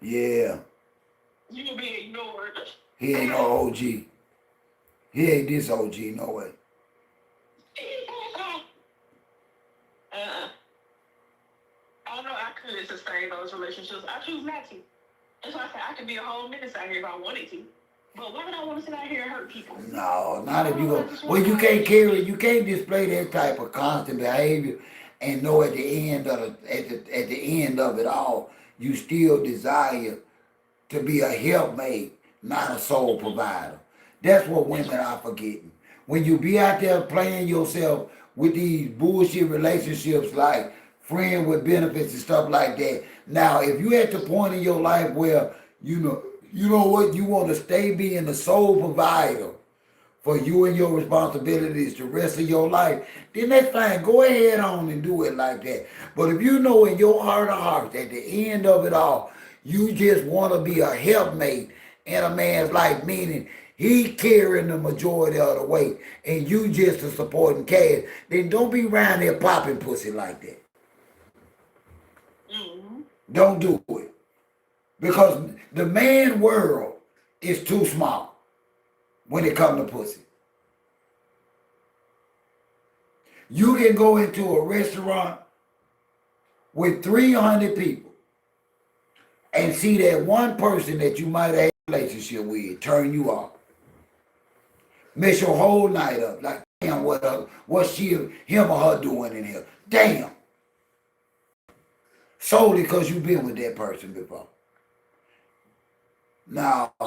Yeah. You will be ignored. He ain't no OG. He ain't this OG, no way. I don't know. I could sustain those relationships. I choose not to. That's why I said I could be a whole menace out here if I wanted to. But why would I want to sit out here and hurt people? No, not if you go. Well, you can't display that type of constant behavior and know at the end of it all, you still desire to be a helpmate, not a soul provider. That's what women are forgetting. When you be out there playing yourself with these bullshit relationships like friend with benefits and stuff like that. Now, if you at the point in your life where you know what, you want to stay being the sole provider for you and your responsibilities the rest of your life, then that's fine. Go ahead on and do it like that. But if you know in your heart of hearts at the end of it all, you just want to be a helpmate in a man's life, meaning he carrying the majority of the weight and you just a supporting cast, then don't be around there popping pussy like that. Mm-hmm. Don't do it. Because the man world is too small when it comes to pussy. You can go into a restaurant with 300 people and see that one person that you might have had a relationship with turn you off. Mess your whole night up. Like, damn, what's him or her doing in here? Damn. Solely because you've been with that person before. Now,